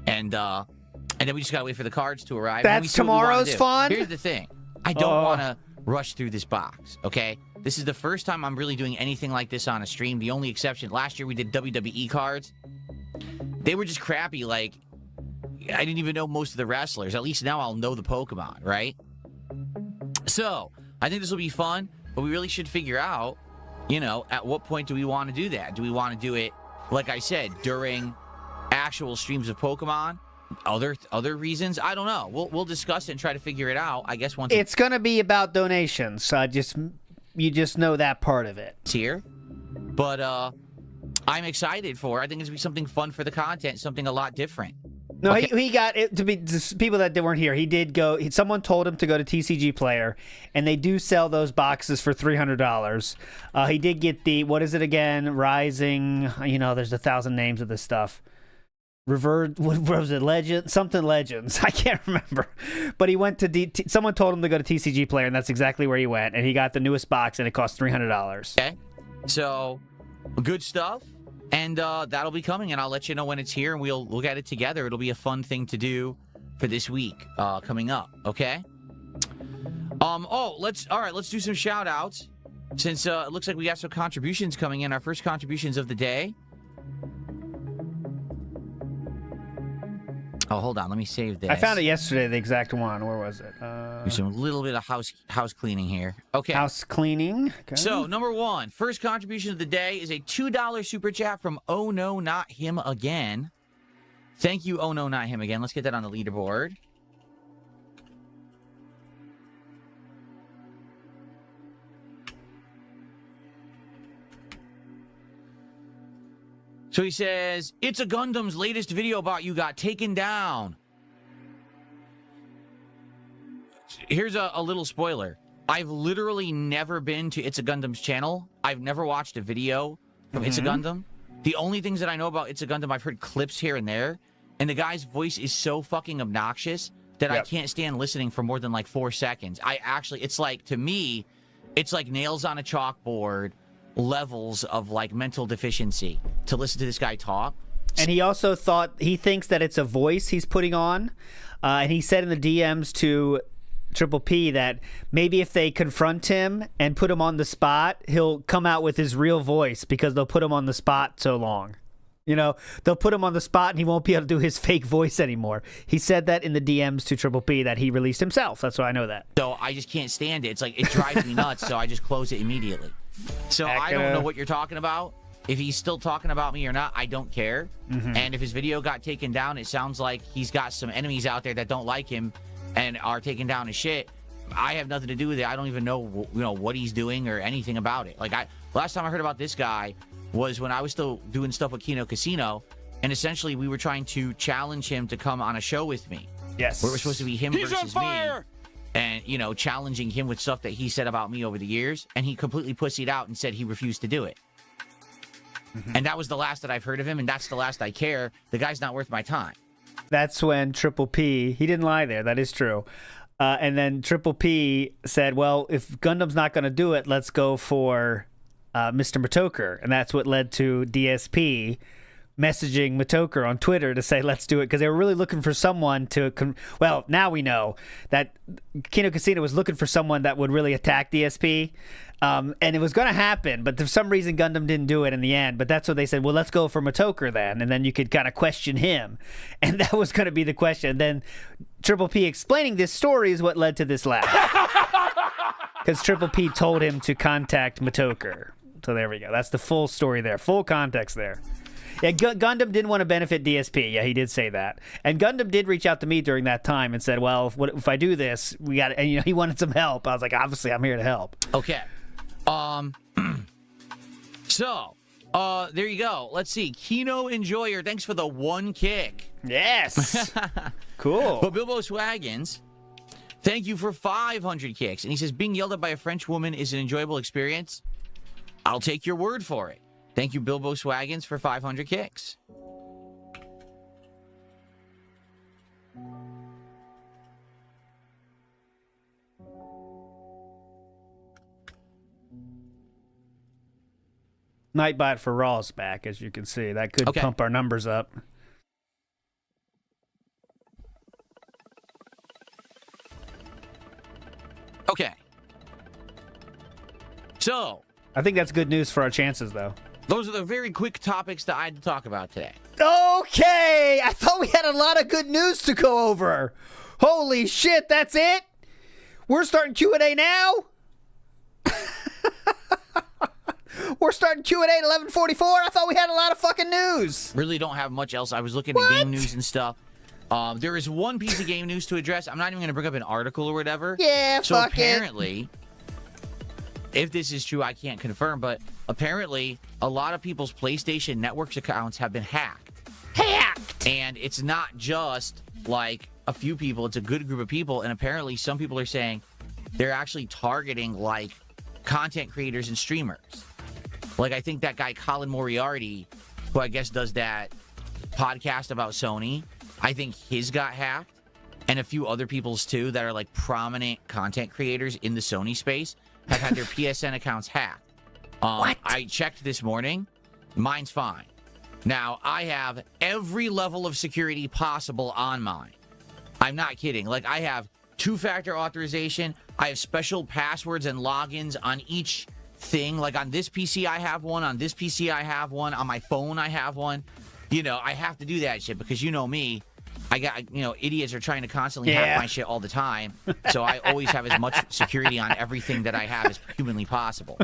And then we just got to wait for the cards to arrive. That's tomorrow's fun? Here's the thing. I don't want to rush through this box, okay? This is the first time I'm really doing anything like this on a stream. The only exception, last year we did WWE cards. They were just crappy, like... I didn't even know most of the wrestlers. At least now I'll know the Pokemon, right? So, I think this will be fun, but we really should figure out, you know, at what point do we want to do that? Do we want to do it, like I said, during actual streams of Pokemon? Other reasons? I don't know. We'll discuss it and try to figure it out. I guess once it's going to be about donations, so you just know that part of it. It's here. But I'm excited for it. I think it's going to be something fun for the content, something a lot different. No, okay. he got it to be just people that weren't here. He did go. Someone told him to go to TCG Player, and they do sell those boxes for $300. He did get the what is it again? Rising. You know, there's 1,000 names of this stuff. What was it? Legend, something Legends. I can't remember. But he went to someone told him to go to TCG Player, and that's exactly where he went. And he got the newest box, and it cost $300. Okay, so good stuff. And that'll be coming, and I'll let you know when it's here, and we'll look at it together. It'll be a fun thing to do for this week coming up, okay? Let's do some shout-outs, since it looks like we got some contributions coming in. Our first contributions of the day. Oh, hold on. Let me save this. I found it yesterday, the exact one. Where was it? Do some little bit of house cleaning here. Okay. House cleaning. Okay. So, number one, first contribution of the day is a $2 super chat from Oh No Not Him Again. Thank you, Oh No Not Him Again. Let's get that on the leaderboard. So he says, It's a Gundam's latest video about you got taken down. Here's a little spoiler. I've literally never been to It's a Gundam's channel. I've never watched a video from It's a Gundam. The only things that I know about It's a Gundam, I've heard clips here and there. And the guy's voice is so fucking obnoxious that I can't stand listening for more than like 4 seconds. It's like, to me, it's like nails on a chalkboard levels of like mental deficiency to listen to this guy talk. And he also thinks that it's a voice he's putting on. And he said in the DMs to Triple P that maybe if they confront him and put him on the spot, he'll come out with his real voice because they'll put him on the spot so long. You know, they'll put him on the spot and he won't be able to do his fake voice anymore. He said that in the DMs to Triple P that he released himself. That's why I know that. So I just can't stand it. It's like, it drives me nuts, so I just close it immediately. So I don't know what you're talking about. If he's still talking about me or not, I don't care. And if his video got taken down, it sounds like he's got some enemies out there that don't like him and are taking down his shit. I have nothing to do with it. I don't even know, what he's doing or anything about it. Like, last time I heard about this guy was when I was still doing stuff with Kino Casino, and essentially we were trying to challenge him to come on a show with me. Yes. Where it was supposed to be him versus me. And, challenging him with stuff that he said about me over the years. And he completely pussied out and said he refused to do it. And that was the last that I've heard of him, and that's the last I care. The guy's not worth my time. That's when Triple P, he didn't lie there. That is true. And then Triple P said, well, if Gundam's not going to do it, let's go for Mr. Matoker. And that's what led to DSP messaging Matoker on Twitter to say, let's do it. Because they were really looking for someone to... well, now we know that Kino Casino was looking for someone that would really attack DSP. And it was going to happen, but for some reason Gundam didn't do it in the end. But that's what they said, well, let's go for Matoker then. And then you could kind of question him. And that was going to be the question. And then Triple P explaining this story is what led to this laugh. Because Triple P told him to contact Matoker. So there we go. That's the full story there. Full context there. Yeah, Gundam didn't want to benefit DSP. Yeah, he did say that. And Gundam did reach out to me during that time and said, well, if I do this, we got... And, he wanted some help. I was like, obviously, I'm here to help. Okay. So, There you go. Let's see. Kino Enjoyer, thanks for the 1 kick. Yes. Cool. But Bilbo Swaggins, thank you for 500 kicks. And he says, being yelled at by a French woman is an enjoyable experience. I'll take your word for it. Thank you, Bilbo Swaggins, for 500 kicks. Nightbot for Raw's back, as you can see. That could pump our numbers up. Okay. So, I think that's good news for our chances, though. those are the very quick topics that I had to talk about today. Okay! I thought we had a lot of good news to go over. Holy shit, that's it? We're starting Q&A now? We're starting Q&A at 11:44? I thought we had a lot of fucking news. Really don't have much else. I was looking at game news and stuff. There is one piece of game news to address. I'm not even going to bring up an article or whatever. Yeah, so fuck apparently, if this is true, I can't confirm, but apparently a lot of people's PlayStation Networks accounts have been hacked. Hacked! And it's not just like a few people. It's a good group of people. And apparently some people are saying they're actually targeting like content creators and streamers. Like I think that guy Colin Moriarty, who I guess does that podcast about Sony, I think his got hacked, and a few other people's too that are like prominent content creators in the Sony space have had their PSN accounts hacked. What? I checked this morning. Mine's fine. Now, I have every level of security possible on mine. I'm not kidding. Like, I have two-factor authorization. I have special passwords and logins on each thing. Like, on this PC, I have one. On this PC, I have one. On my phone, I have one. You know, I have to do that shit because you know me. I got, you know, idiots are trying to constantly hack my shit all the time. So I always have as much security on everything that I have as humanly possible.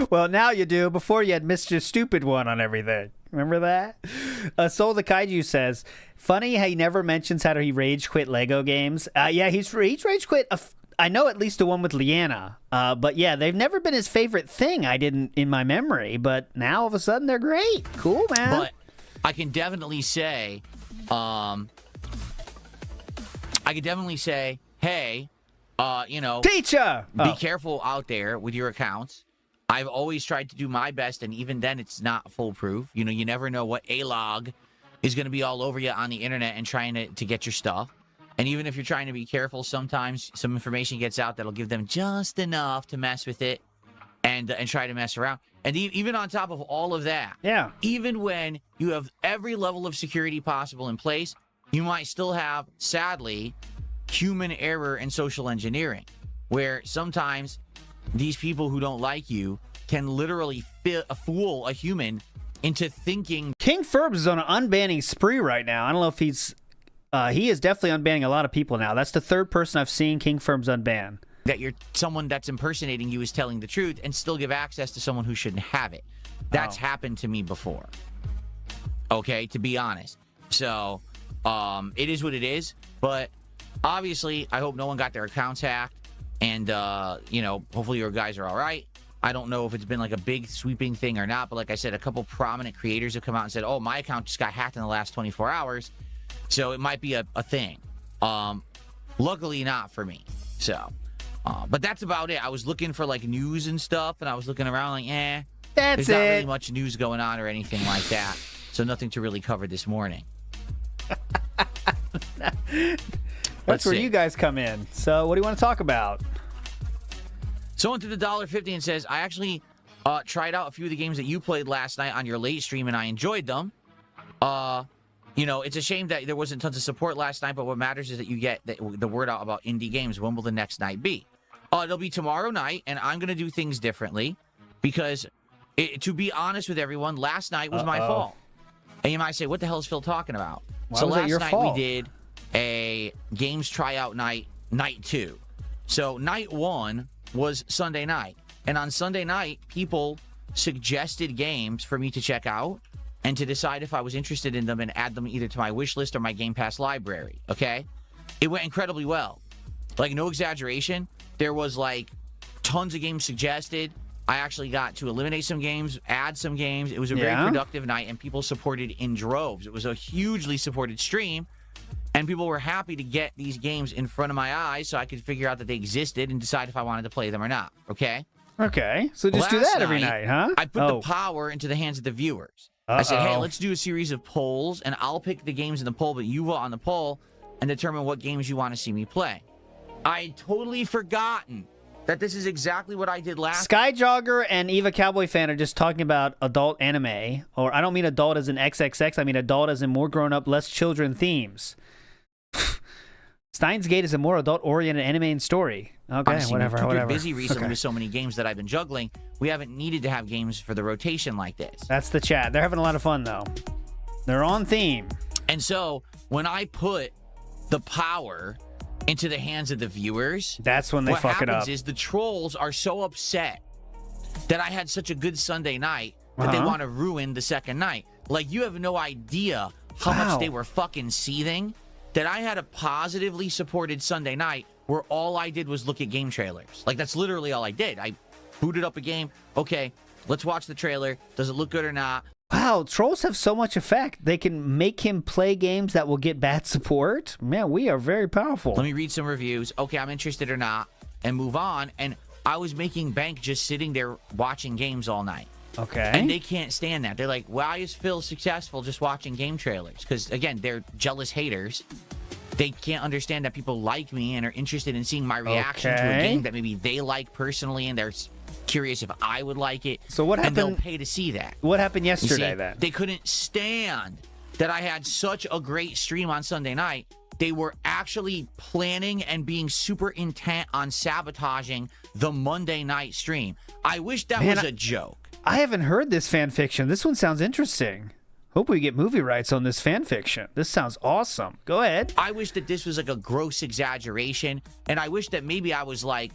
Well, now you do. Before you had Mr. Stupid One on everything. Remember that? Soul the Kaiju says, funny how he never mentions how he rage quit Lego games. Yeah, he's rage quit. I know at least the one with Leanna. But yeah, they've never been his favorite thing. I didn't in my memory. But now all of a sudden they're great. Cool, man. But I can definitely say, hey, you know, teacher, be careful out there with your accounts. I've always tried to do my best, and even then, it's not foolproof. You know, you never know what A-log is going to be all over you on the internet and trying to get your stuff. And even if you're trying to be careful, sometimes some information gets out that'll give them just enough to mess with it and try to mess around. And even on top of all of that, even when you have every level of security possible in place, you might still have, sadly, human error and social engineering, where sometimes these people who don't like you can literally fool a human into thinking. King Ferbs is on an unbanning spree right now. I don't know if he's... he is definitely unbanning a lot of people now. That's the third person I've seen King Ferbs unban. That you're someone that's impersonating you is telling the truth and still give access to someone who shouldn't have it. That's happened to me before. Okay, to be honest. So, it is what it is. But obviously, I hope no one got their accounts hacked. And, you know, hopefully your guys are all right. I don't know if it's been like a big sweeping thing or not. But like I said, a couple prominent creators have come out and said, oh, my account just got hacked in the last 24 hours. So it might be a thing. Luckily not for me. So, but that's about it. I was looking for like news and stuff, and I was looking around like, there's not really much news going on or anything like that. So nothing to really cover this morning. That's where you guys come in. So what do you want to talk about? Someone to the $1.50 and says, I actually tried out a few of the games that you played last night on your late stream, and I enjoyed them. You know, it's a shame that there wasn't tons of support last night, but what matters is that you get the word out about indie games. When will the next night be? It'll be tomorrow night, and I'm going to do things differently because, to be honest with everyone, last night was my fault. And you might say, what the hell is Phil talking about? Why was that your fault? We did a games tryout night 2. So night 1 was Sunday night. And on Sunday night, people suggested games for me to check out and to decide if I was interested in them and add them either to my wish list or my Game Pass library, okay? It went incredibly well. Like, no exaggeration. There was, like, tons of games suggested, I actually got to eliminate some games, add some games. It was a very productive night, and people supported in droves. It was a hugely supported stream, and people were happy to get these games in front of my eyes so I could figure out that they existed and decide if I wanted to play them or not, okay? Okay, so just do that every night, huh? I put the power into the hands of the viewers. I said, hey, let's do a series of polls, and I'll pick the games in the poll, but you vote on the poll and determine what games you want to see me play. I had totally forgotten that this is exactly what I did last. Skyjogger and Eva Cowboy Fan are just talking about adult anime, or I don't mean adult as in XXX, I mean adult as in more grown-up, less children themes. Steins Gate is a more adult-oriented anime and story. Okay, Honestly, whatever. We've been busy recently with so many games that I've been juggling. We haven't needed to have games for the rotation like this. That's the chat. They're having a lot of fun, though. They're on theme. And so, when I put the power into the hands of the viewers, that's when they fuck it up. What happens is the trolls are so upset that I had such a good Sunday night that they want to ruin the second night. Like, you have no idea how much they were fucking seething that I had a positively supported Sunday night where all I did was look at game trailers. Like, that's literally all I did. I booted up a game. Okay, let's watch the trailer. Does it look good or not? Wow, trolls have so much effect. They can make him play games that will get bad support. Man, we are very powerful. Let me read some reviews. Okay, I'm interested or not, and move on. And I was making bank just sitting there watching games all night. Okay. And they can't stand that. They're like, why is Phil successful just watching game trailers? Because, again, they're jealous haters. They can't understand that people like me and are interested in seeing my reaction to a game that maybe they like personally, and they're curious if I would like it. So what happened? And they'll pay to see that. What happened yesterday, then? They couldn't stand that I had such a great stream on Sunday night. They were actually planning and being super intent on sabotaging the Monday night stream. I wish that was a joke. I haven't heard this fan fiction. This one sounds interesting. Hope we get movie rights on this fan fiction. This sounds awesome. Go ahead. I wish that this was like a gross exaggeration, and I wish that maybe I was like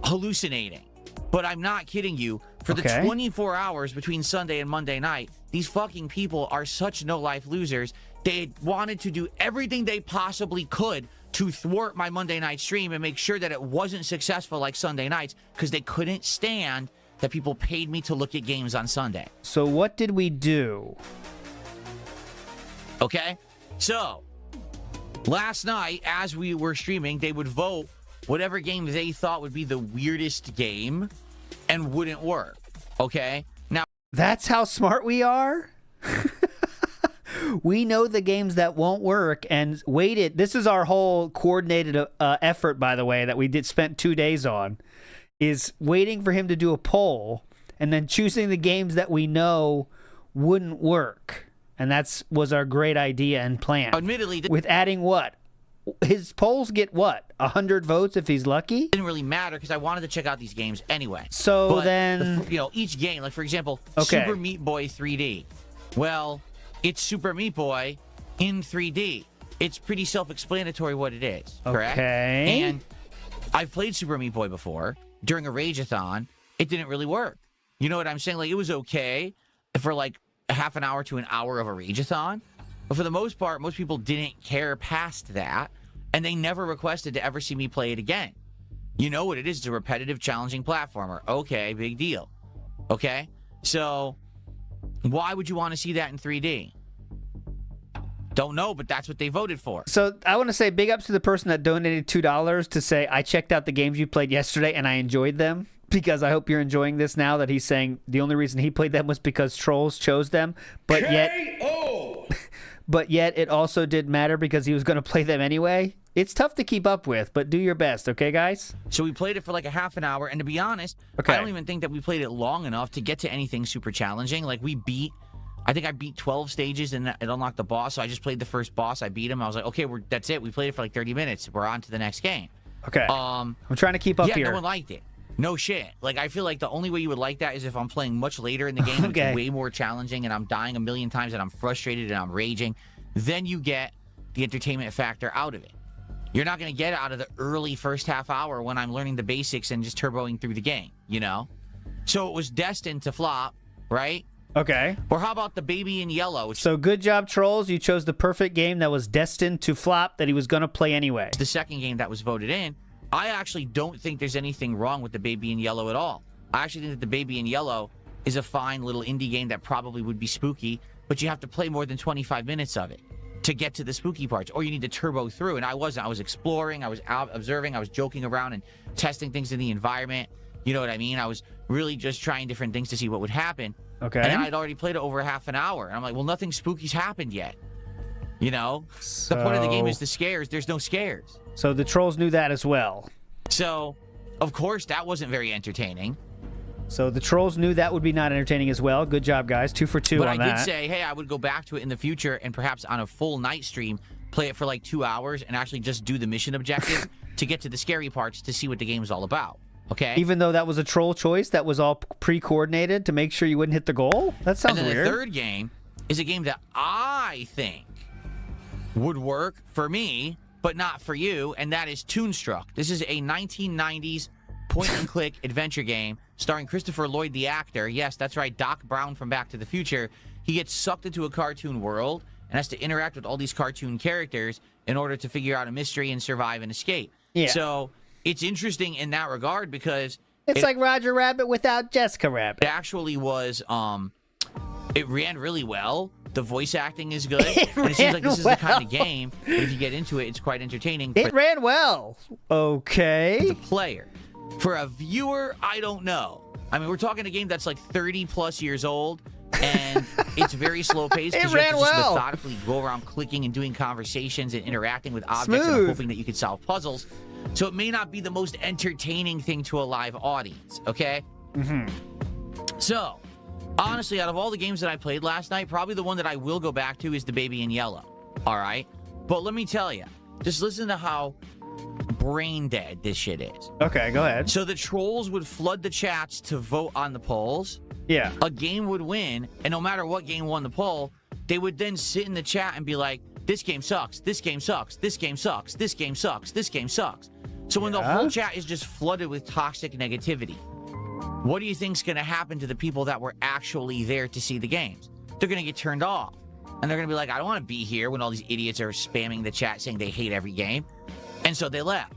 hallucinating. But I'm not kidding you. For the 24 hours between Sunday and Monday night, these fucking people are such no-life losers. They wanted to do everything they possibly could to thwart my Monday night stream and make sure that it wasn't successful like Sunday nights, because they couldn't stand that people paid me to look at games on Sunday. So what did we do? Okay, so last night as we were streaming, they would vote whatever game they thought would be the weirdest game and wouldn't work. Okay, now that's how smart we are. We know the games that won't work and waited. This is our whole coordinated effort, by the way, that we spent 2 days on, is waiting for him to do a poll and then choosing the games that we know wouldn't work. And was our great idea and plan. Admittedly, with adding what? His polls get what? 100 votes if he's lucky? It didn't really matter because I wanted to check out these games anyway. So but then, each game, like for example, Super Meat Boy 3D. Well, it's Super Meat Boy in 3D. It's pretty self-explanatory what it is, correct? Okay. And I've played Super Meat Boy before during a Rageathon. It didn't really work. You know what I'm saying? Like, it was okay for like a half an hour to an hour of a Rageathon. But for the most part, most people didn't care past that, and they never requested to ever see me play it again. You know what it is? It's a repetitive, challenging platformer. Okay, big deal. Okay? So, why would you want to see that in 3D? Don't know, but that's what they voted for. So, I want to say big ups to the person that donated $2 to say, I checked out the games you played yesterday, and I enjoyed them. Because I hope you're enjoying this now that he's saying the only reason he played them was because trolls chose them. But yet it also did matter because he was going to play them anyway. It's tough to keep up with, but do your best, okay, guys? So we played it for like a half an hour, and to be honest, I don't even think that we played it long enough to get to anything super challenging. Like, I think I beat 12 stages and it unlocked the boss, so I just played the first boss. I beat him. I was like, okay, that's it. We played it for like 30 minutes. We're on to the next game. Okay. I'm trying to keep up here. Yeah, no one liked it. No shit. Like, I feel like the only way you would like that is if I'm playing much later in the game, it's way more challenging, and I'm dying a million times, and I'm frustrated, and I'm raging. Then you get the entertainment factor out of it. You're not going to get it out of the early first half hour when I'm learning the basics and just turboing through the game, you know? So it was destined to flop, right? Okay. Or how about the baby in yellow? So good job, trolls. You chose the perfect game that was destined to flop that he was going to play anyway. The second game that was voted in. I actually don't think there's anything wrong with the baby in yellow at all. I actually think that the Baby in Yellow is a fine little indie game that probably would be spooky, but you have to play more than 25 minutes of it to get to the spooky parts, or you need to turbo through. And I wasn't. I was exploring, I was out observing, I was joking around and testing things in the environment. You know what I mean? I was really just trying different things to see what would happen. Okay. And I'd already played it over half an hour. And I'm like, well, nothing spooky's happened yet. You know? The point of the game is the scares. There's no scares. So the trolls knew that as well. So, of course, that wasn't very entertaining. So the trolls knew that would be not entertaining as well. Good job, guys. 2 for 2 but on I that. did say, hey, I would go back to it in the future and perhaps on a full night stream, play it for like 2 hours and actually just do the mission objective to get to the scary parts to see what the game's all about. Okay? Even though that was a troll choice that was all pre-coordinated to make sure you wouldn't hit the goal? That sounds and then weird. The third game is a game that I think would work for me, but not for you, and that is Toonstruck. This is a 1990s point-and-click adventure game starring Christopher Lloyd, the actor. Yes, that's right, Doc Brown from Back to the Future. He gets sucked into a cartoon world and has to interact with all these cartoon characters in order to figure out a mystery and survive and escape. Yeah. So it's interesting in that regard because it's like Roger Rabbit without Jessica Rabbit. It actually was, it ran really well. The voice acting is good. And it seems like this is the kind of game that if you get into it, it's quite entertaining. It ran well. Okay. The player. For a viewer, I don't know. I mean, we're talking a game that's like 30 plus years old, and it's very slow paced because you have to just methodically go around clicking and doing conversations and interacting with objects and hoping that you can solve puzzles. So it may not be the most entertaining thing to a live audience, okay? So, honestly, out of all the games that I played last night, probably the one that I will go back to is the Baby in Yellow, all right? But let me tell you, just listen to how brain dead this shit is. Okay, go ahead. So the trolls would flood the chats to vote on the polls. Yeah. A game would win, and no matter what game won the poll, they would then sit in the chat and be like, this game sucks, this game sucks, this game sucks, this game sucks, this game sucks. So when the whole chat is just flooded with toxic negativity, what do you think's going to happen to the people that were actually there to see the games? They're going to get turned off. And they're going to be like, I don't want to be here when all these idiots are spamming the chat saying they hate every game. And so they left.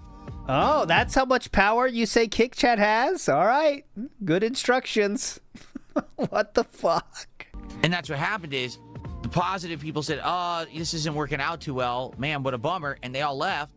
Oh, that's how much power you say Kick Chat has? All right. Good instructions. What the fuck? And that's what happened is the positive people said, oh, this isn't working out too well. Man, what a bummer. And they all left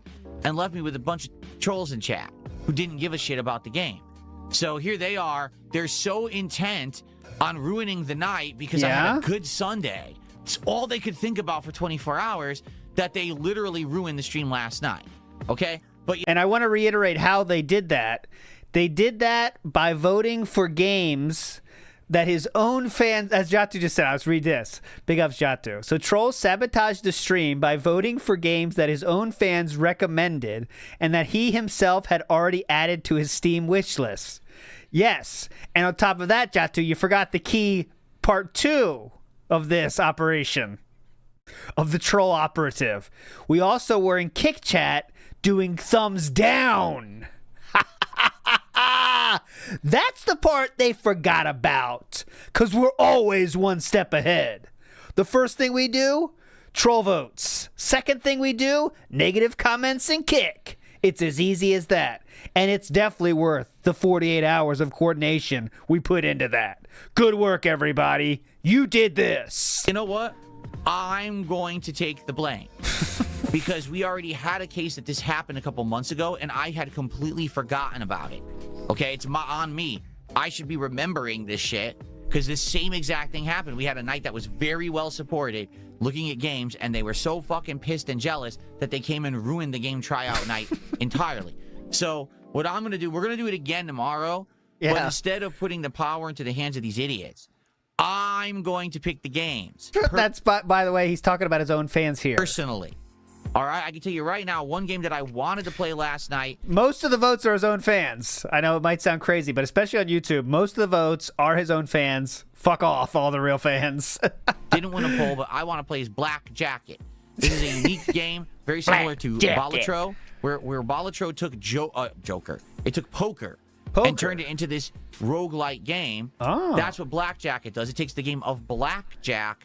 and left me with a bunch of trolls in chat who didn't give a shit about the game. So here they are. They're so intent on ruining the night because I had a good Sunday. It's all they could think about for 24 hours that they literally ruined the stream last night. Okay? And I want to reiterate how they did that. They did that by voting for games that his own fans, as Jatu just said, let's read this. Big ups, Jatu. So trolls sabotaged the stream by voting for games that his own fans recommended and that he himself had already added to his Steam wish list. Yes. And on top of that, Jatu, you forgot the key part 2 of this operation, of the troll operative. We also were in Kick Chat doing thumbs down. That's the part they forgot about, because we're always one step ahead. The first thing we do, troll votes. Second thing we do, negative comments and kick. It's as easy as that. And it's definitely worth the 48 hours of coordination we put into that. Good work, everybody. You did this. You know what? I'm going to take the blame. Because we already had a case that this happened a couple months ago, and I had completely forgotten about it. Okay, it's on me. I should be remembering this shit, because this same exact thing happened. We had a night that was very well supported, looking at games, and they were so fucking pissed and jealous that they came and ruined the game tryout night entirely. So what I'm going to do, we're going to do it again tomorrow, but instead of putting the power into the hands of these idiots, I'm going to pick the games. That's, by the way, he's talking about his own fans here. Personally. All right, I can tell you right now, one game that I wanted to play last night. Most of the votes are his own fans. I know it might sound crazy, but especially on YouTube, most of the votes are his own fans. Fuck off, all the real fans. Didn't win a poll, but I want to play as Black Jacket. This is a unique game, very similar to Balatro, where Balatro took Joker. It took poker and turned it into this roguelike game. Oh. That's what Black Jacket does. It takes the game of Blackjack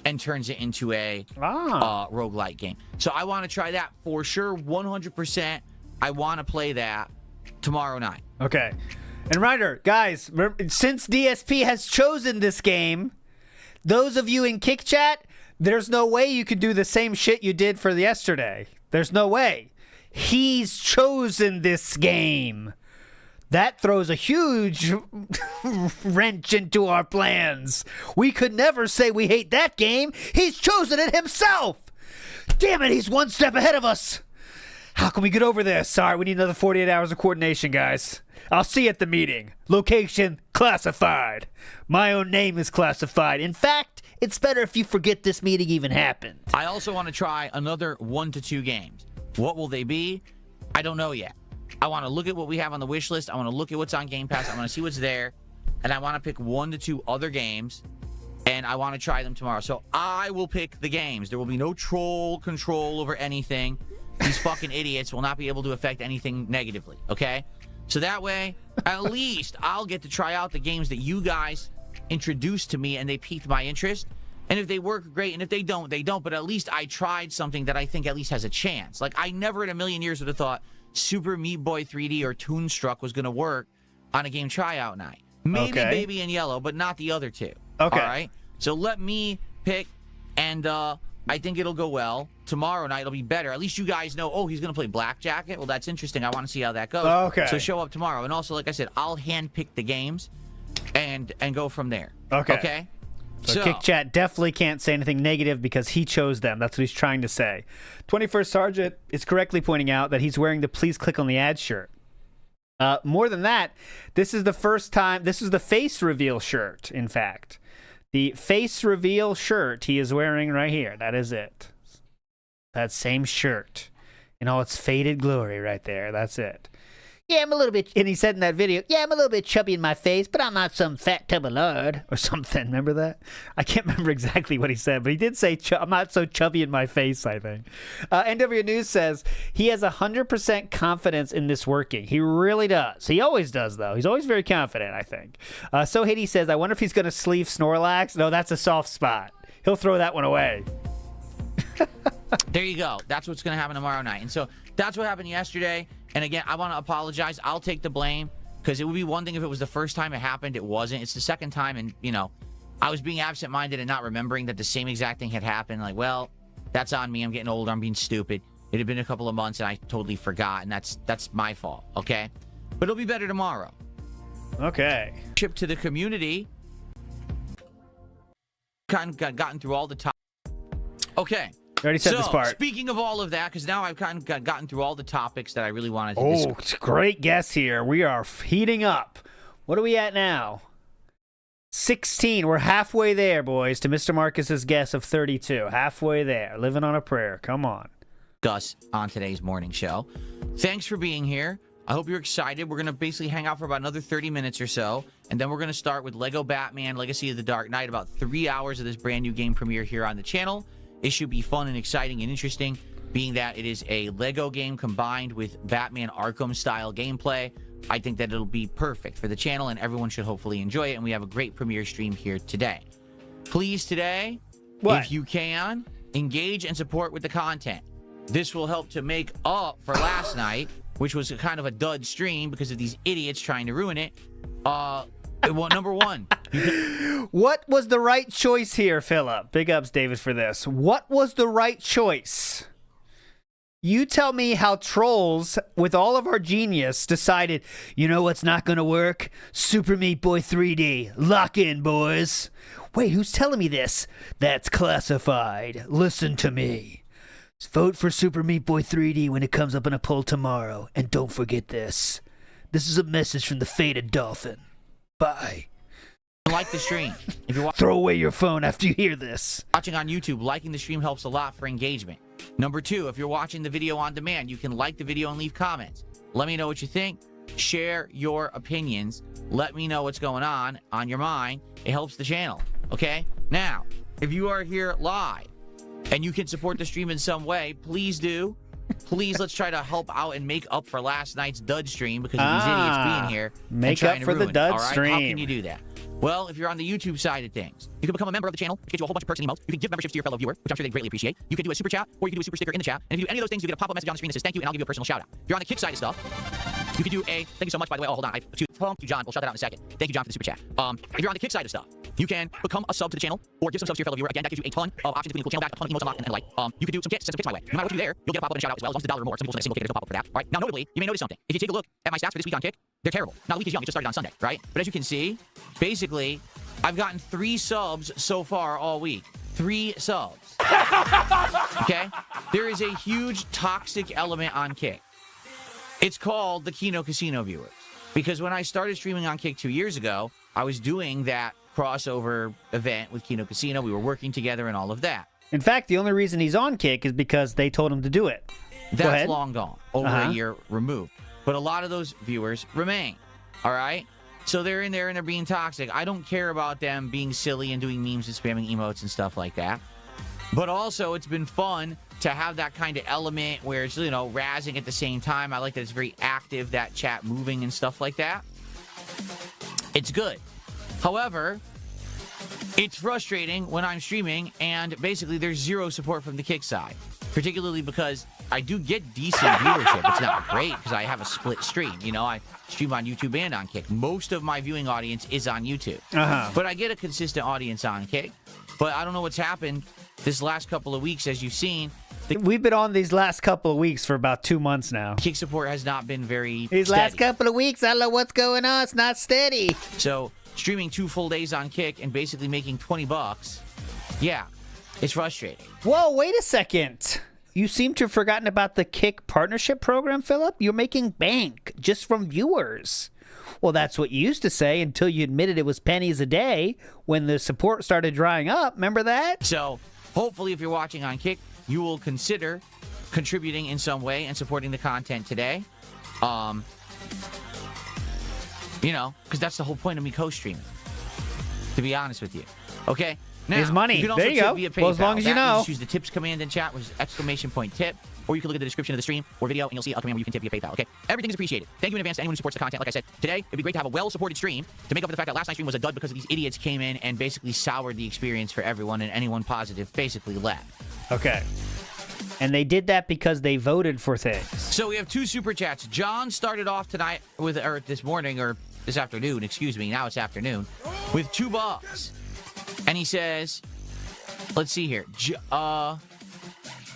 and turns it into a roguelike game. So I want to try that for sure, 100%. I want to play that tomorrow night. Okay. And Ryder, guys, since DSP has chosen this game, those of you in Kick Chat, there's no way you could do the same shit you did for yesterday. There's no way. He's chosen this game. That throws a huge wrench into our plans. We could never say we hate that game. He's chosen it himself. Damn it, he's one step ahead of us. How can we get over this? Sorry, we need another 48 hours of coordination, guys. I'll see you at the meeting. Location classified. My own name is classified. In fact, it's better if you forget this meeting even happened. I also want to try another 1 to 2 games. What will they be? I don't know yet. I want to look at what we have on the wish list. I want to look at what's on Game Pass. I want to see what's there. And I want to pick 1 to 2 other games. And I want to try them tomorrow. So I will pick the games. There will be no troll control over anything. These fucking idiots will not be able to affect anything negatively. Okay? So that way, at least I'll get to try out the games that you guys introduced to me and they piqued my interest. And if they work, great. And if they don't, they don't. But at least I tried something that I think at least has a chance. Like, I never in a million years would have thought Super Meat Boy 3D or Toonstruck was going to work on a game tryout night. Maybe Baby in Yellow, but not the other two. Okay. All right? So let me pick, and I think it'll go well. Tomorrow night it'll be better. At least you guys know, oh, he's going to play Black Jacket. Well, that's interesting. I want to see how that goes. Okay. So show up tomorrow. And also, like I said, I'll handpick the games and go from there. Okay. Okay? So Kick Chat definitely can't say anything negative because he chose them. That's what he's trying to say. 21st Sergeant is correctly pointing out that he's wearing the Please Click on the Ad shirt. More than that, this is the first time, this is the face reveal shirt, in fact. The face reveal shirt he is wearing right here. That is it. That same shirt in all its faded glory right there. That's it. Yeah, I'm a little bit, and he said in that video, yeah, I'm a little bit chubby in my face, but I'm not some fat tub of lard or something. Remember that? I can't remember exactly what he said, but he did say, I'm not so chubby in my face, I think. NW News says he has 100% confidence in this working. He really does. He always does, though. He's always very confident, I think. So Haiti says, I wonder if he's going to sleeve Snorlax. No, that's a soft spot. He'll throw that one away. There you go. That's what's going to happen tomorrow night. And so that's what happened yesterday. And again, I want to apologize. I'll take the blame because it would be one thing if it was the first time it happened. It wasn't. It's the second time. And, you know, I was being absent-minded and not remembering that the same exact thing had happened. Like, well, that's on me. I'm getting older. I'm being stupid. It had been a couple of months and I totally forgot. And that's my fault. Okay. But it'll be better tomorrow. Okay. Chip to the community. Kind of gotten through all the top. Okay. You already said this part. Speaking of all of that, because now I've kind of gotten through all the topics that I really wanted to discuss. Oh, great guess here. We are heating up. What are we at now? 16. We're halfway there, boys, to Mr. Marcus's guess of 32. Halfway there. Living on a prayer. Come on. Gus on today's morning show. Thanks for being here. I hope you're excited. We're going to basically hang out for about another 30 minutes or so, and then we're going to start with Lego Batman Legacy of the Dark Knight, about 3 hours of this brand new game premiere here on the channel. It should be fun and exciting and interesting, being that it is a Lego game combined with Batman Arkham-style gameplay. I think that it'll be perfect for the channel, and everyone should hopefully enjoy it, and we have a great premiere stream here today. Please, today, if you can, engage and support with the content. This will help to make up for last night, which was kind of a dud stream because of these idiots trying to ruin it. Well, number one. What was the right choice here, Philip? Big ups, David, for this. What was the right choice? You tell me how trolls, with all of our genius, decided, you know what's not going to work? Super Meat Boy 3D. Lock in, boys. Wait, who's telling me this? That's classified. Listen to me. Vote for Super Meat Boy 3D when it comes up in a poll tomorrow. And don't forget this. This is a message from the faded dolphin. Bye. Like the stream. If you're throw away your phone after you hear this. Watching on YouTube, liking the stream helps a lot for engagement. Number two, if you're watching the video on demand, you can like the video and leave comments. Let me know what you think. Share your opinions. Let me know what's going on your mind. It helps the channel. Okay? Now, if you are here live and you can support the stream in some way, please do. Please, let's try to help out and make up for last night's dud stream because of these idiots being here. Make up for the dud stream. How can you do that? Well, if you're on the YouTube side of things, you can become a member of the channel, which gets you a whole bunch of perks and emotes. You can give memberships to your fellow viewer, which I'm sure they greatly appreciate. You can do a super chat, or you can do a super sticker in the chat. And if you do any of those things, you get a pop-up message on the screen that says thank you, and I'll give you a personal shout out. If you're on the Kick side of stuff, You could do a, thank you so much, by the way. Oh, hold on. Thank you, John. We'll shut that out in a second. Thank you, John, for the super chat. If you're on the kick side of stuff, you can become a sub to the channel or give some subs to your fellow viewer. Again, that gives you a ton of options, including cool channel back, a ton of emotes unlocked, and the like. You can do some kits, send some kits my way. No matter what you do there, you'll get a pop-up and a shout out as well. As long as it's $1 or more. Some people send a single kick, there's no pop-up for that. All right. Now, notably, you may notice something. If you take a look at my stats for this week on Kick, they're terrible. Now, the week is young. It just started on Sunday, right? But as you can see, basically, I've gotten 3 subs so far all week. 3 subs. Okay? There is a huge toxic element on Kick. It's called the Kino Casino viewers. Because when I started streaming on Kick 2 years ago, I was doing that crossover event with Kino Casino. We were working together and all of that. In fact, the only reason he's on Kick is because they told him to do it. That's long gone, over a year removed. But a lot of those viewers remain, all right? So they're in there and they're being toxic. I don't care about them being silly and doing memes and spamming emotes and stuff like that. But also, it's been fun to have that kind of element where it's, you know, razzing at the same time. I like that it's very active, that chat moving and stuff like that. It's good. However, it's frustrating when I'm streaming and basically there's zero support from the Kick side. Particularly because I do get decent viewership. It's not great because I have a split stream. You know, I stream on YouTube and on Kick. Most of my viewing audience is on YouTube. But I get a consistent audience on Kick. But I don't know what's happened this last couple of weeks, as you've seen. We've been on these last couple of weeks for about 2 months now. Kick support has not been very These steady. last couple of weeks, I don't know what's going on. It's not steady. So streaming 2 full days on Kick and basically making $20, yeah, it's frustrating. Whoa, wait a second. You seem to have forgotten about the Kick partnership program, Philip. You're making bank just from viewers. Well, that's what you used to say until you admitted it was pennies a day when the support started drying up. Remember that? So hopefully if you're watching on Kick, you will consider contributing in some way and supporting the content today. You know, because that's the whole point of me co-streaming, to be honest with you. Okay? Now, Here's money. You can also there you tip go. Via PayPal. Well, as long as you know. Just use the tips command in chat, which is !tip, or you can look at the description of the stream or video, and you'll see a command where you can tip via PayPal, okay? Everything is appreciated. Thank you in advance to anyone who supports the content. Like I said, today, it'd be great to have a well-supported stream to make up for the fact that last night's stream was a dud because of these idiots came in and basically soured the experience for everyone, and anyone positive basically left. Okay. And they did that because they voted for things. So we have 2 super chats. John started off tonight with, or this morning, or this afternoon, excuse me, now it's afternoon, with $2. And he says, let's see here.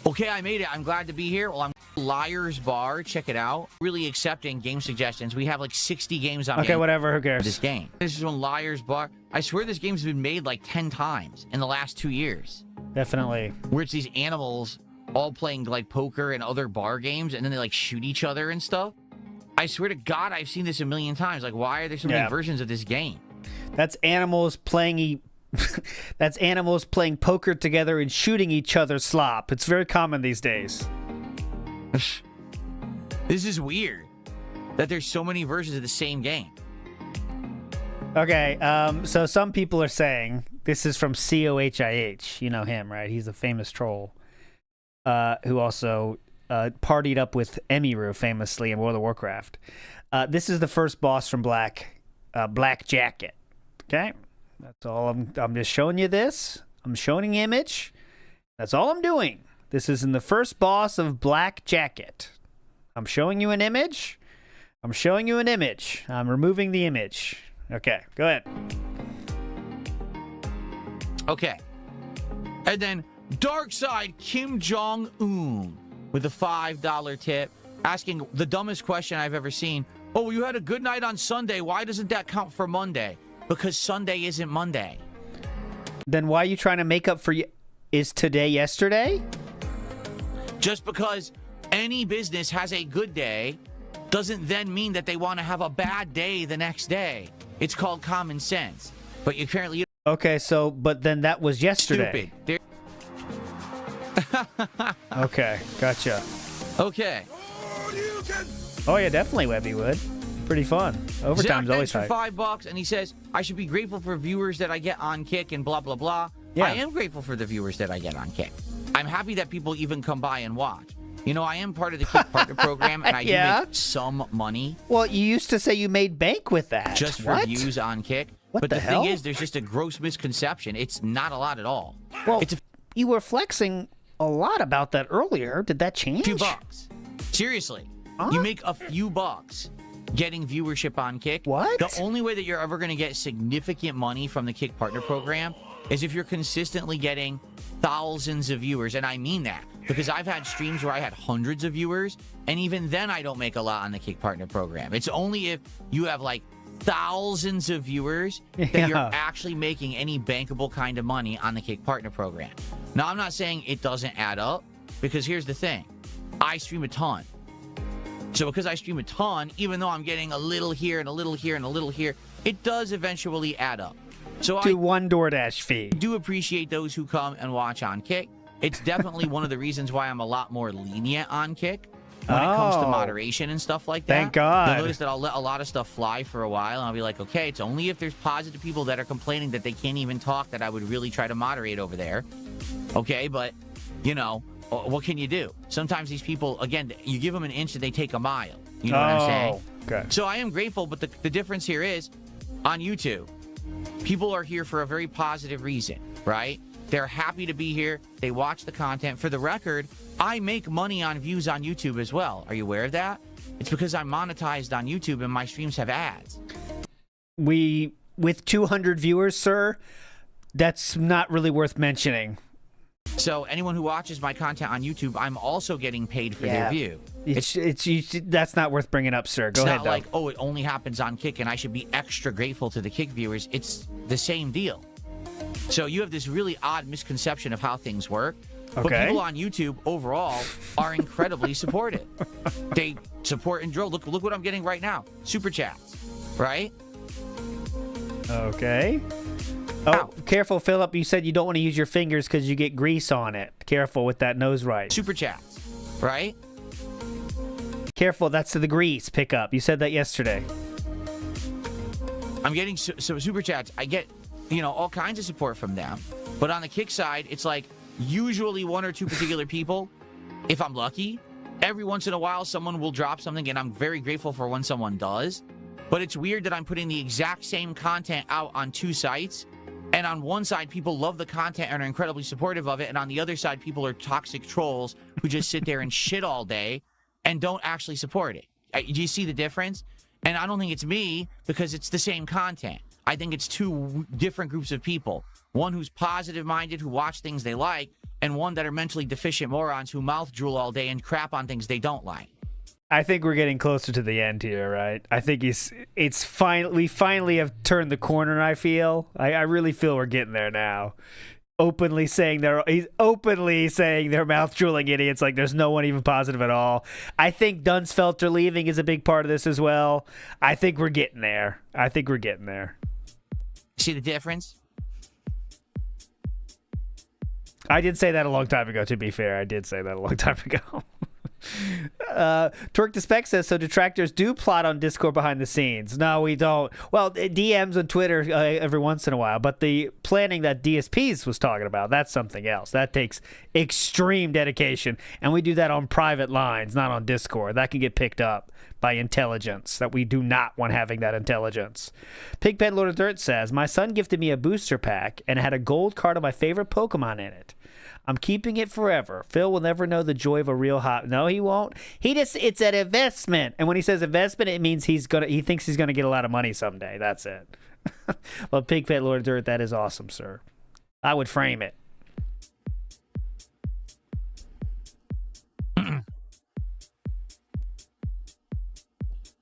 Okay, I made it. I'm glad to be here. Well, I'm Liar's Bar. Check it out. Really accepting game suggestions. We have like 60 games on Okay, whatever. Who cares? This game. This is one Liar's Bar. I swear this game's been made like 10 times in the last 2 years. Definitely. Where it's these animals all playing like poker and other bar games, and then they like shoot each other and stuff. I swear to God, I've seen this a million times. Like, why are there so many versions of this game? That's animals playing. That's animals playing poker together and shooting each other slop. It's very common these days. This is weird that there's so many versions of the same game. Okay, so some people are saying, this is from COHIH. You know him, right? He's a famous troll who also partied up with Emiru famously in World of Warcraft. This is the first boss from Black Jacket. Okay? That's all. I'm just showing you this. I'm showing you image. That's all I'm doing. This is in the first boss of Black Jacket. I'm showing you an image. I'm showing you an image. I'm removing the image. Okay, go ahead. Okay. And then Darkside Kim Jong-un with a $5 tip, asking the dumbest question I've ever seen. Oh, you had a good night on Sunday. Why doesn't that count for Monday? Because Sunday isn't Monday. Then why are you trying to make up for... Is today yesterday? Just because any business has a good day doesn't then mean that they want to have a bad day the next day. It's called common sense. But you apparently... Okay, so, but then that was yesterday. Stupid. Okay, gotcha. Okay. Oh yeah, definitely Webby would. Pretty fun. Overtime's always for high. $5, and he says, I should be grateful for viewers that I get on Kick and blah, blah, blah. Yeah. I am grateful for the viewers that I get on Kick. I'm happy that people even come by and watch. You know, I am part of the Kick Partner Program, and I do make some money. Well, you used to say you made bank with that. Just for views on Kick. What but the hell? Thing is, there's just a gross misconception. It's not a lot at all. Well, you were flexing a lot about that earlier. Did that change? $2. Seriously. You make a few bucks. getting viewership on Kick. What? The only way that you're ever going to get significant money from the Kick Partner Program is if you're consistently getting thousands of viewers. And I mean that because I've had streams where I had hundreds of viewers, and even then I don't make a lot on the Kick Partner Program. It's only if you have like thousands of viewers that you're actually making any bankable kind of money on the Kick Partner Program. Now, I'm not saying it doesn't add up, because here's the thing. I stream a ton. So because I stream a ton, even though I'm getting a little here and a little here and a little here, it does eventually add up. So to one DoorDash fee. I do appreciate those who come and watch on Kick. It's definitely one of the reasons why I'm a lot more lenient on Kick when it comes to moderation and stuff like that. Thank God. You'll notice that I'll let a lot of stuff fly for a while, and I'll be like, okay, it's only if there's positive people that are complaining that they can't even talk that I would really try to moderate over there. Okay, but, you know, what can you do? Sometimes these people, again, you give them an inch and they take a mile. You know what I'm saying? Okay. So I am grateful, but the difference here is, on YouTube, people are here for a very positive reason, right? They're happy to be here. They watch the content. For the record, I make money on views on YouTube as well. Are you aware of that? It's because I'm monetized on YouTube and my streams have ads. With 200 viewers, sir, that's not really worth mentioning. So anyone who watches my content on YouTube, I'm also getting paid for their view. That's not worth bringing up, sir. Go ahead, It's not like, oh, it only happens on Kick and I should be extra grateful to the Kick viewers. It's the same deal. So you have this really odd misconception of how things work. But people on YouTube overall are incredibly supportive. They support and drill. Look what I'm getting right now. Super chats, right? Okay. Oh, careful, Philip. You said you don't want to use your fingers because you get grease on it. Careful with that nose right. Super chats, right? Careful, that's the grease pickup. You said that yesterday. I'm getting so super chats. I get, all kinds of support from them. But on the Kick side, it's like usually one or two particular people, if I'm lucky. Every once in a while, someone will drop something, and I'm very grateful for when someone does. But it's weird that I'm putting the exact same content out on two sites. And on one side, people love the content and are incredibly supportive of it. And on the other side, people are toxic trolls who just sit there and shit all day and don't actually support it. Do you see the difference? And I don't think it's me because it's the same content. I think it's two different groups of people. One who's positive-minded, who watch things they like, and one that are mentally deficient morons who mouth drool all day and crap on things they don't like. I think we're getting closer to the end here, right? I think we finally have turned the corner, I feel. I really feel we're getting there now. He's openly saying they're mouth drooling idiots, like there's no one even positive at all. I think Dunsfelter leaving is a big part of this as well. I think we're getting there. See the difference? I did say that a long time ago, to be fair. I did say that a long time ago. Twerk the Spec says, so detractors do plot on Discord behind the scenes. No, we don't. Well, DMs on Twitter every once in a while, but the planning that DSPs was talking about, that's something else. That takes extreme dedication, and we do that on private lines, not on Discord. That can get picked up by intelligence that we do not want having that intelligence. Pigpen Lord of Dirt says, my son gifted me a booster pack and had a gold card of my favorite Pokemon in it. I'm keeping it forever. Phil will never know the joy of a real hot. No, he won't. It's an investment. And when he says investment, it means he thinks he's gonna get a lot of money someday. That's it. Well, Pigpen Lord of Dirt, that is awesome, sir. I would frame it.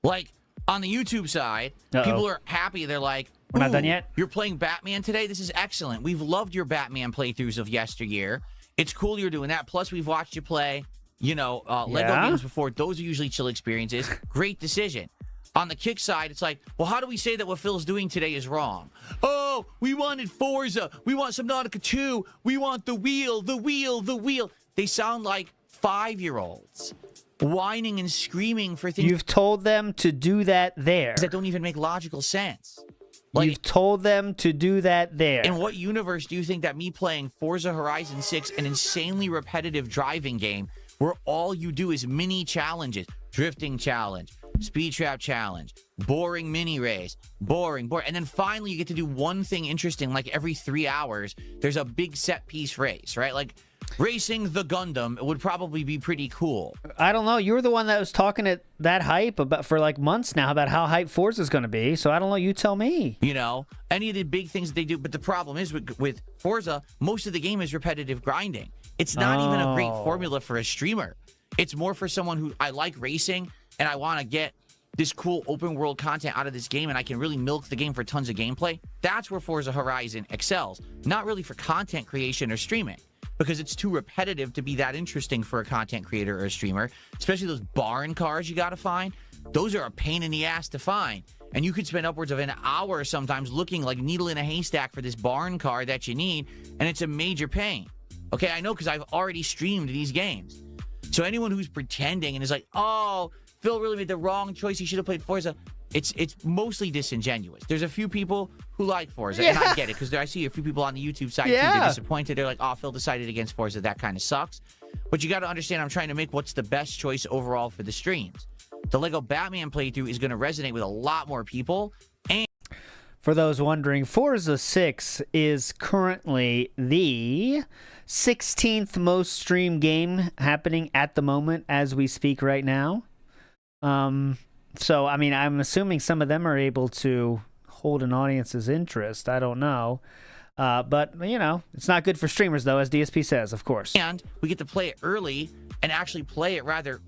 Like, on the YouTube side, people are happy. They're like, we're not done yet? You're playing Batman today? This is excellent. We've loved your Batman playthroughs of yesteryear. It's cool you're doing that. Plus, we've watched you play, Lego games before. Those are usually chill experiences. Great decision. On the Kick side, it's like, well, how do we say that what Phil's doing today is wrong? Oh, we wanted Forza. We want Subnautica 2. We want the wheel. They sound like 5-year-olds. Whining and screaming for things. You've told them to do that there. That don't even make logical sense. You've told them to do that there. In what universe do you think that me playing Forza Horizon 6, an insanely repetitive driving game, where all you do is mini challenges, drifting challenge, speed trap challenge, boring mini race, boring, and then finally you get to do one thing interesting, like every 3 hours, there's a big set piece race, right? Like, racing the Gundam would probably be pretty cool. I don't know. You were the one that was talking at that hype about for like months now about how hype Forza is going to be. So I don't know. You tell me. You know, any of the big things that they do. But the problem is with Forza, most of the game is repetitive grinding. It's not even a great formula for a streamer. It's more for someone who I like racing and I want to get this cool open world content out of this game and I can really milk the game for tons of gameplay. That's where Forza Horizon excels. Not really for content creation or streaming, because it's too repetitive to be that interesting for a content creator or a streamer, especially those barn cars you got to find. Those are a pain in the ass to find. And you could spend upwards of an hour sometimes looking like a needle in a haystack for this barn car that you need, and it's a major pain. Okay, I know because I've already streamed these games. So anyone who's pretending and is like, oh, Phil really made the wrong choice, he should have played Forza, it's mostly disingenuous. There's a few people who like Forza, and I get it, because I see a few people on the YouTube side, too, they're disappointed. They're like, oh, Phil decided against Forza, that kind of sucks. But you got to understand, I'm trying to make what's the best choice overall for the streams. The Lego Batman playthrough is going to resonate with a lot more people. And for those wondering, Forza 6 is currently the 16th most streamed game happening at the moment as we speak right now. So, I mean, I'm assuming some of them are able to hold an audience's interest. I don't know. But, you know, it's not good for streamers, though, as DSP says, of course. And we get to play it early and actually play it rather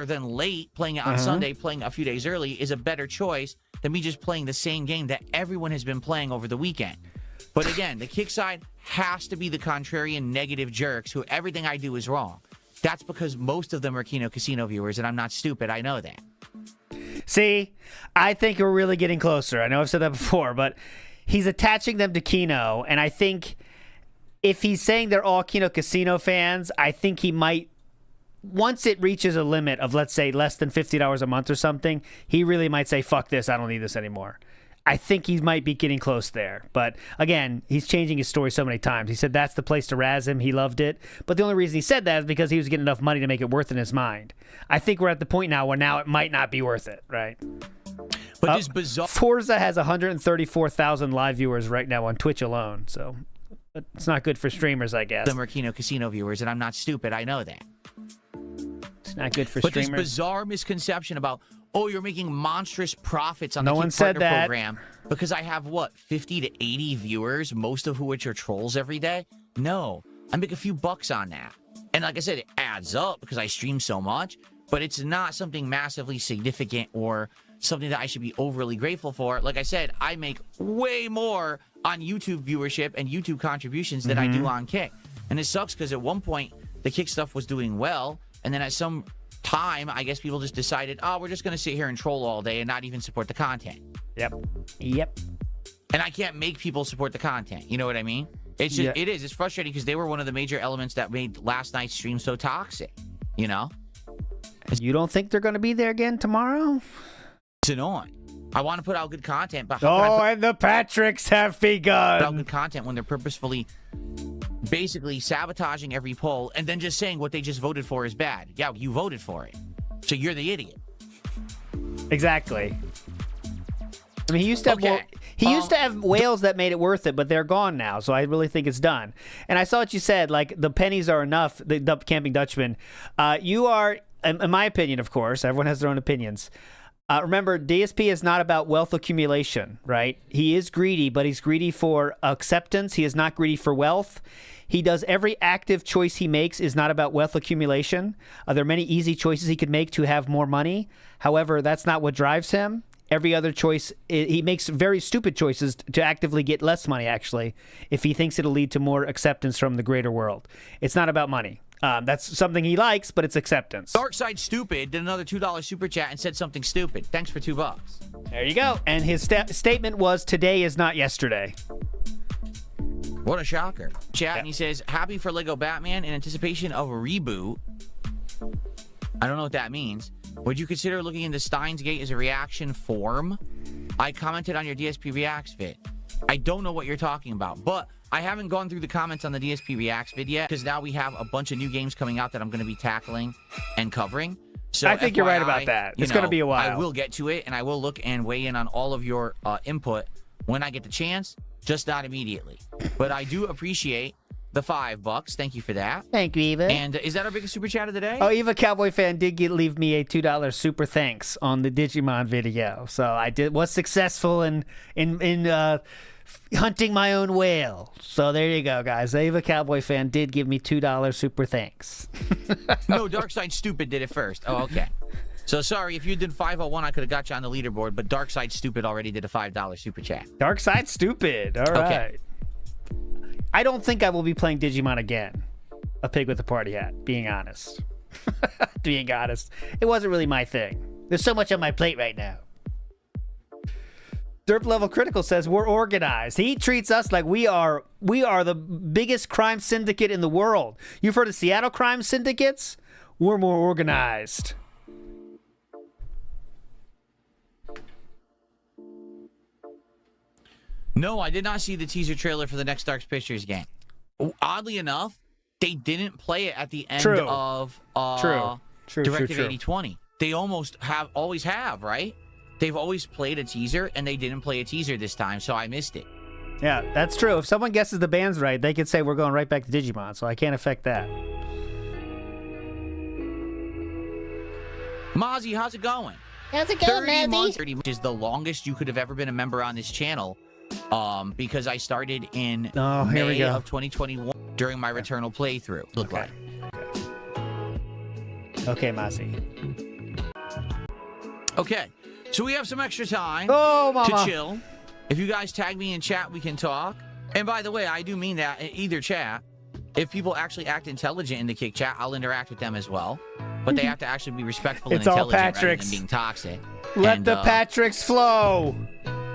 than late, playing it on Sunday, playing a few days early is a better choice than me just playing the same game that everyone has been playing over the weekend. But again, the kick side has to be the contrarian negative jerks who everything I do is wrong. That's because most of them are Kino Casino viewers, and I'm not stupid. I know that. See, I think we're really getting closer. I know I've said that before, but he's attaching them to Kino, and I think if he's saying they're all Kino Casino fans, I think he might, once it reaches a limit of, let's say, less than $50 a month or something, he really might say, fuck this, I don't need this anymore. I think he might be getting close there. But again, he's changing his story so many times. He said that's the place to razz him. He loved it. But the only reason he said that is because he was getting enough money to make it worth in his mind. I think we're at the point now where now it might not be worth it, right? But this bizarre... Forza has 134,000 live viewers right now on Twitch alone. So it's not good for streamers, I guess. Them are Kino Casino viewers, and I'm not stupid. I know that. It's not good for but streamers. But this bizarre misconception about, oh, you're making monstrous profits on no the one Keep said Partner that. program because I have, what, 50 to 80 viewers, most of which are trolls every day? No, I make a few bucks on that. And like I said, it adds up because I stream so much, but it's not something massively significant or something that I should be overly grateful for. Like I said, I make way more on YouTube viewership and YouTube contributions than I do on Kick. And it sucks because at one point, the Kick stuff was doing well, and then at some time, I guess people just decided, oh, we're just going to sit here and troll all day and not even support the content. Yep. And I can't make people support the content. You know what I mean? It's just, it is. It's frustrating because they were one of the major elements that made last night's stream so toxic. You know? You don't think they're going to be there again tomorrow? It's annoying. I want to put out good content, but and the Patricks have begun. Put out good content when they're purposefully basically sabotaging every poll and then just saying what they just voted for is bad. Yeah, you voted for it. So you're the idiot. Exactly. I mean, he used to have used to have whales that made it worth it, but they're gone now. So I really think it's done. And I saw what you said, like the pennies are enough, the Camping Dutchman. You are, in my opinion, of course, everyone has their own opinions. Remember, DSP is not about wealth accumulation, right? He is greedy, but he's greedy for acceptance. He is not greedy for wealth. He does every active choice he makes is not about wealth accumulation. There are many easy choices he could make to have more money. However, that's not what drives him. Every other choice, he makes very stupid choices to actively get less money, actually, if he thinks it'll lead to more acceptance from the greater world. It's not about money. That's something he likes, but it's acceptance. Darkside Stupid did another $2 super chat and said something stupid. Thanks for $2. There you go. And his statement was, today is not yesterday. What a shocker. Chat, and he says, happy for Lego Batman in anticipation of a reboot. I don't know what that means. Would you consider looking into Steins Gate as a reaction form? I commented on your DSP Reacts vid. I don't know what you're talking about, but I haven't gone through the comments on the DSP Reacts vid yet because now we have a bunch of new games coming out that I'm going to be tackling and covering. So I think FYI, you're right about that. It's going to be a while. I will get to it, and I will look and weigh in on all of your input when I get the chance, just not immediately. But I do appreciate the $5. Thank you for that. Thank you, Eva. And is that our biggest super chat of the day? Oh, Eva Cowboy Fan did leave me a $2 super thanks on the Digimon video. So I was successful in hunting my own whale. So there you go, guys. The Eva Cowboy Fan did give me $2 super thanks. No, Darkside Stupid did it first. Oh, okay. So sorry, if you did 501, I could have got you on the leaderboard, but Darkside Stupid already did a $5 super chat. Darkside Stupid. All right. I don't think I will be playing Digimon again. A pig with a party hat, being honest. Being honest. It wasn't really my thing. There's so much on my plate right now. Derp Level Critical says we're organized. He treats us like we are the biggest crime syndicate in the world. You've heard of Seattle crime syndicates? We're more organized. No, I did not see the teaser trailer for the next Dark Pictures game. Oddly enough, they didn't play it at the end of Directive 8020. They always have, right? They've always played a teaser, and they didn't play a teaser this time, so I missed it. Yeah, that's true. If someone guesses the bands right, they could say we're going right back to Digimon, so I can't affect that. Mozzie, how's it going? How's it going, 30 months, Mazzy? which is the longest you could have ever been a member on this channel, because I started in May of 2021 during my Returnal playthrough. Okay, Mazzy. Okay, so we have some extra time to chill. If you guys tag me in chat, we can talk. And by the way, I do mean that in either chat. If people actually act intelligent in the Kick chat, I'll interact with them as well. But they have to actually be respectful and intelligent rather than being toxic. Let the Patricks flow.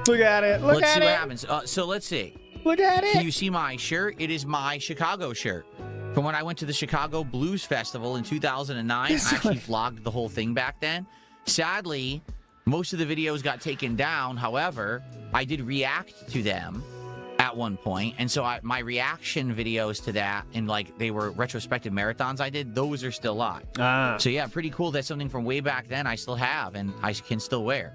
Look at it. Let's see what happens. So let's see. Look at it. Can you see my shirt? It is my Chicago shirt. From when I went to the Chicago Blues Festival in 2009. I actually vlogged the whole thing back then. Sadly, most of the videos got taken down. However, I did react to them at one point, and so my reaction videos to that, and like they were retrospective marathons I did, those are still live. So yeah, pretty cool. That's something from way back then I still have and I can still wear.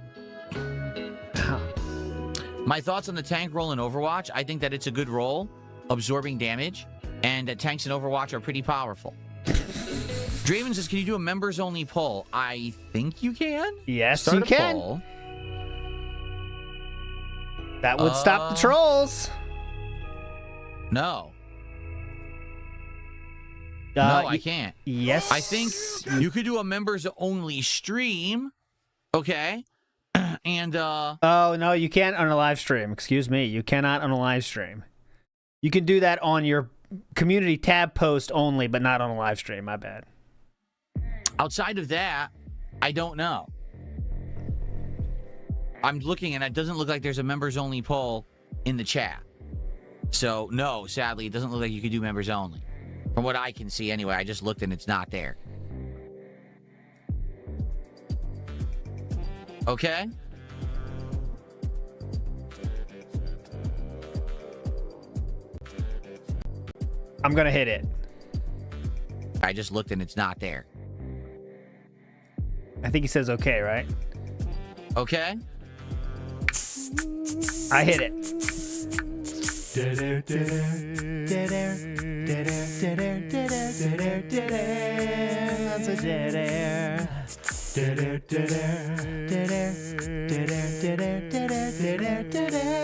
My thoughts on the tank role in Overwatch: I think that it's a good role, absorbing damage, and that tanks in Overwatch are pretty powerful. Draven says, can you do a members only poll? I think you can. Yes, Start you a can. Poll. That would stop the trolls. No. No, I can't. Yes. I think you could do a members only stream. Okay. And oh no, you can't on a live stream. Excuse me. You cannot on a live stream. You can do that on your community tab post only, but not on a live stream. My bad. outside of that, I don't know. I'm looking, and it doesn't look like there's a members-only poll in the chat. So, no, sadly, it doesn't look like you could do members only. From what I can see, anyway. I just looked, and it's not there. Okay? I'm gonna hit it. I just looked, and it's not there. I think he says okay, right? Okay? I hit it.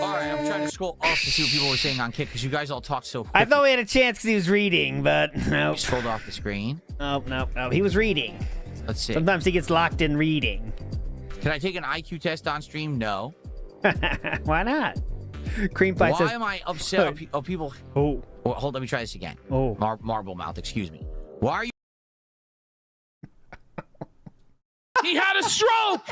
Alright, I'm trying to scroll off to see what people were saying on Kick, because you guys all talked so quick. I thought we had a chance because he was reading, but no. Nope. Scrolled off the screen. No. He was reading. Let's see. Sometimes he gets locked in reading. Can I take an IQ test on stream? No. Why not? Cream Pie says... Why am I upset of people... Oh. Well, hold on, let me try this again. Oh. Marble Mouth, excuse me. Why are you... He had a stroke!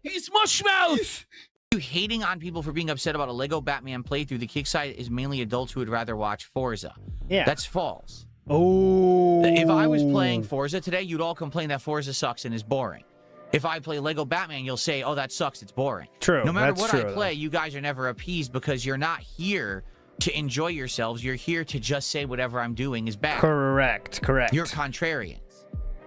He's mushmouth! You hating on people for being upset about a Lego Batman playthrough? The kick side is mainly adults who would rather watch Forza. Yeah. That's false. Oh. If I was playing Forza today, you'd all complain that Forza sucks and is boring. If I play Lego Batman, you'll say, oh, that sucks, it's boring. True. No matter That's what true, I play, you guys are never appeased because you're not here to enjoy yourselves. You're here to just say whatever I'm doing is bad. Correct. You're contrarians.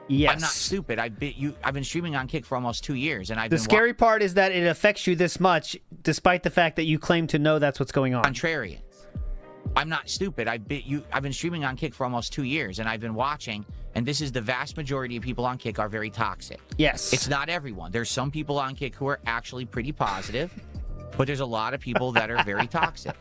Yes. I'm not stupid. I've been streaming on Kick for almost 2 years, and The scary part is that it affects you this much, despite the fact that you claim to know that's what's going on. Contrarians. I'm not stupid. I've been streaming on Kick for almost 2 years, and I've been watching, and this is the vast majority of people on Kick are very toxic. Yes. It's not everyone. There's some people on Kick who are actually pretty positive, but there's a lot of people that are very toxic,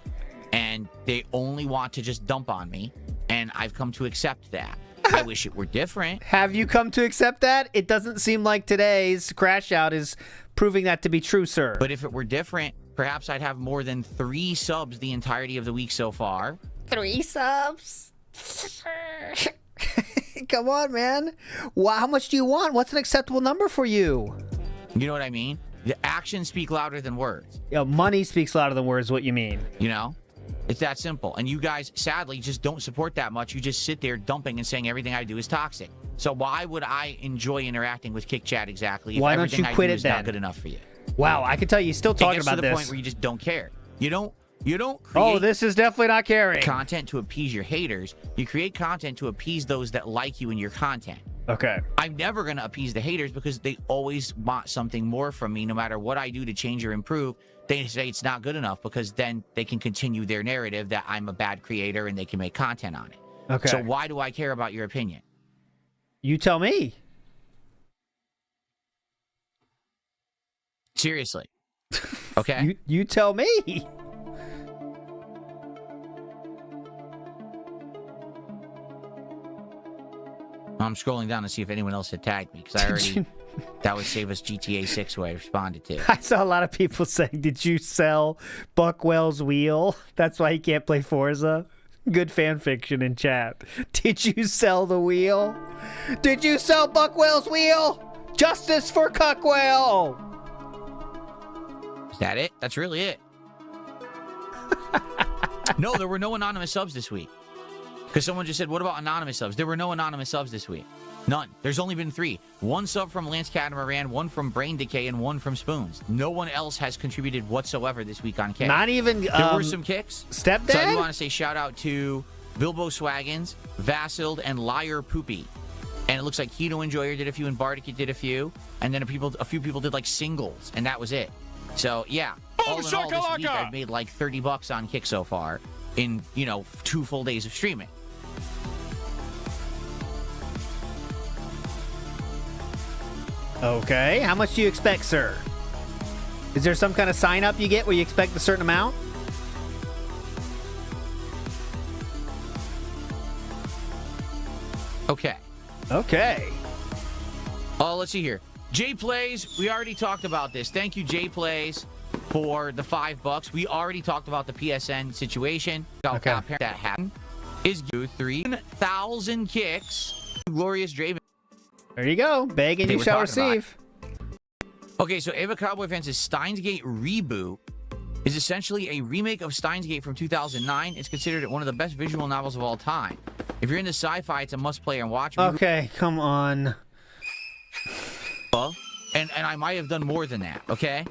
and they only want to just dump on me, and I've come to accept that. I wish it were different. Have you come to accept that? It doesn't seem like today's crash out is proving that to be true, sir. But if it were different, perhaps I'd have more than 3 subs the entirety of the week so far. 3 subs? Come on, man. Wow, how much do you want? What's an acceptable number for you? You know what I mean? The actions speak louder than words. Money speaks louder than words, what you mean. You know? It's that simple. And you guys, sadly, just don't support that much. You just sit there dumping and saying everything I do is toxic. So why would I enjoy interacting with Kick Chat exactly if why don't everything you I quit do it is then? not good enough for you? Wow, I can tell you're still talking about to the this. point where you just don't care. You don't create Oh, this is definitely not caring. content to appease your haters. You create content to appease those that like you and your content. Okay. I'm never going to appease the haters because they always want something more from me. No matter what I do to change or improve, they say it's not good enough because then they can continue their narrative that I'm a bad creator and they can make content on it. Okay. So why do I care about your opinion? You tell me. Seriously. Okay? You tell me. I'm scrolling down to see if anyone else had tagged me because I already... That would save us GTA 6, who I responded to. I saw a lot of people saying, did you sell Buckwell's wheel? That's why he can't play Forza. Good fan fiction in chat. Did you sell the wheel? Did you sell Buckwell's wheel? Justice for Cuckwell! Is that it? That's really it. No, there were no anonymous subs this week. Because someone just said, what about anonymous subs? There were no anonymous subs this week. None. There's only been 3. 1 sub from Lance Catamaran, 1 from Brain Decay, and 1 from Spoons. No one else has contributed whatsoever this week on Kick. Not even there were some kicks. Stepdad? So I do want to say shout out to Bilbo Swaggins, Vasiled, and Liar Poopy. And it looks like Hito Enjoyer did a few, and Bardic did a few. And then a few people did like singles, and that was it. So yeah, all in all this week I've made like $30 on Kick so far in 2 full days of streaming. Okay, how much do you expect, sir? Is there some kind of sign up you get where you expect a certain amount? Okay. Let's see here. Jay Plays, we already talked about this. Thank you, Jay Plays, for the $5. We already talked about the PSN situation. Okay. That happened. Is you 3,000 kicks. Glorious Draven. There you go. Beg and you shall receive. Okay, so Ava Cowboy Fans' Steins Gate reboot is essentially a remake of Steins Gate from 2009. It's considered one of the best visual novels of all time. If you're into sci-fi, it's a must-play and watch. Okay, come on. And I might have done more than that, okay?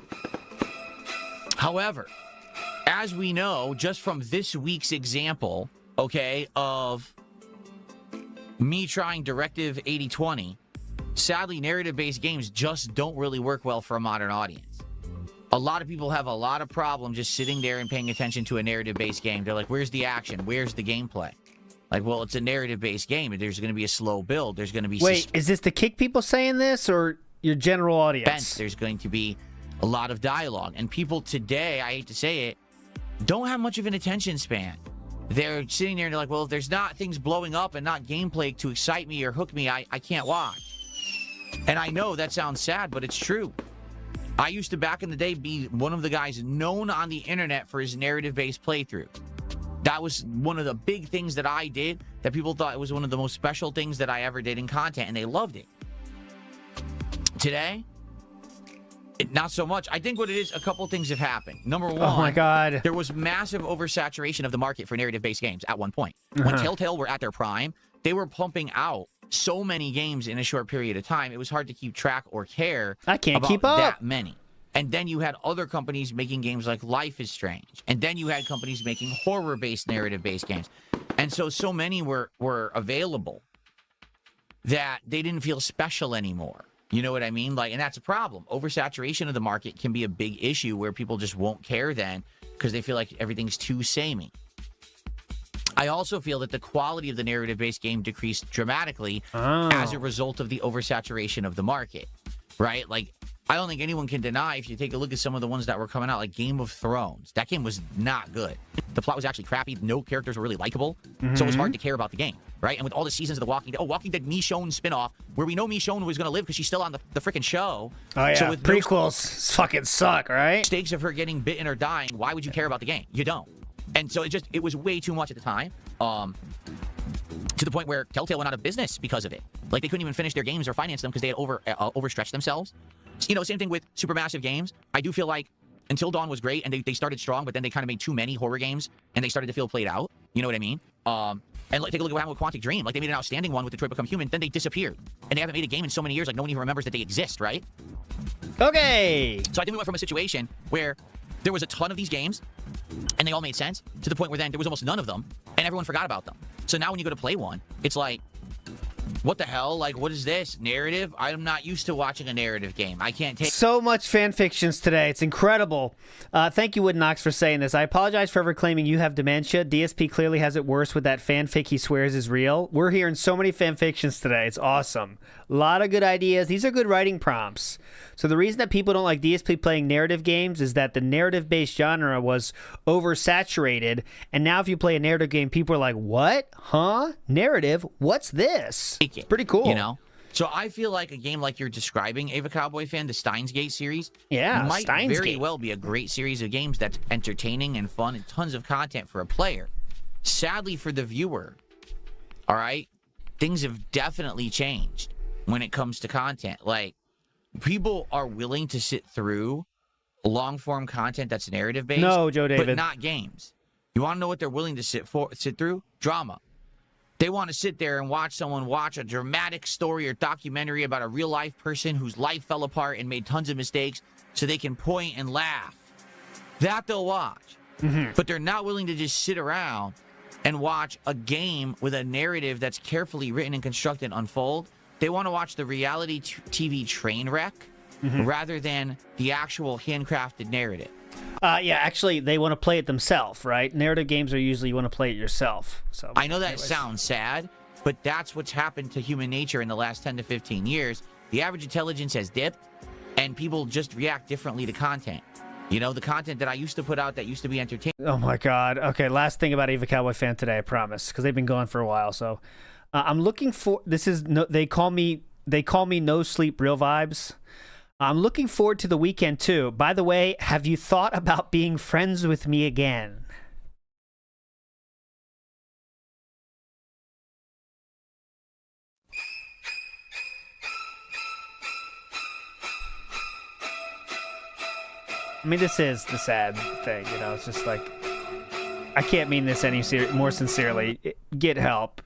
However, as we know, just from this week's example, okay, of me trying Directive 8020, sadly, narrative-based games just don't really work well for a modern audience. A lot of people have a lot of problems just sitting there and paying attention to a narrative-based game. They're like, where's the action? Where's the gameplay? Like, well, it's a narrative-based game. There's going to be a slow build. There's going to be... Wait, is this the Kick people saying this or your general audience? There's going to be a lot of dialogue. And people today, I hate to say it, don't have much of an attention span. They're sitting there and they're like, well, if there's not things blowing up and not gameplay to excite me or hook me, I can't watch. And I know that sounds sad, but it's true. I used to, back in the day, be one of the guys known on the internet for his narrative-based playthrough. That was one of the big things that I did, that people thought it was one of the most special things that I ever did in content, and they loved it. Today, not so much. I think what it is, a couple things have happened. Number one, oh my God, there was massive oversaturation of the market for narrative-based games at one point. When Telltale were at their prime, they were pumping out so many games in a short period of time, it was hard to keep track or care I can't about keep up. that many. And then you had other companies making games like Life is Strange. And then you had companies making horror-based, narrative-based games. And so many were available that they didn't feel special anymore. You know what I mean? Like, and that's a problem. Oversaturation of the market can be a big issue where people just won't care then because they feel like everything's too samey. I also feel that the quality of the narrative-based game decreased dramatically as a result of the oversaturation of the market, right? Like, I don't think anyone can deny, if you take a look at some of the ones that were coming out, like Game of Thrones, that game was not good. The plot was actually crappy. No characters were really likable, so it was hard to care about the game, right? And with all the seasons of The Walking Dead, Walking Dead Michonne spinoff, where we know Michonne was going to live because she's still on the freaking show. Oh, yeah. So with prequels fucking suck, right? Stakes of her getting bitten or dying, why would you care about the game? You don't. And so it was way too much at the time, to the point where Telltale went out of business because of it. Like, they couldn't even finish their games or finance them because they had overstretched themselves. You know, same thing with supermassive games. I do feel like Until Dawn was great, and they started strong, but then they kind of made too many horror games, and they started to feel played out. You know what I mean? And take a look at what happened with Quantic Dream. Like, they made an outstanding one with Detroit Become Human, then they disappeared. And they haven't made a game in so many years, like, no one even remembers that they exist, right? Okay. So I think we went from a situation where there was a ton of these games, and they all made sense, to the point where then there was almost none of them, and everyone forgot about them. So now when you go to play one, it's like, what the hell? Like, what is this? Narrative? I'm not used to watching a narrative game. I can't take... So much fan fictions today. It's incredible. Thank you, Woodnox, for saying this. I apologize for ever claiming you have dementia. DSP clearly has it worse with that fanfic he swears is real. We're hearing so many fan fictions today. It's awesome. A lot of good ideas. These are good writing prompts. So the reason that people don't like DSP playing narrative games is that the narrative-based genre was oversaturated. And now if you play a narrative game, people are like, what? Huh? Narrative? What's this? It's pretty cool. You know? So I feel like a game like you're describing, Ava Cowboy Fan, the Steins Gate series, might Steins very Gate. well be a great series of games that's entertaining and fun and tons of content for a player. Sadly for the viewer, all right, things have definitely changed when it comes to content. Like, people are willing to sit through long-form content that's narrative-based, No, Joe David. but not games. You want to know what they're willing to sit through? Drama. They want to sit there and watch someone watch a dramatic story or documentary about a real-life person whose life fell apart and made tons of mistakes so they can point and laugh. That they'll watch. But they're not willing to just sit around and watch a game with a narrative that's carefully written and constructed unfold. They want to watch the reality TV train wreck rather than the actual handcrafted narrative. Yeah, actually, they want to play it themselves, right? Narrative games are usually you want to play it yourself. So I know that sounds sad, but that's what's happened to human nature in the last 10 to 15 years. The average intelligence has dipped, and people just react differently to content. You know, the content that I used to put out that used to be entertaining. Oh my God. Okay, last thing about Ava Cowboy Fan today, I promise, because they've been gone for a while. So I'm looking for. This is no. They call me No Sleep Real Vibes. I'm looking forward to the weekend too. By the way, have you thought about being friends with me again? I mean, this is the sad thing, you know. It's just like, I can't mean this any more sincerely. Get help.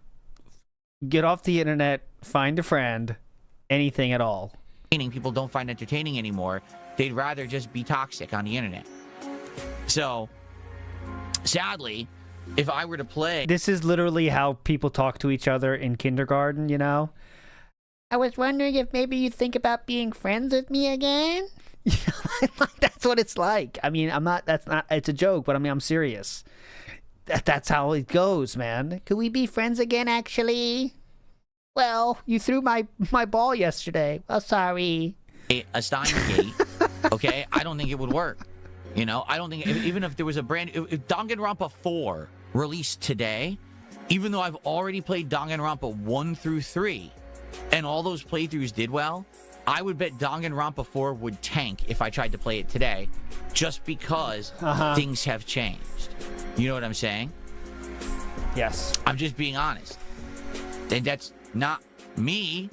Get off the internet. Find a friend. Anything at all. People don't find entertaining anymore. They'd rather just be toxic on the internet. So, sadly, if I were to play... This is literally how people talk to each other in kindergarten, you know? I was wondering if maybe you think about being friends with me again? That's what it's like. I mean, it's a joke, but I mean, I'm serious. That's how it goes, man. Could we be friends again, actually? Well, you threw my ball yesterday. Oh, sorry. A Steins Gate, okay? I don't think it would work. You know, I don't think, even if there was a brand, if Danganronpa 4 released today, even though I've already played Danganronpa 1 through 3, and all those playthroughs did well, I would bet Danganronpa 4 would tank if I tried to play it today, just because things have changed. You know what I'm saying? Yes. I'm just being honest. And that's not me.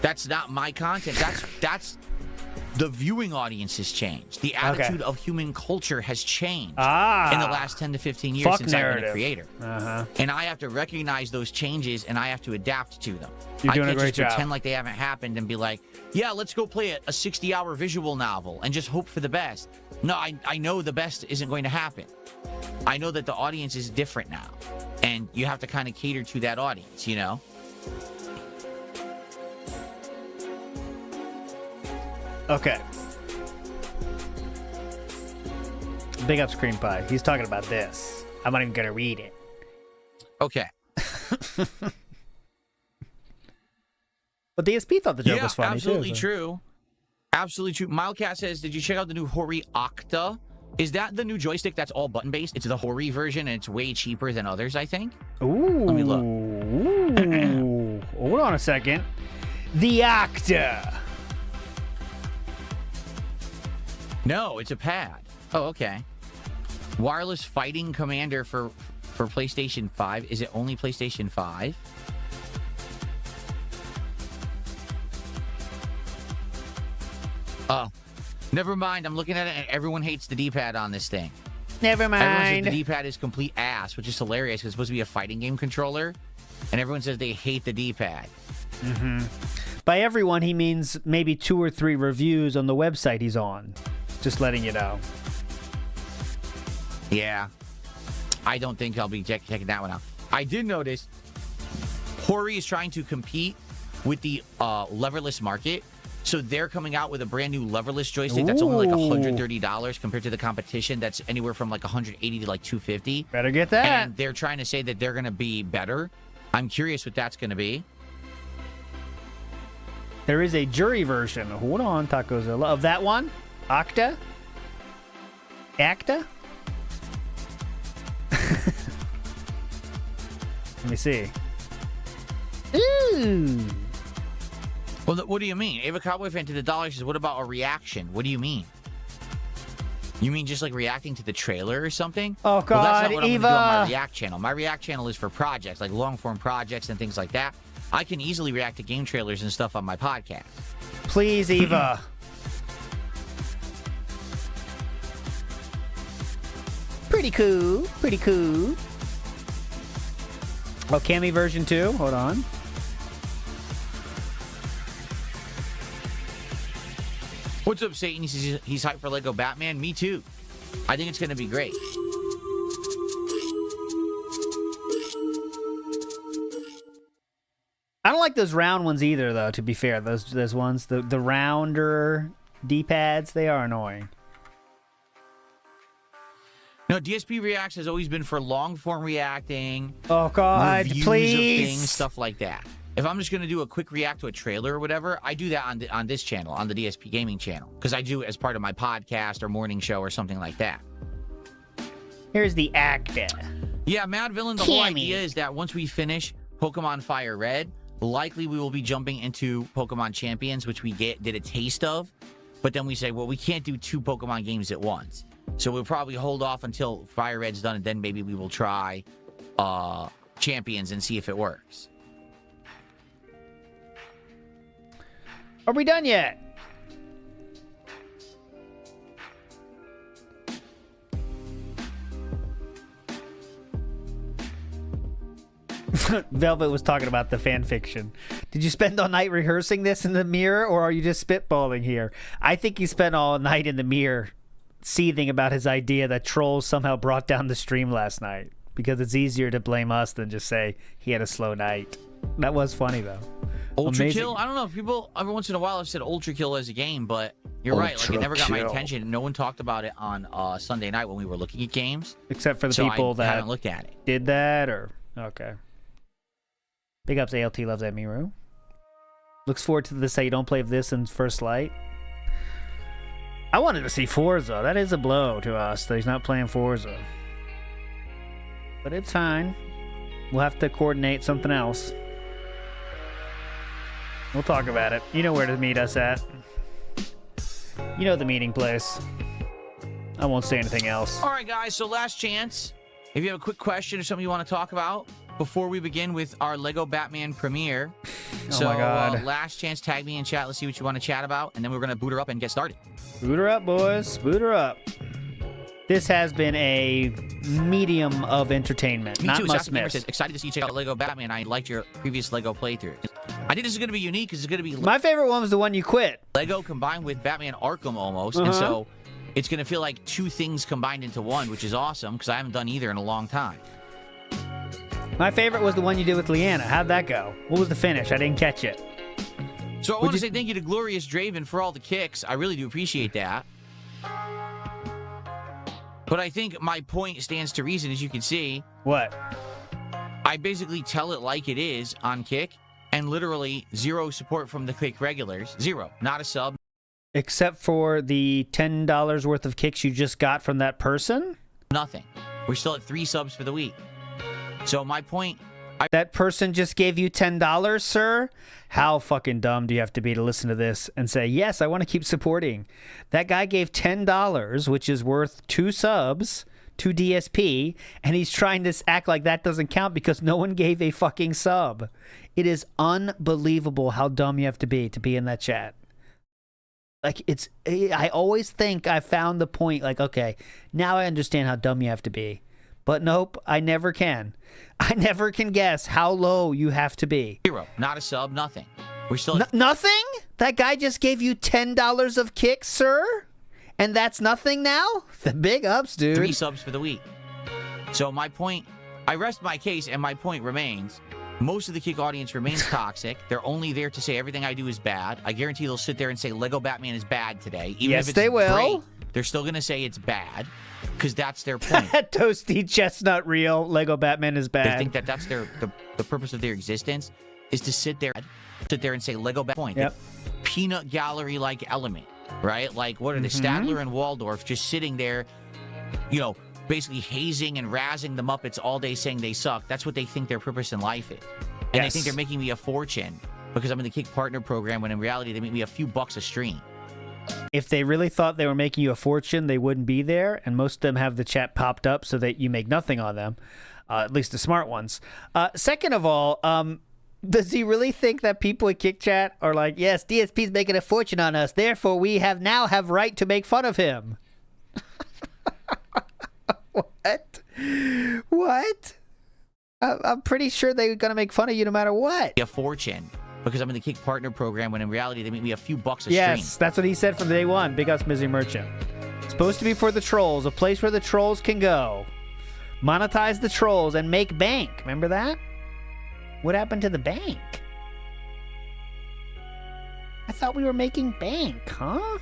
That's not my content. That's the viewing audience has changed. The attitude of human culture has changed in the last 10 to 15 years since I've been a creator. And I have to recognize those changes, and I have to adapt to them. You're doing I a can't great just job. pretend like they haven't happened and be like, yeah, let's go play a 60-hour visual novel and just hope for the best. No, I know the best isn't going to happen. I know that the audience is different now, and you have to kind of cater to that audience, you know? Okay. Big up Screen Pie. He's talking about this. I'm not even going to read it. Okay. But DSP thought the joke was funny absolutely too. So. true. Absolutely true. Milecat says, did you check out the new Hori Octa? Is that the new joystick that's all button-based? It's the Hori version, and it's way cheaper than others, I think. Ooh. Let me look. Ooh. Hold on a second. The Octa. No, it's a pad. Oh, okay. Wireless Fighting Commander for PlayStation 5. Is it only PlayStation 5? Oh, never mind. I'm looking at it, and everyone hates the D-pad on this thing. Never Everyone says mind. the D-pad is complete ass, which is hilarious because it's supposed to be a fighting game controller, and everyone says they hate the D-pad. Mm-hmm. By everyone, he means maybe 2 or 3 reviews on the website he's on. Just letting you know. Yeah. I don't think I'll be checking that one out. I did notice Hori is trying to compete with the leverless market. So they're coming out with a brand new leverless joystick that's only like $130 compared to the competition that's anywhere from like $180 to like $250. Better get that. And they're trying to say that they're going to be better. I'm curious what that's going to be. There is a jury version. Hold on, Tacozilla. Of that one? Octa? Acta? Let me see. Ooh. Well, what do you mean? Ava Cowboy Fan to the dollar says, what about a reaction? What do you mean? You mean just like reacting to the trailer or something? Oh, God, well, that's not what I'm Eva. gonna do on my React channel. My React channel is for projects, like long-form projects and things like that. I can easily react to game trailers and stuff on my podcast. Please, Eva. Pretty cool. Pretty cool. Oh, Cammy version 2? Hold on. What's up, Satan? He says he's hyped for Lego Batman. Me too. I think it's going to be great. I don't like those round ones either, though, to be fair. Those ones, the rounder D-pads, they are annoying. No, DSP Reacts has always been for long-form reacting. Oh, God, reviews please. Of things, stuff like that. If I'm just going to do a quick react to a trailer or whatever, I do that on this channel, on the DSP Gaming channel, because I do it as part of my podcast or morning show or something like that. Here's the actor. Yeah, Mad Villain, the whole idea is that once we finish Pokemon Fire Red, likely we will be jumping into Pokemon Champions, which we did a taste of, but then we say, well, we can't do 2 Pokemon games at once. So we'll probably hold off until Fire Red's done, and then maybe we will try Champions and see if it works. Are we done yet? Velvet was talking about the fan fiction. Did you spend all night rehearsing this in the mirror, or are you just spitballing here? I think he spent all night in the mirror seething about his idea that trolls somehow brought down the stream last night, because it's easier to blame us than just say he had a slow night. That was funny, though. Ultra Amazing. Kill? I don't know if people, every once in a while, have said Ultra Kill as a game, but you're right. Like, it never got my attention. No one talked about it on Sunday night when we were looking at games. Except for the so people I that haven't looked at it. did that, or... Okay. Big ups, ALT loves that Miru. Looks forward to this. Say you don't play this in First Light. I wanted to see Forza. That is a blow to us that he's not playing Forza. But it's fine. We'll have to coordinate something else. We'll talk about it. You know where to meet us at. You know the meeting place. I won't say anything else. All right, guys. So last chance. If you have a quick question or something you want to talk about before we begin with our Lego Batman premiere. Oh my God. Last chance, tag me in chat. Let's see what you want to chat about, and then we're going to boot her up and get started. Boot her up, boys. Boot her up. This has been a medium of entertainment. Me not too. must Assassin Gamer miss. says, excited to see you check out Lego Batman. I liked your previous Lego playthrough. I think this is going to be unique because it's going to be My favorite one was the one you quit. Lego combined with Batman Arkham almost, and so it's going to feel like 2 things combined into one, which is awesome because I haven't done either in a long time. My favorite was the one you did with Leanna. How'd that go? What was the finish? I didn't catch it. So I want to say thank you to Glorious Draven for all the kicks. I really do appreciate that. But I think my point stands to reason, as you can see. What? I basically tell it like it is on Kick, and literally 0 support from the Kick regulars. 0. Not a sub. Except for the $10 worth of kicks you just got from that person? Nothing. We're still at 3 subs for the week. So my point... That person just gave you $10, sir? How fucking dumb do you have to be to listen to this and say, yes, I want to keep supporting? That guy gave $10, which is worth 2 subs to DSP, and he's trying to act like that doesn't count because no one gave a fucking sub. It is unbelievable how dumb you have to be in that chat. Like, I always think I found the point, like, okay, now I understand how dumb you have to be. But nope, I never can. I never can guess how low you have to be. 0. Not a sub, nothing. We're still... Nothing? That guy just gave you $10 of kicks, sir? And that's nothing now? The big ups, dude. 3 subs for the week. So my point... I rest my case, and my point remains... Most of the Kick audience remains toxic. They're only there to say everything I do is bad. I guarantee they'll sit there and say Lego Batman is bad today. Even yes, if it's they will. Great, they're still going to say it's bad because that's their point. Toasty chestnut real. Lego Batman is bad. They think that that's the purpose of their existence is to sit there and say Lego Batman. Point. Yep. Peanut gallery-like element, right? Like, what are they, Stadler and Waldorf just sitting there, you know, basically hazing and razzing the Muppets all day saying they suck. That's what they think their purpose in life is. And they think they're making me a fortune because I'm in the Kick Partner program when in reality they make me a few bucks a stream. If they really thought they were making you a fortune, they wouldn't be there. And most of them have the chat popped up so that you make nothing on them, at least the smart ones. Second of all, does he really think that people in Kick Chat are like, yes, DSP's making a fortune on us, therefore we now have right to make fun of him? What? I'm pretty sure they're going to make fun of you no matter what. A fortune because I'm in the Kick Partner program when in reality they make me a few bucks a stream. Yes, that's what he said from day one. Big ups, Misery Merchant. It's supposed to be for the trolls, a place where the trolls can go. Monetize the trolls and make bank. Remember that? What happened to the bank? I thought we were making bank, huh?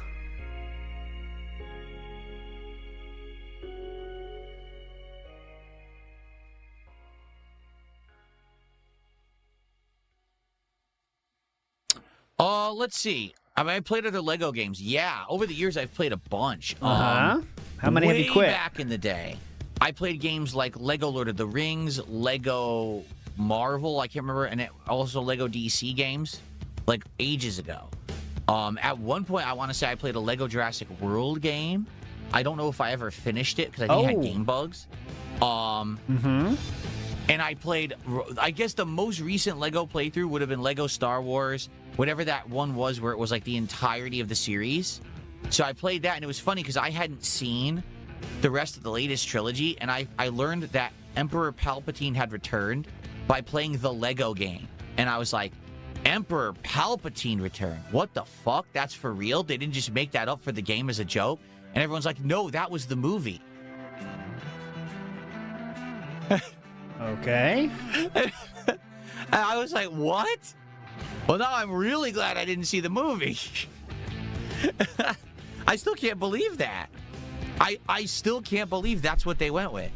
Let's see. I mean, I played other Lego games. Yeah, over the years I've played a bunch. How many have you quit? Way back in the day, I played games like Lego Lord of the Rings, Lego Marvel, I can't remember, and also Lego DC games, like ages ago. At one point, I want to say I played a Lego Jurassic World game. I don't know if I ever finished it because I think it had game bugs. And I played, I guess the most recent Lego playthrough would have been Lego Star Wars, whatever that one was where it was like the entirety of the series. So I played that, and it was funny because I hadn't seen the rest of the latest trilogy, and I learned that Emperor Palpatine had returned by playing the Lego game. And I was like, Emperor Palpatine returned? What the fuck? That's for real? They didn't just make that up for the game as a joke? And everyone's like, no, that was the movie. Okay. And I was like, what? Well, now I'm really glad I didn't see the movie. I still can't believe that. I still can't believe that's what they went with.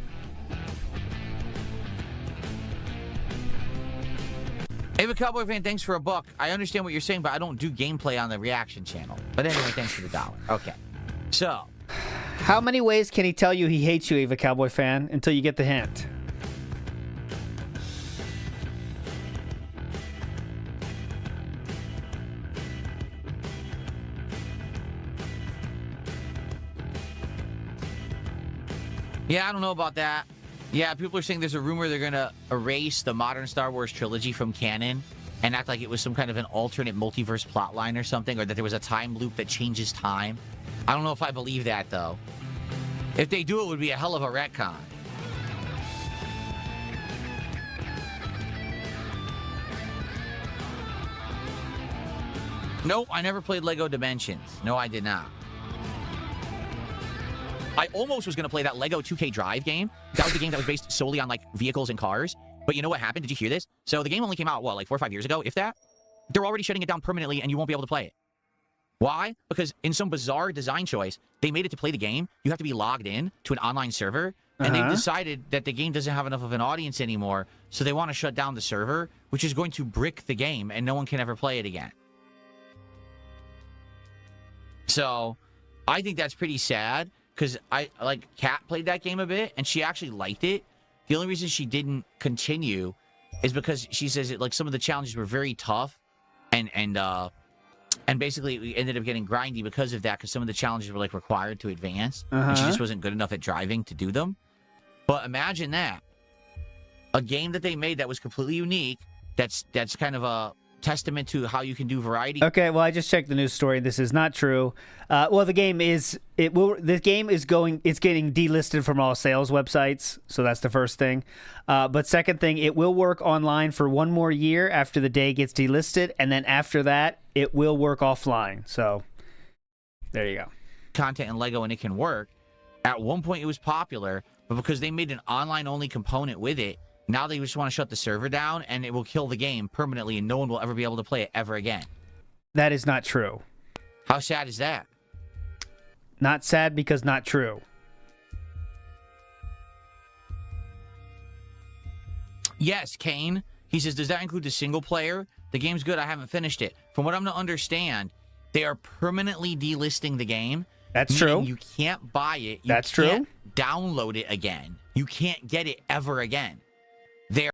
Ava Cowboy fan, thanks for $1. I understand what you're saying, but I don't do gameplay on the reaction channel. But anyway, thanks for the $1. Okay. So. How many ways can he tell you he hates you, Ava Cowboy fan, until you get the hint? Yeah, I don't know about that. Yeah, people are saying there's a rumor they're going to erase the modern Star Wars trilogy from canon and act like it was some kind of an alternate multiverse plotline or something, or that there was a time loop that changes time. I don't know if I believe that, though. If they do, it would be a hell of a retcon. Nope, I never played Lego Dimensions. No, I did not. I almost was going to play that Lego 2K Drive game. That was the game that was based solely on, like, vehicles and cars. But you know what happened? Did you hear this? So the game only came out, what, like 4 or 5 years ago, if that? They're already shutting it down permanently, and you won't be able to play it. Why? Because in some bizarre design choice, they made it to play the game. You have to be logged in to an online server And they've decided that the game doesn't have enough of an audience anymore, so they want to shut down the server, which is going to brick the game, and no one can ever play it again. So, I think that's pretty sad, because Kat played that game a bit, and she actually liked it. The only reason she didn't continue is because she says some of the challenges were very tough, and basically we ended up getting grindy because of that, because some of the challenges were required to advance, and she just wasn't good enough at driving to do them. But imagine that. A game that they made that was completely unique, that's kind of a testament to how you can do variety. Okay, well, I just checked the news story. This is not true. Well, the game is getting delisted from all sales websites, so that's the first thing. But second thing, it will work online for 1 more year after the day gets delisted, and then after that, it will work offline. So there you go. Content in Lego, and it can work. At one point, it was popular, but because they made an online-only component with it, now they just want to shut the server down, and it will kill the game permanently, and no one will ever be able to play it ever again. That is not true. How sad is that? Not sad because not true. Yes, Kane. He says, does that include the single player? The game's good. I haven't finished it. From what I'm to understand, they are permanently delisting the game. That's true. You can't buy it. That's true. Download it again. You can't get it ever again. They're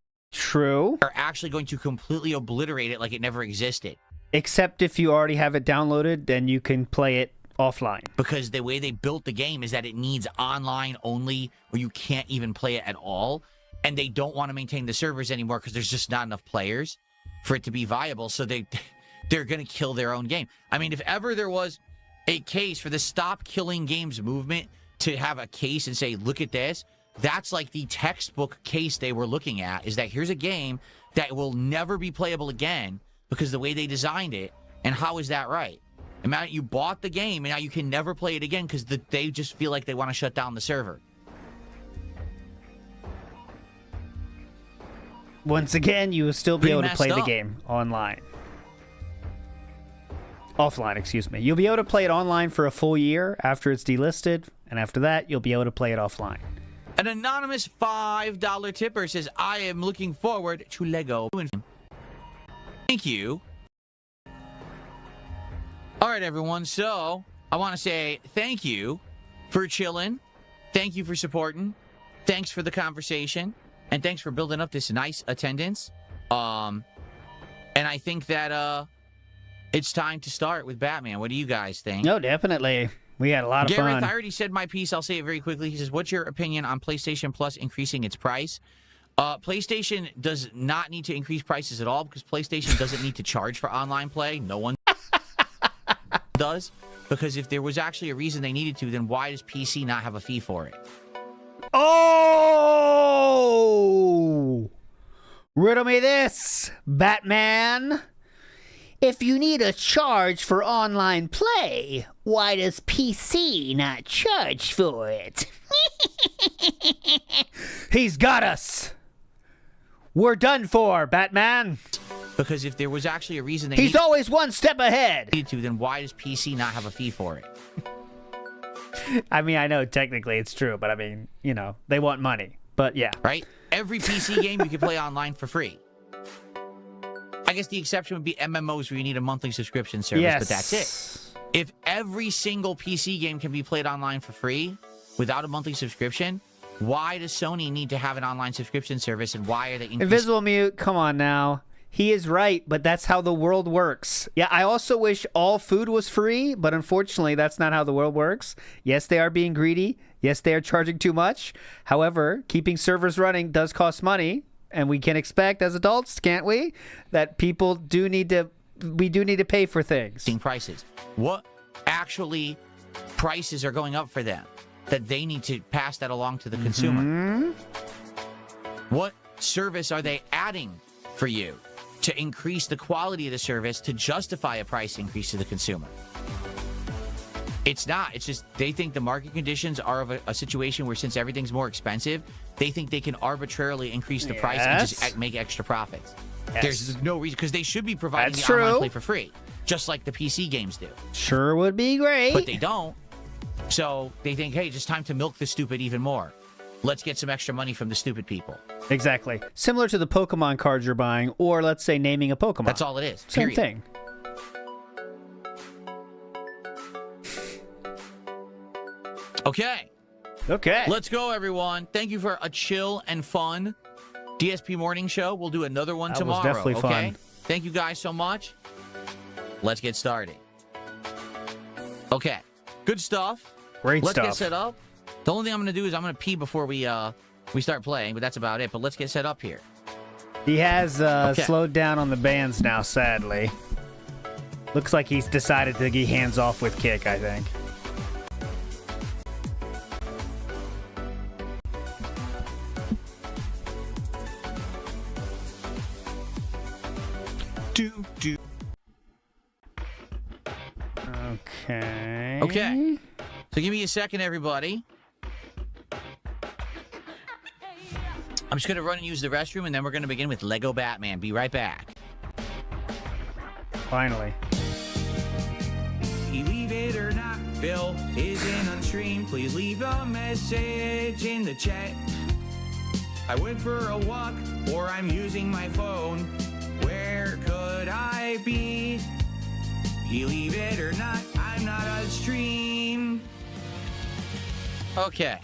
actually going to completely obliterate it like it never existed. Except if you already have it downloaded, then you can play it offline. Because the way they built the game is that it needs online only, or you can't even play it at all. And they don't want to maintain the servers anymore because there's just not enough players for it to be viable. So they're going to kill their own game. I mean, if ever there was a case for the Stop Killing Games movement to have a case and say, look at this, that's like the textbook case they were looking at, is that here's a game that will never be playable again because the way they designed it. And how is that right? Imagine you bought the game and now you can never play it again because they just feel like they want to shut down the server. Once again, you will still be able to play the game online. Offline, excuse me. You'll be able to play it online for a full year after it's delisted, and after that, you'll be able to play it offline. An anonymous $5 tipper says, I am looking forward to Lego. Thank you. All right, everyone. So, I want to say thank you for chilling. Thank you for supporting. Thanks for the conversation. And thanks for building up this nice attendance. And I think that it's time to start with Batman. What do you guys think? No, definitely. We had a lot of fun. I already said my piece. I'll say it very quickly. He says, what's your opinion on PlayStation Plus increasing its price? PlayStation does not need to increase prices at all because PlayStation doesn't need to charge for online play. No one does. Because if there was actually a reason they needed to, then why does PC not have a fee for it? Oh! Riddle me this, Batman. If you need a charge for online play, why does PC not charge for it? He's got us. We're done for, Batman. Because if there was actually a reason He's always one step ahead. Then why does PC not have a fee for it? I mean, I know technically it's true, but I mean, you know, they want money. But yeah. Right? Every PC game you can play online for free. I guess the exception would be MMOs where you need a monthly subscription service, but that's it. If every single PC game can be played online for free without a monthly subscription, why does Sony need to have an online subscription service, and why are they Invisible Mute, come on now. He is right, but that's how the world works. Yeah, I also wish all food was free, but unfortunately, that's not how the world works. Yes, they are being greedy. Yes, they are charging too much. However, keeping servers running does cost money, and we can expect as adults, can't we, that people do need to pay for things. Prices. What actually prices are going up for them that they need to pass that along to the consumer? What service are they adding for you to increase the quality of the service to justify a price increase to the consumer? It's not. It's just they think the market conditions are of a situation where since everything's more expensive, they think they can arbitrarily increase the price and just make extra profits. There's no reason, because they should be providing the online play for free, just like the PC games do. Sure would be great. But they don't. So they think, hey, just time to milk this stupid even more. let's get some extra money from the stupid people. Exactly. Similar to the Pokemon cards you're buying, or let's say naming a Pokemon. That's all it is. Same Period. thing. Okay. Okay. Let's go, everyone. Thank you for a chill and fun DSP morning show. We'll do another one That tomorrow. was definitely okay? fun. Thank you guys so much. Let's get started. Okay. Good stuff. Great Let's stuff. get set up. The only thing I'm going to do is I'm going to pee before we start playing, but that's about it. But let's get set up here. He has slowed down on the bans now, sadly. Looks like he's decided to get hands off with Kick, I think. Okay. Okay. So give me a second, everybody. I'm just going to run and use the restroom, and then we're going to begin with Lego Batman. Be right back. Finally. Believe it or not, Phil isn't on stream. Please leave a message in the chat. I went for a walk, or I'm using my phone. Where could I be? Believe it or not, I'm not on stream. Okay.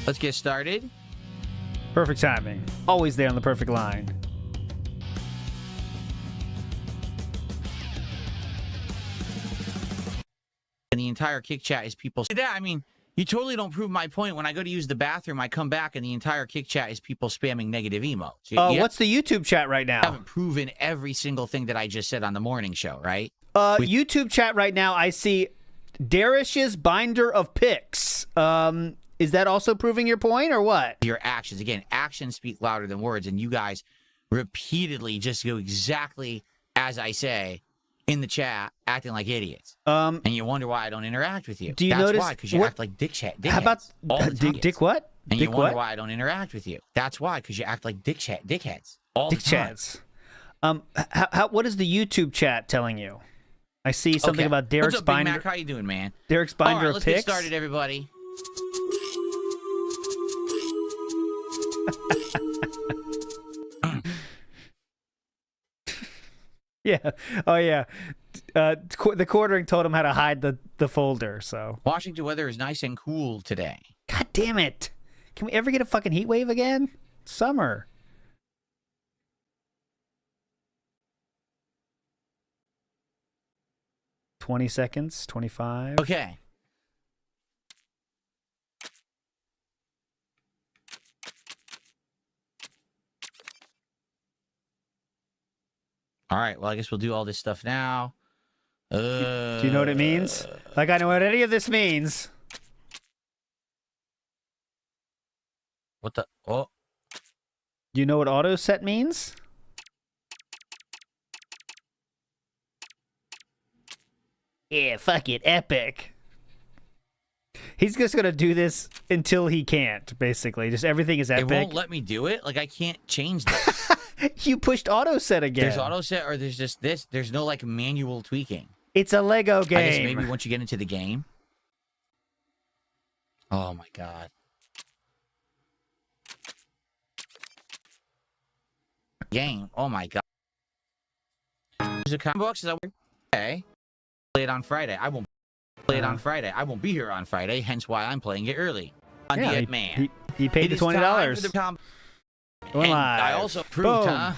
Let's get started. Perfect timing. Always there on the perfect line. And the entire Kick chat is people... Yeah, I mean, you totally don't prove my point. When I go to use the bathroom, I come back, and the entire Kick chat is people spamming negative emotes. What's the YouTube chat right I now? haven't proven every single thing that I just said on the morning show, right? YouTube chat right now, I see Darish's binder of pics. Is that also proving your point, or what? Your actions. Again, actions speak louder than words, and you guys repeatedly just go exactly as I say in the chat, acting like idiots. And you wonder why I don't interact with you. Do you That's notice why, because you act like dickheads. How about Dick what? And Dick you wonder what? why I don't interact with you. That's why, because you act like dickheads all the time. Dickheads. What is the YouTube chat telling you? I see something about Derek's What's up, Big binder. Mac? How you doing, man? Derek's All binder right, of let's pics. get started, everybody. Yeah. Oh, yeah. The quartering told him how to hide the folder, so. Washington weather is nice and cool today. God damn it. Can we ever get a fucking heat wave again? Summer. $20 seconds, 25. Okay. All right, well, I guess we'll do all this stuff now. Do you know what it means? Like, I know what any of this means. What the? Oh. Do you know what auto set means? Yeah, fuck it, epic. He's just gonna do this until he can't, basically. Just everything is epic. It won't let me do it? Like, I can't change this. You pushed auto set again. There's auto set, or there's just this. There's no, like, manual tweaking. It's a Lego game. I guess maybe once you get into the game. Oh, my God. Game. Oh, my God. There's a comic book. Is that weird? Okay. Play it on Friday. I won't play it on Friday. I won't be here on Friday, hence why I'm playing it early. Yeah, man. He paid the $20. And live. I also proved, Boom. huh?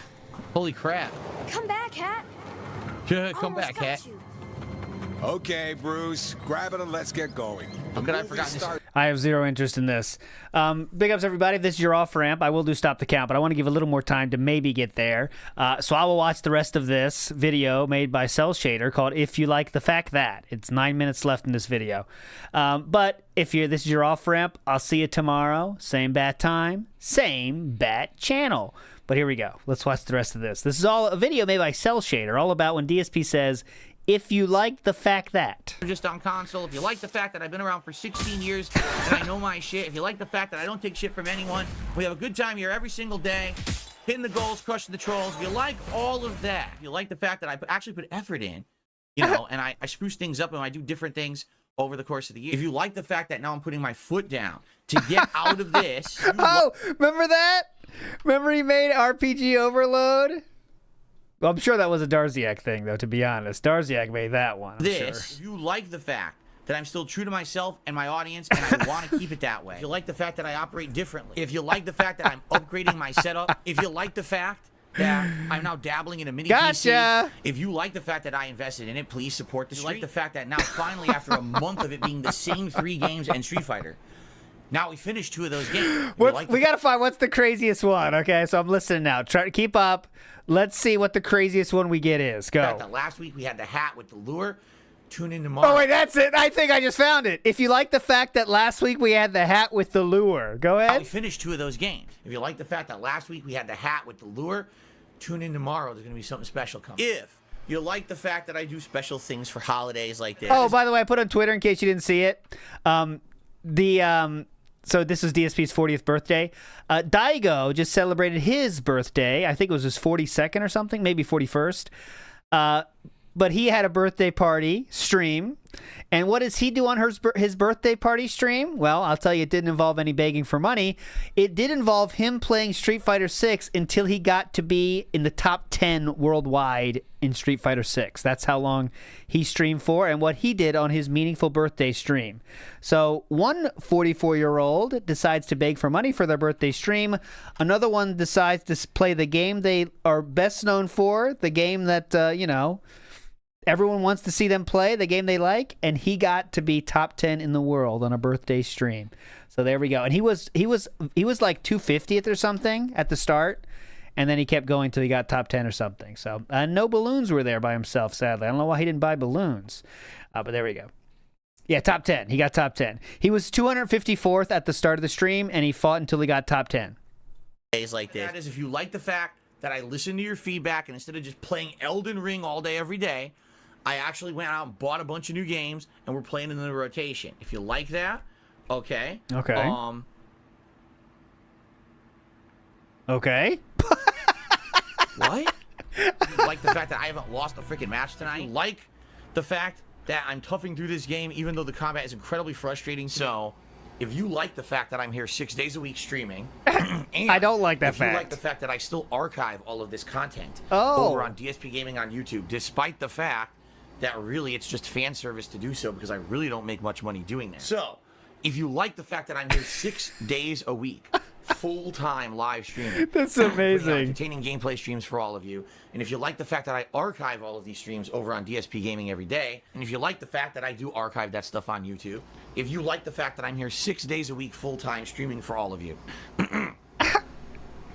Holy crap. Come back, Hat. Come back, Cat. Okay, Bruce, grab it and let's get going. How could I have forgotten this? I have zero interest in this. Big ups, everybody. If this is your off ramp, I will do Stop the Count, but I want to give a little more time to maybe get there. So I will watch the rest of this video made by CelShader called If You Like the Fact That. It's 9 minutes left in this video. But if this is your off ramp, I'll see you tomorrow. Same bat time, same bat channel. But here we go. Let's watch the rest of this. This is all a video made by CelShader, all about when DSP says, if you like the fact that. Just on console, if you like the fact that I've been around for 16 years and I know my shit, if you like the fact that I don't take shit from anyone, we have a good time here every single day, hitting the goals, crushing the trolls. If you like all of that, if you like the fact that I actually put effort in, you know, and I spruce things up and I do different things over the course of the year. If you like the fact that now I'm putting my foot down, to get out of this. Oh, remember that? Remember he made RPG Overload? Well, I'm sure that was a Darziak thing, though, to be honest. Darziak made that one, I'm sure. If you like the fact that I'm still true to myself and my audience, and I want to keep it that way. If you like the fact that I operate differently. If you like the fact that I'm upgrading my setup. If you like the fact that I'm now dabbling in a mini PC. If you like the fact that I invested in it, please support the stream. If you like the fact that now finally, after a month of it being the same 3 games and Street Fighter, now we finished 2 of those games. We got to find what's the craziest one, okay? So I'm listening now. Try to keep up. Let's see what the craziest one we get is. Go. Last week we had the hat with the lure. Tune in tomorrow. Oh, wait, that's it. I think I just found it. If you like the fact that last week we had the hat with the lure, go ahead. We finished 2 of those games. If you like the fact that last week we had the hat with the lure, tune in tomorrow. There's going to be something special coming. If you like the fact that I do special things for holidays like this. Oh, by the way, I put on Twitter in case you didn't see it. So this is DSP's 40th birthday. Daigo just celebrated his birthday. I think it was his 42nd or something, maybe 41st. But he had a birthday party stream. And what does he do on his birthday party stream? Well, I'll tell you, it didn't involve any begging for money. It did involve him playing Street Fighter 6 until he got to be in the top 10 worldwide in Street Fighter 6. That's how long he streamed for and what he did on his meaningful birthday stream. So one 44-year-old decides to beg for money for their birthday stream. Another one decides to play the game they are best known for, the game that, everyone wants to see them play, the game they like, and he got to be top 10 in the world on a birthday stream. So there we go. And he was like 250th or something at the start, and then he kept going till he got top 10 or something. So no balloons were there by himself, sadly. I don't know why he didn't buy balloons, but there we go. Yeah, top 10. He got top 10. He was 254th at the start of the stream, and he fought until he got top 10. Days like this. That is, if you like the fact that I listen to your feedback, and instead of just playing Elden Ring all day, every day, I actually went out and bought a bunch of new games, and we're playing in the rotation. If you like that, okay. Okay. Okay. What? You like the fact that I haven't lost a freaking match tonight? You like the fact that I'm toughing through this game, even though the combat is incredibly frustrating. So, if you like the fact that I'm here 6 days a week streaming, and I don't like that if fact. you like the fact that I still archive all of this content Oh. over on DSP Gaming on YouTube, despite the fact that really it's just fan service to do so because I really don't make much money doing that. So, if you like the fact that I'm here 6 days a week, full-time live streaming. That's amazing. Entertaining gameplay streams for all of you. And if you like the fact that I archive all of these streams over on DSP Gaming every day, and if you like the fact that I do archive that stuff on YouTube, if you like the fact that I'm here 6 days a week full-time streaming for all of you,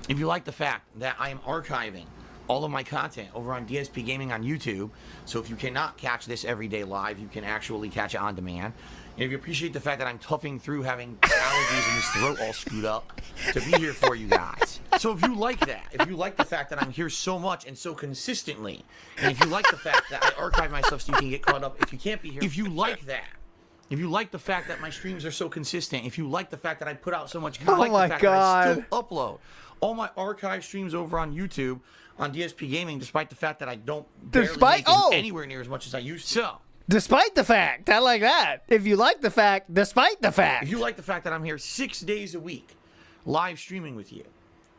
if you like the fact that I am archiving all of my content over on DSP Gaming on YouTube, so if you cannot catch this every day live, you can actually catch it on demand. And if you appreciate the fact that I'm toughing through having allergies and this throat all screwed up to be here for you guys. So if you like that, if you like the fact that I'm here so much and so consistently, and if you like the fact that I archive my stuff so you can get caught up if you can't be here, if you like that, if you like the fact that my streams are so consistent, if you like the fact that I put out so much, if you like the fact that I still upload all my archive streams over on YouTube on DSP Gaming, despite the fact that I don't barely make anywhere near as much as I used to. So, despite the fact, I like that. If you like the fact, despite the fact. If you like the fact that I'm here 6 days a week live streaming with you.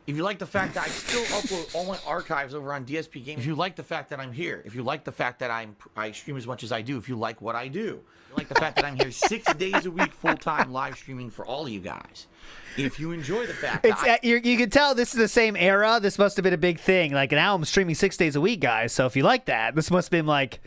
If you like the fact that I still upload all my archives over on DSP Gaming. If you like the fact that I'm here. If you like the fact that I stream as much as I do. If you like what I do. If you like the fact that I'm here 6 days a week full-time live streaming for all of you guys. If you enjoy the fact that you can tell this is the same era. This must have been a big thing. Like, now I'm streaming 6 days a week, guys. So if you like that, this must have been like,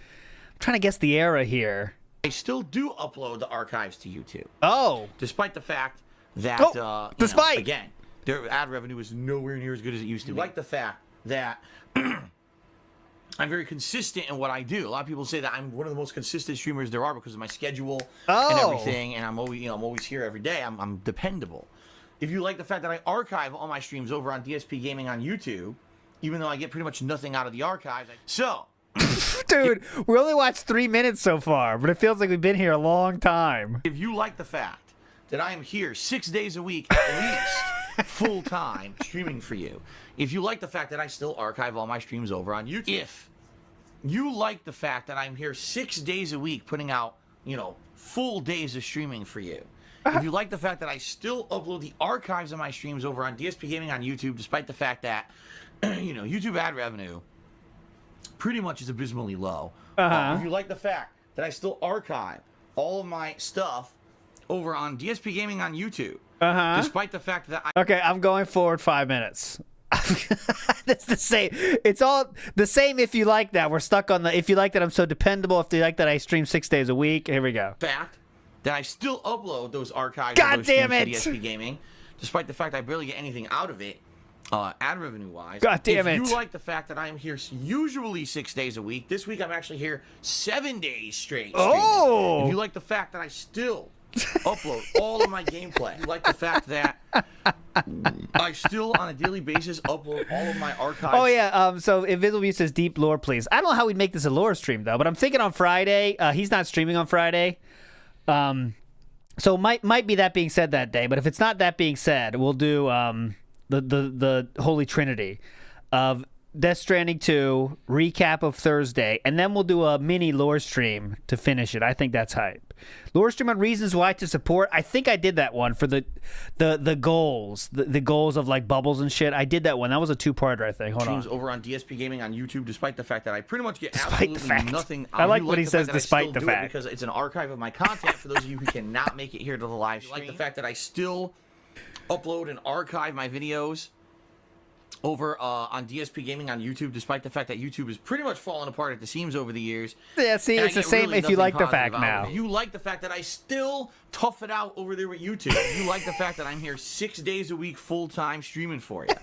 I'm trying to guess the era here. I still do upload the archives to YouTube. Oh. Despite the fact that, despite. Again, their ad revenue is nowhere near as good as it used to be. Like the fact that I'm very consistent in what I do. A lot of people say that I'm one of the most consistent streamers there are because of my schedule and everything, and I'm always here every day. I'm dependable. If you like the fact that I archive all my streams over on DSP Gaming on YouTube, even though I get pretty much nothing out of the archives, dude, we only watched 3 minutes so far, but it feels like we've been here a long time. If you like the fact that I am here 6 days a week at least, full-time, streaming for you, if you like the fact that I still archive all my streams over on YouTube, if you like the fact that I'm here 6 days a week putting out, full days of streaming for you, if you like the fact that I still upload the archives of my streams over on DSP Gaming on YouTube, despite the fact that, you know, YouTube ad revenue pretty much is abysmally low. If you like the fact that I still archive all of my stuff over on DSP Gaming on YouTube, despite the fact that Okay, I'm going forward 5 minutes. That's the same. It's all the same. If you like that, we're stuck on the. If you like that, I'm so dependable. If you like that, I stream 6 days a week. Here we go. Fact that I still upload those archives. God of those damn streams it! to DSP Gaming, despite the fact I barely get anything out of it, ad revenue wise. God damn it! If you like the fact that I am here usually 6 days a week, this week I'm actually here 7 days straight. Oh! If you like the fact that I still upload all of my gameplay, if you like the fact that I still on a daily basis upload all of my archives. Oh yeah. So Invisible View says deep lore, please. I don't know how we'd make this a lore stream though, but I'm thinking on Friday. He's not streaming on Friday. So might be that being said that day. But if it's not that being said, we'll do the Holy Trinity of Death Stranding 2, recap of Thursday, and then we'll do a mini lore stream to finish it. I think that's hype. Lore stream on reasons why to support. I think I did that one for the goals, the goals of like bubbles and shit. I did that one. That was a 2-parter, I think. Hold on. Over on DSP Gaming on YouTube, despite the fact that I pretty much get Despite the absolutely fact. nothing. I like when he says despite the fact, because it's an archive of my content for those of you who cannot make it here to the live stream. Like the fact that I still upload and archive my videos over on DSP Gaming on YouTube, despite the fact that YouTube is pretty much falling apart at the seams over the years. Yeah, see, it's the same if you like the fact now. If you like the fact that I still tough it out over there with YouTube, if you like the fact that I'm here 6 days a week full-time streaming for you,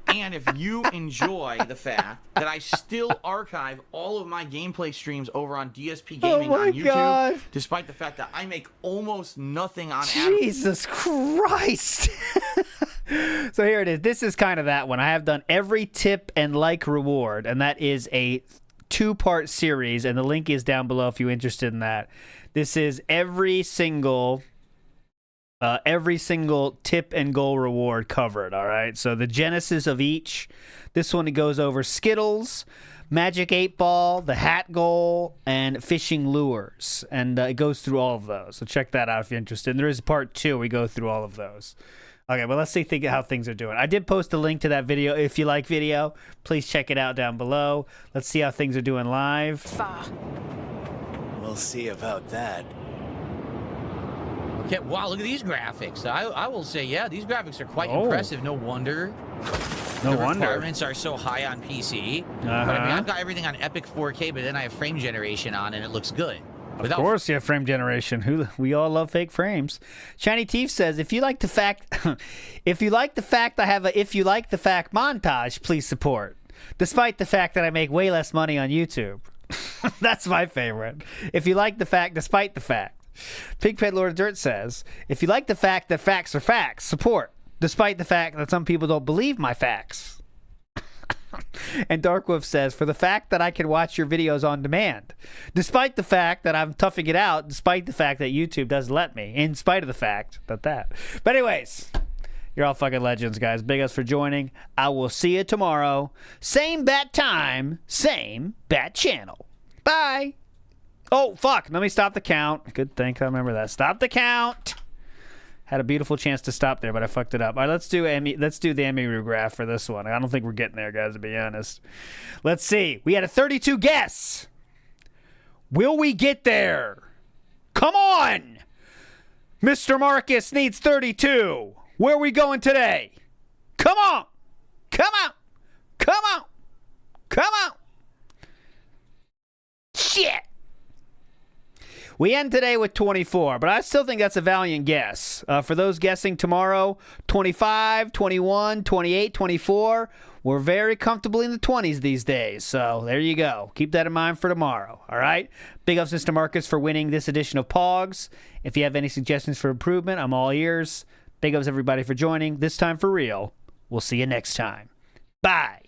and if you enjoy the fact that I still archive all of my gameplay streams over on DSP Gaming on YouTube, God. despite the fact that I make almost nothing on Jesus Christ. So here it is. This is kind of that one. I have done every tip and like reward, and that is a 2-part series, and the link is down below if you're interested in that. This is every single tip and goal reward covered, all right? So the genesis of each. This one, it goes over Skittles, Magic 8 Ball, the hat goal, and fishing lures. And it goes through all of those. So check that out if you're interested. And there is part 2. We go through all of those. Okay, well, let's see how things are doing. I did post a link to that video. If you like video, please check it out down below. Let's see how things are doing live. We'll see about that. Okay, wow, look at these graphics. I will say, yeah, these graphics are quite impressive. No wonder. No the wonder. requirements are so high on PC. But I mean, I've got everything on Epic 4K, but then I have frame generation on, and it looks good. Of course, you have frame generation. We all love fake frames. Shiny Teeth says, if you like the fact, I have a if you like the fact montage, please support. Despite the fact that I make way less money on YouTube. That's my favorite. If you like the fact, despite the fact. Pigpet Lord of Dirt says, if you like the fact that facts are facts, support. Despite the fact that some people don't believe my facts. And Darkwolf says, for the fact that I can watch your videos on demand, despite the fact that I'm toughing it out, despite the fact that YouTube doesn't let me, in spite of the fact that. But anyways, you're all fucking legends, guys. Big ups for joining. I will see you tomorrow. Same bat time, same bat channel. Bye. Oh, fuck. Let me stop the count. Good thing I remember that. Stop the count. Had a beautiful chance to stop there, but I fucked it up. All right, let's do the Emiru graph for this one. I don't think we're getting there, guys, to be honest. Let's see. We had a 32 guess. Will we get there? Come on! Mr. Marcus needs 32. Where are we going today? Come on! Come on! Come on! Come on! Shit! We end today with 24, but I still think that's a valiant guess. For those guessing tomorrow, 25, 21, 28, 24. We're very comfortably in the 20s these days, so there you go. Keep that in mind for tomorrow, all right? Big ups, Mr. Marcus, for winning this edition of Pogs. If you have any suggestions for improvement, I'm all ears. Big ups, everybody, for joining. This time for real. We'll see you next time. Bye.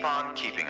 keep on keeping